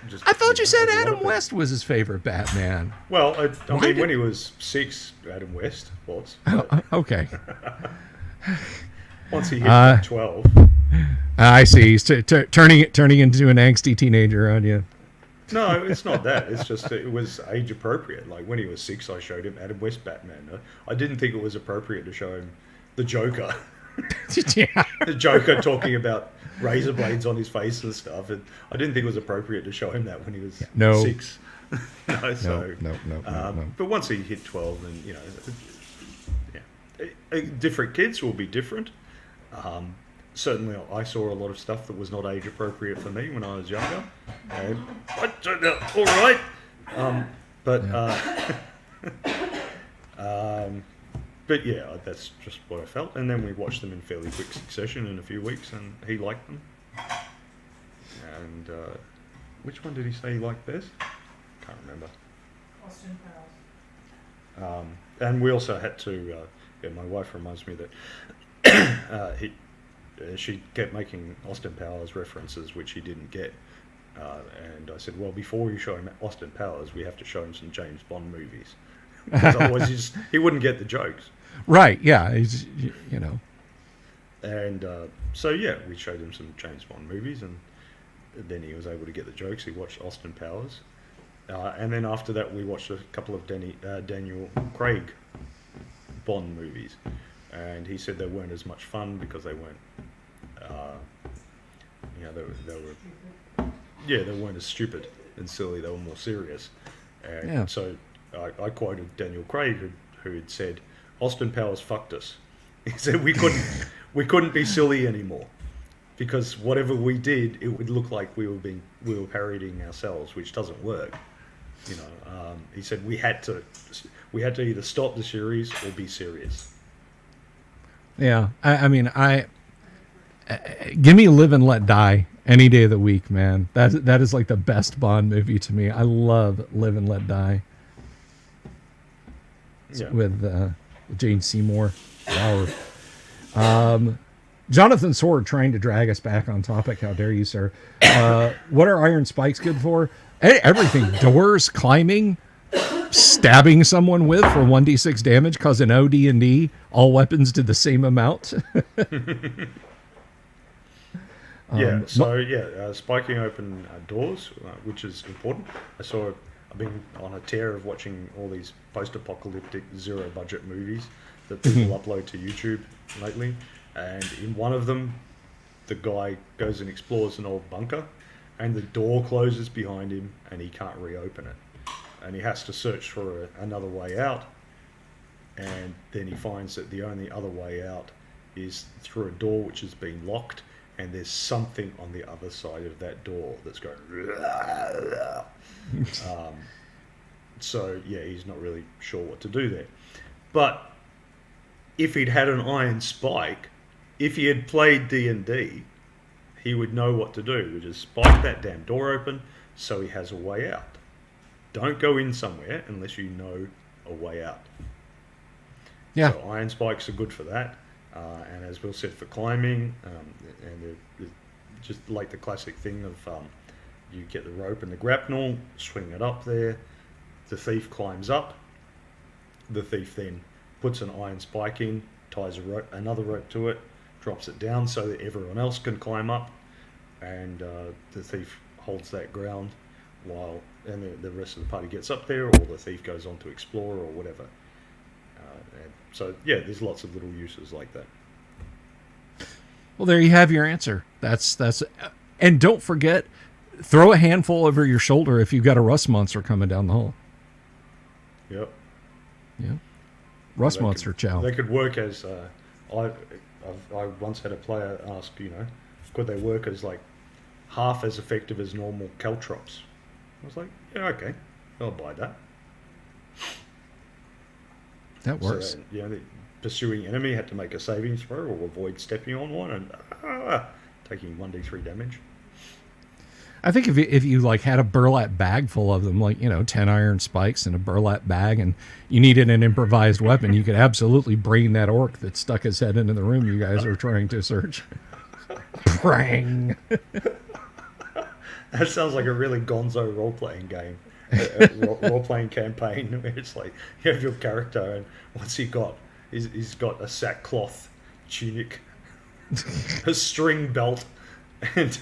just. I thought you said Adam West was his favorite Batman. Well, I mean, when he was 6, Adam West was. Okay. Once he hit 12. I see. He's turning into an angsty teenager on you. No, it's not that. It's just it was age appropriate. Like when he was 6, I showed him Adam West Batman. I didn't think it was appropriate to show him the Joker. Yeah. The Joker talking about razor blades on his face and stuff. And I didn't think it was appropriate to show him that when he was 6. No. But once he hit 12, then different kids will be different. Certainly, I saw a lot of stuff that was not age appropriate for me when I was younger. And all right, but yeah, that's just what I felt. And then we watched them in fairly quick succession in a few weeks, and he liked them. And which one did he say he liked best? Can't remember. Austin Powers. And we also had to. My wife reminds me that she kept making Austin Powers references, which he didn't get. And I said, well, before you show him Austin Powers, we have to show him some James Bond movies. Because otherwise he wouldn't get the jokes. Right, yeah. And so, yeah, we showed him some James Bond movies, and then he was able to get the jokes. He watched Austin Powers. And then after that, we watched a couple of Daniel Craig Bond movies. And he said they weren't as much fun because they weren't, they weren't as stupid and silly. They were more serious. And so I quoted Daniel Craig, who had said, "Austin Powers fucked us." He said we couldn't be silly anymore because whatever we did, it would look like we were parodying ourselves, which doesn't work. He said we had to either stop the series or be serious. Yeah, I mean, give me Live and Let Die any day of the week, man. That is like the best Bond movie to me. I love Live and Let Die. Yeah. With Jane Seymour. Wow. Jonathan Sword trying to drag us back on topic. How dare you, sir? What are iron spikes good for? Everything. Doors, climbing, stabbing someone with for 1d6 damage, because in OD&D, all weapons did the same amount. Spiking open doors, which is important. I've been on a tear of watching all these post-apocalyptic zero-budget movies that people upload to YouTube lately, and in one of them, the guy goes and explores an old bunker, and the door closes behind him, and he can't reopen it. And he has to search for another way out, and then he finds that the only other way out is through a door which has been locked, and there's something on the other side of that door that's going... he's not really sure what to do there. But if he'd had an iron spike, if he had played D&D, he would know what to do, which is spike that damn door open so he has a way out. Don't go in somewhere unless you know a way out. Yeah. So iron spikes are good for that. And as Will said, for climbing, and they're just like the classic thing of you get the rope and the grapnel, swing it up there, the thief climbs up, the thief then puts an iron spike in, ties another rope to it, drops it down so that everyone else can climb up, and the thief holds that ground while the rest of the party gets up there, or the thief goes on to explore or whatever. There's lots of little uses like that. Well, there you have your answer. That's and don't forget, throw a handful over your shoulder if you've got a rust monster coming down the hole. Yep. Yeah. Rust monster chow. They could work as I once had a player ask, could they work as like half as effective as normal caltrops? I was like, yeah, okay, I'll buy that. That works. So, the pursuing enemy had to make a saving throw or avoid stepping on one and taking 1d3 damage. I think if you like had a burlap bag full of them, like 10 iron spikes in a burlap bag, and you needed an improvised weapon, you could absolutely brain that orc that stuck his head into the room you guys were trying to search. Prang. That sounds like a really gonzo role-playing game. Role-playing campaign where it's like you have your character, and what's he got? He's got a sackcloth tunic, a string belt, and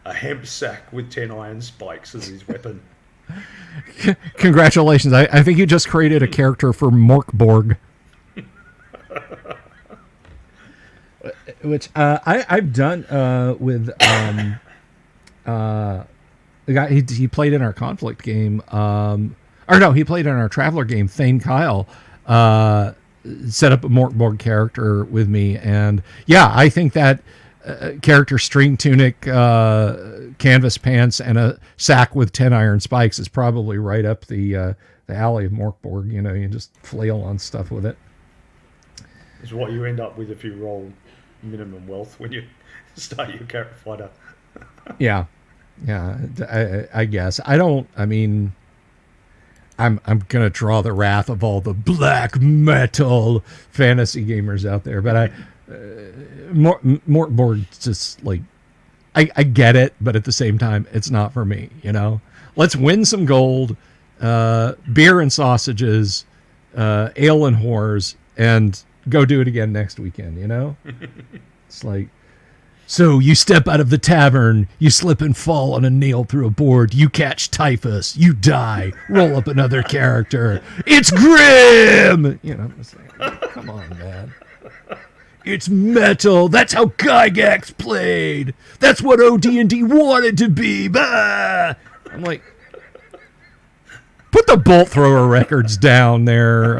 a hemp sack with 10 iron spikes as his weapon. Congratulations. I think you just created a character for Morkborg. Which I've done with the guy he played in our conflict game. He played in our traveler game. Thane Kyle set up a Morkborg character with me, and yeah, I think that character string tunic, canvas pants, and a sack with 10 iron spikes is probably right up the alley of Morkborg. You just flail on stuff with it. It's what you end up with if you roll minimum wealth when you start your character fighter. Yeah, I guess. I'm gonna draw the wrath of all the black metal fantasy gamers out there, but Morkborg just like I get it, but at the same time, it's not for me. Let's win some gold, beer and sausages, ale and whores, and go do it again next weekend. It's like, so you step out of the tavern, you slip and fall on a nail through a board, you catch typhus, you die, roll up another character, it's grim. It's like, come on, man. It's metal. That's how Gygax played. That's what OD&D wanted to be. Bah! I'm like, put the Bolt Thrower records down there.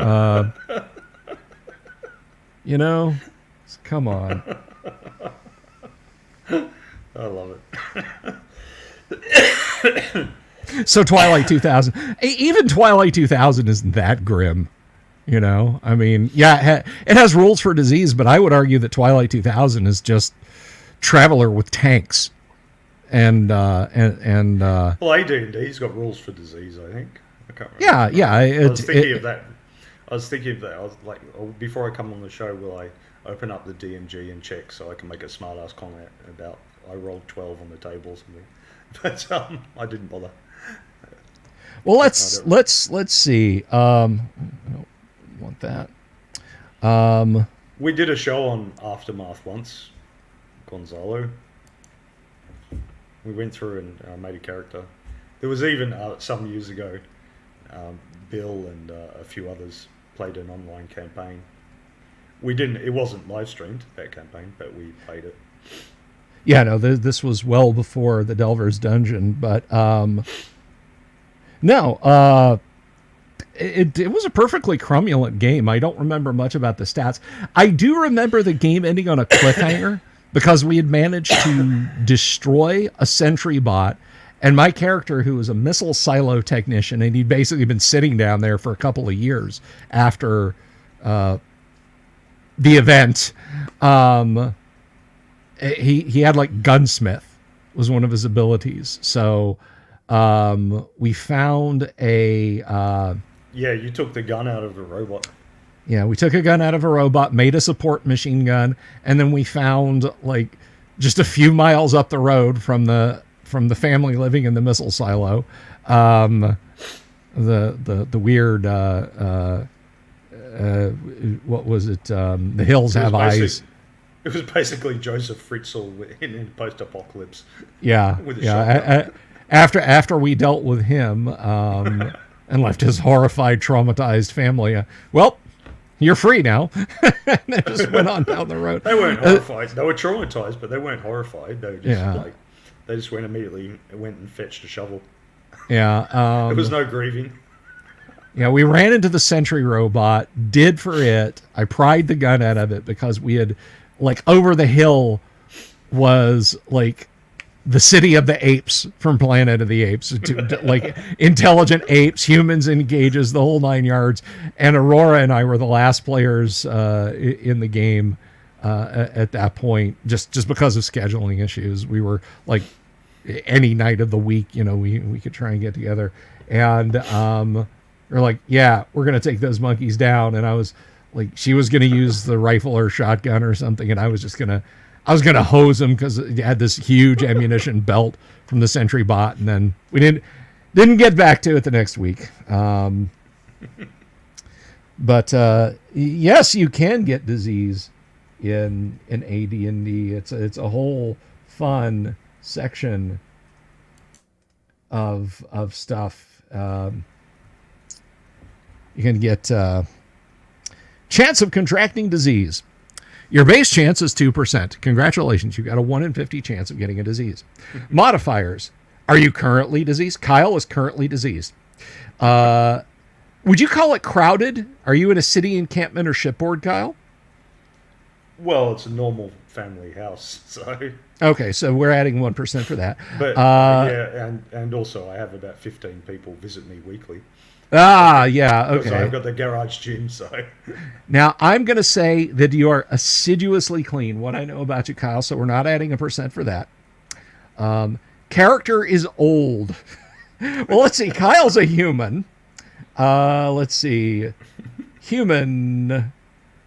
Come on. I love it. So Twilight 2000, even Twilight 2000 isn't that grim. Yeah, it has rules for disease, but I would argue that Twilight 2000 is just Traveler with tanks. And well, AD&D's got rules for disease, I think. I can't remember. Yeah. I was thinking of that. I was like, before I come on the show, will I open up the DMG and check so I can make a smart-ass comment about I rolled 12 on the table or something. But I didn't bother. Well, let's see. I don't want that. We did a show on Aftermath once, Gonzalo. We went through and made a character. There was even some years ago, Bill and a few others played an online campaign. It wasn't live streamed, that campaign, but we played it. Yeah, no, this was well before the Delver's Dungeon, but it was a perfectly crumulent game. I don't remember much about the stats. I do remember the game ending on a cliffhanger because we had managed to destroy a sentry bot, and my character, who was a missile silo technician, and he'd basically been sitting down there for a couple of years after the event, he had like gunsmith was one of his abilities. So we found a you took the gun out of the robot. Yeah, we took a gun out of a robot, made a support machine gun, and then we found like just a few miles up the road from the family living in the missile silo, the weird what was it? The hills have eyes. It was basically Joseph Fritzl in post-apocalypse. Yeah, with a yeah. After we dealt with him and left his horrified, traumatized family, you're free now. And they just went on down the road. They weren't horrified. They were traumatized, but they weren't horrified. They were just Yeah. they just went and fetched a shovel. Yeah. There was no grieving. Yeah, we ran into the sentry robot, did for it. I pried the gun out of it because we had, like, over the hill was, like, the city of the apes from Planet of the Apes. Like, intelligent apes, humans engages, the whole 9 yards. And Aurora and I were the last players in the game at that point, just because of scheduling issues. We were, like, any night of the week, we could try and get together. And we're like, yeah, we're going to take those monkeys down. And I was like, she was going to use the rifle or shotgun or something. And I was going to hose them because it had this huge ammunition belt from the sentry bot. And then we didn't get back to it the next week. But yes, you can get disease in AD&D. It's a whole fun section of stuff. You can get chance of contracting disease. Your base chance is 2%. Congratulations, you got a 1 in 50 chance of getting a disease. Modifiers. Are you currently diseased? Kyle is currently diseased. Would you call it crowded? Are you in a city encampment or shipboard, Kyle? Well, it's a normal family house, so... Okay, so we're adding 1% for that. But, yeah, and also I have about 15 people visit me weekly. Yeah, okay. So I've got the garage gym, so... Now, I'm going to say that you are assiduously clean, what I know about you, Kyle, so we're not adding a percent for that. Character is old. Well, let's see. Kyle's a human. Let's see. Human.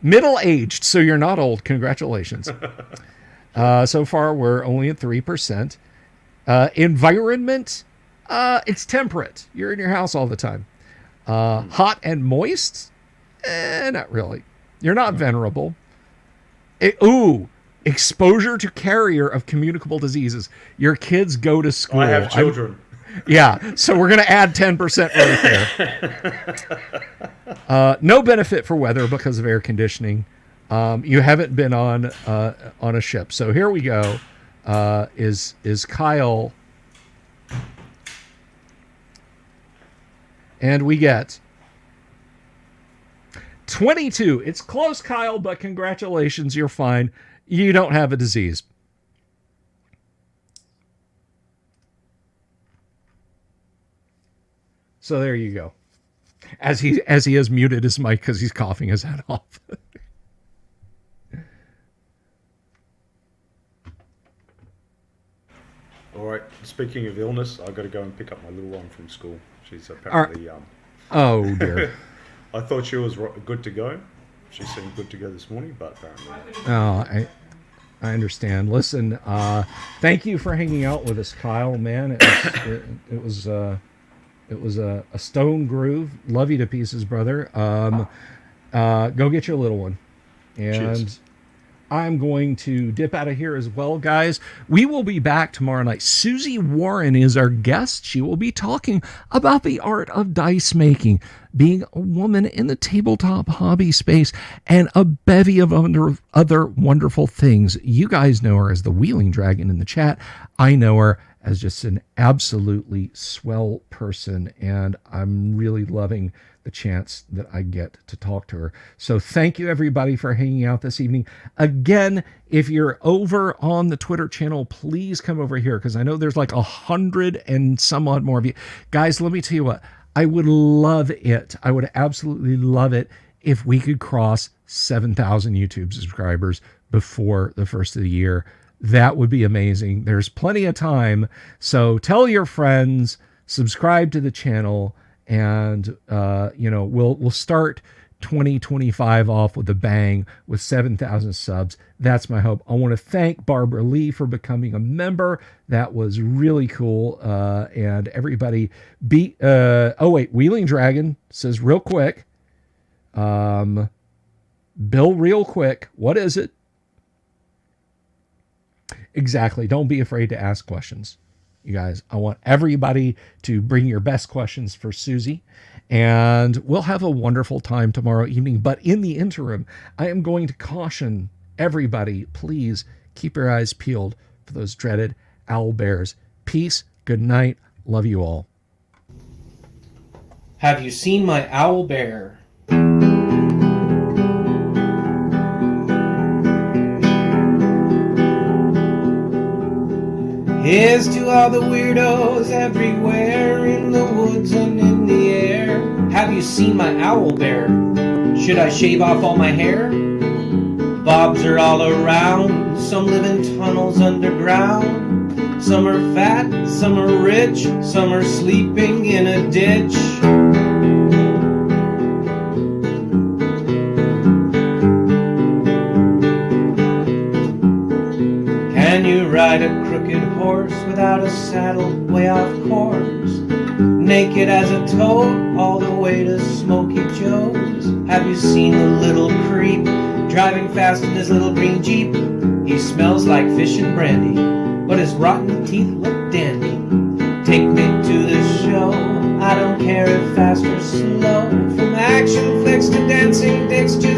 Middle-aged, so you're not old. Congratulations. So far, we're only at 3%. Environment, it's temperate. You're in your house all the time. Hot and moist? Not really. You're not venerable. Exposure to carrier of communicable diseases. Your kids go to school. I have children. Yeah, so we're going to add 10% right there. No benefit for weather because of air conditioning. You haven't been on a ship. So here we go. Is Kyle... And we get 22. It's close, Kyle, but congratulations. You're fine. You don't have a disease. So there you go. As he has muted his mic because he's coughing his head off. All right. Speaking of illness, I've got to go and pick up my little one from school. She's apparently... Oh, dear. I thought she was good to go. She seemed good to go this morning, but apparently... Oh, I understand. Listen, thank you for hanging out with us, Kyle, man. It was a stone groove. Love you to pieces, brother. Go get your little one. And cheers. I'm going to dip out of here as well, guys. We will be back tomorrow night. Susie Warren is our guest. She will be talking about the art of dice making, being a woman in the tabletop hobby space, and a bevy of other wonderful things. You guys know her as the Wheeling Dragon in the chat. I know her as just an absolutely swell person, and I'm really loving the chance that I get to talk to her. So thank you, everybody, for hanging out this evening. Again, if you're over on the Twitter channel, please come over here, because I know there's like 100 and some odd more of you. Guys, let me tell you what. I would love it. I would absolutely love it if we could cross 7,000 YouTube subscribers before the first of the year. That would be amazing. There's plenty of time. So tell your friends, subscribe to the channel, and we'll start 2025 off with a bang with 7,000 subs. That's my hope. I want to thank Barbara Lee for becoming a member. That was really cool. And everybody Wheeling Dragon says real quick, Bill, real quick, what is it? Exactly. Don't be afraid to ask questions. you guys. I want everybody to bring your best questions for Susie, and we'll have a wonderful time tomorrow evening. But in the interim, I am going to caution everybody, please keep your eyes peeled for those dreaded owl bears. Peace, good night, love you all. Have you seen my owl bear? Here's to all the weirdos everywhere, in the woods and in the air. Have you seen my owl bear? Should I shave off all my hair? Bobs are all around, some live in tunnels underground. Some are fat, some are rich, some are sleeping in a ditch. Can you ride a crooked horse without a saddle, way off course? Naked as a toad, all the way to Smoky Joe's. Have you seen the little creep driving fast in his little green Jeep? He smells like fish and brandy, but his rotten teeth look dandy. Take me to the show, I don't care if fast or slow. From action flicks to dancing dicks to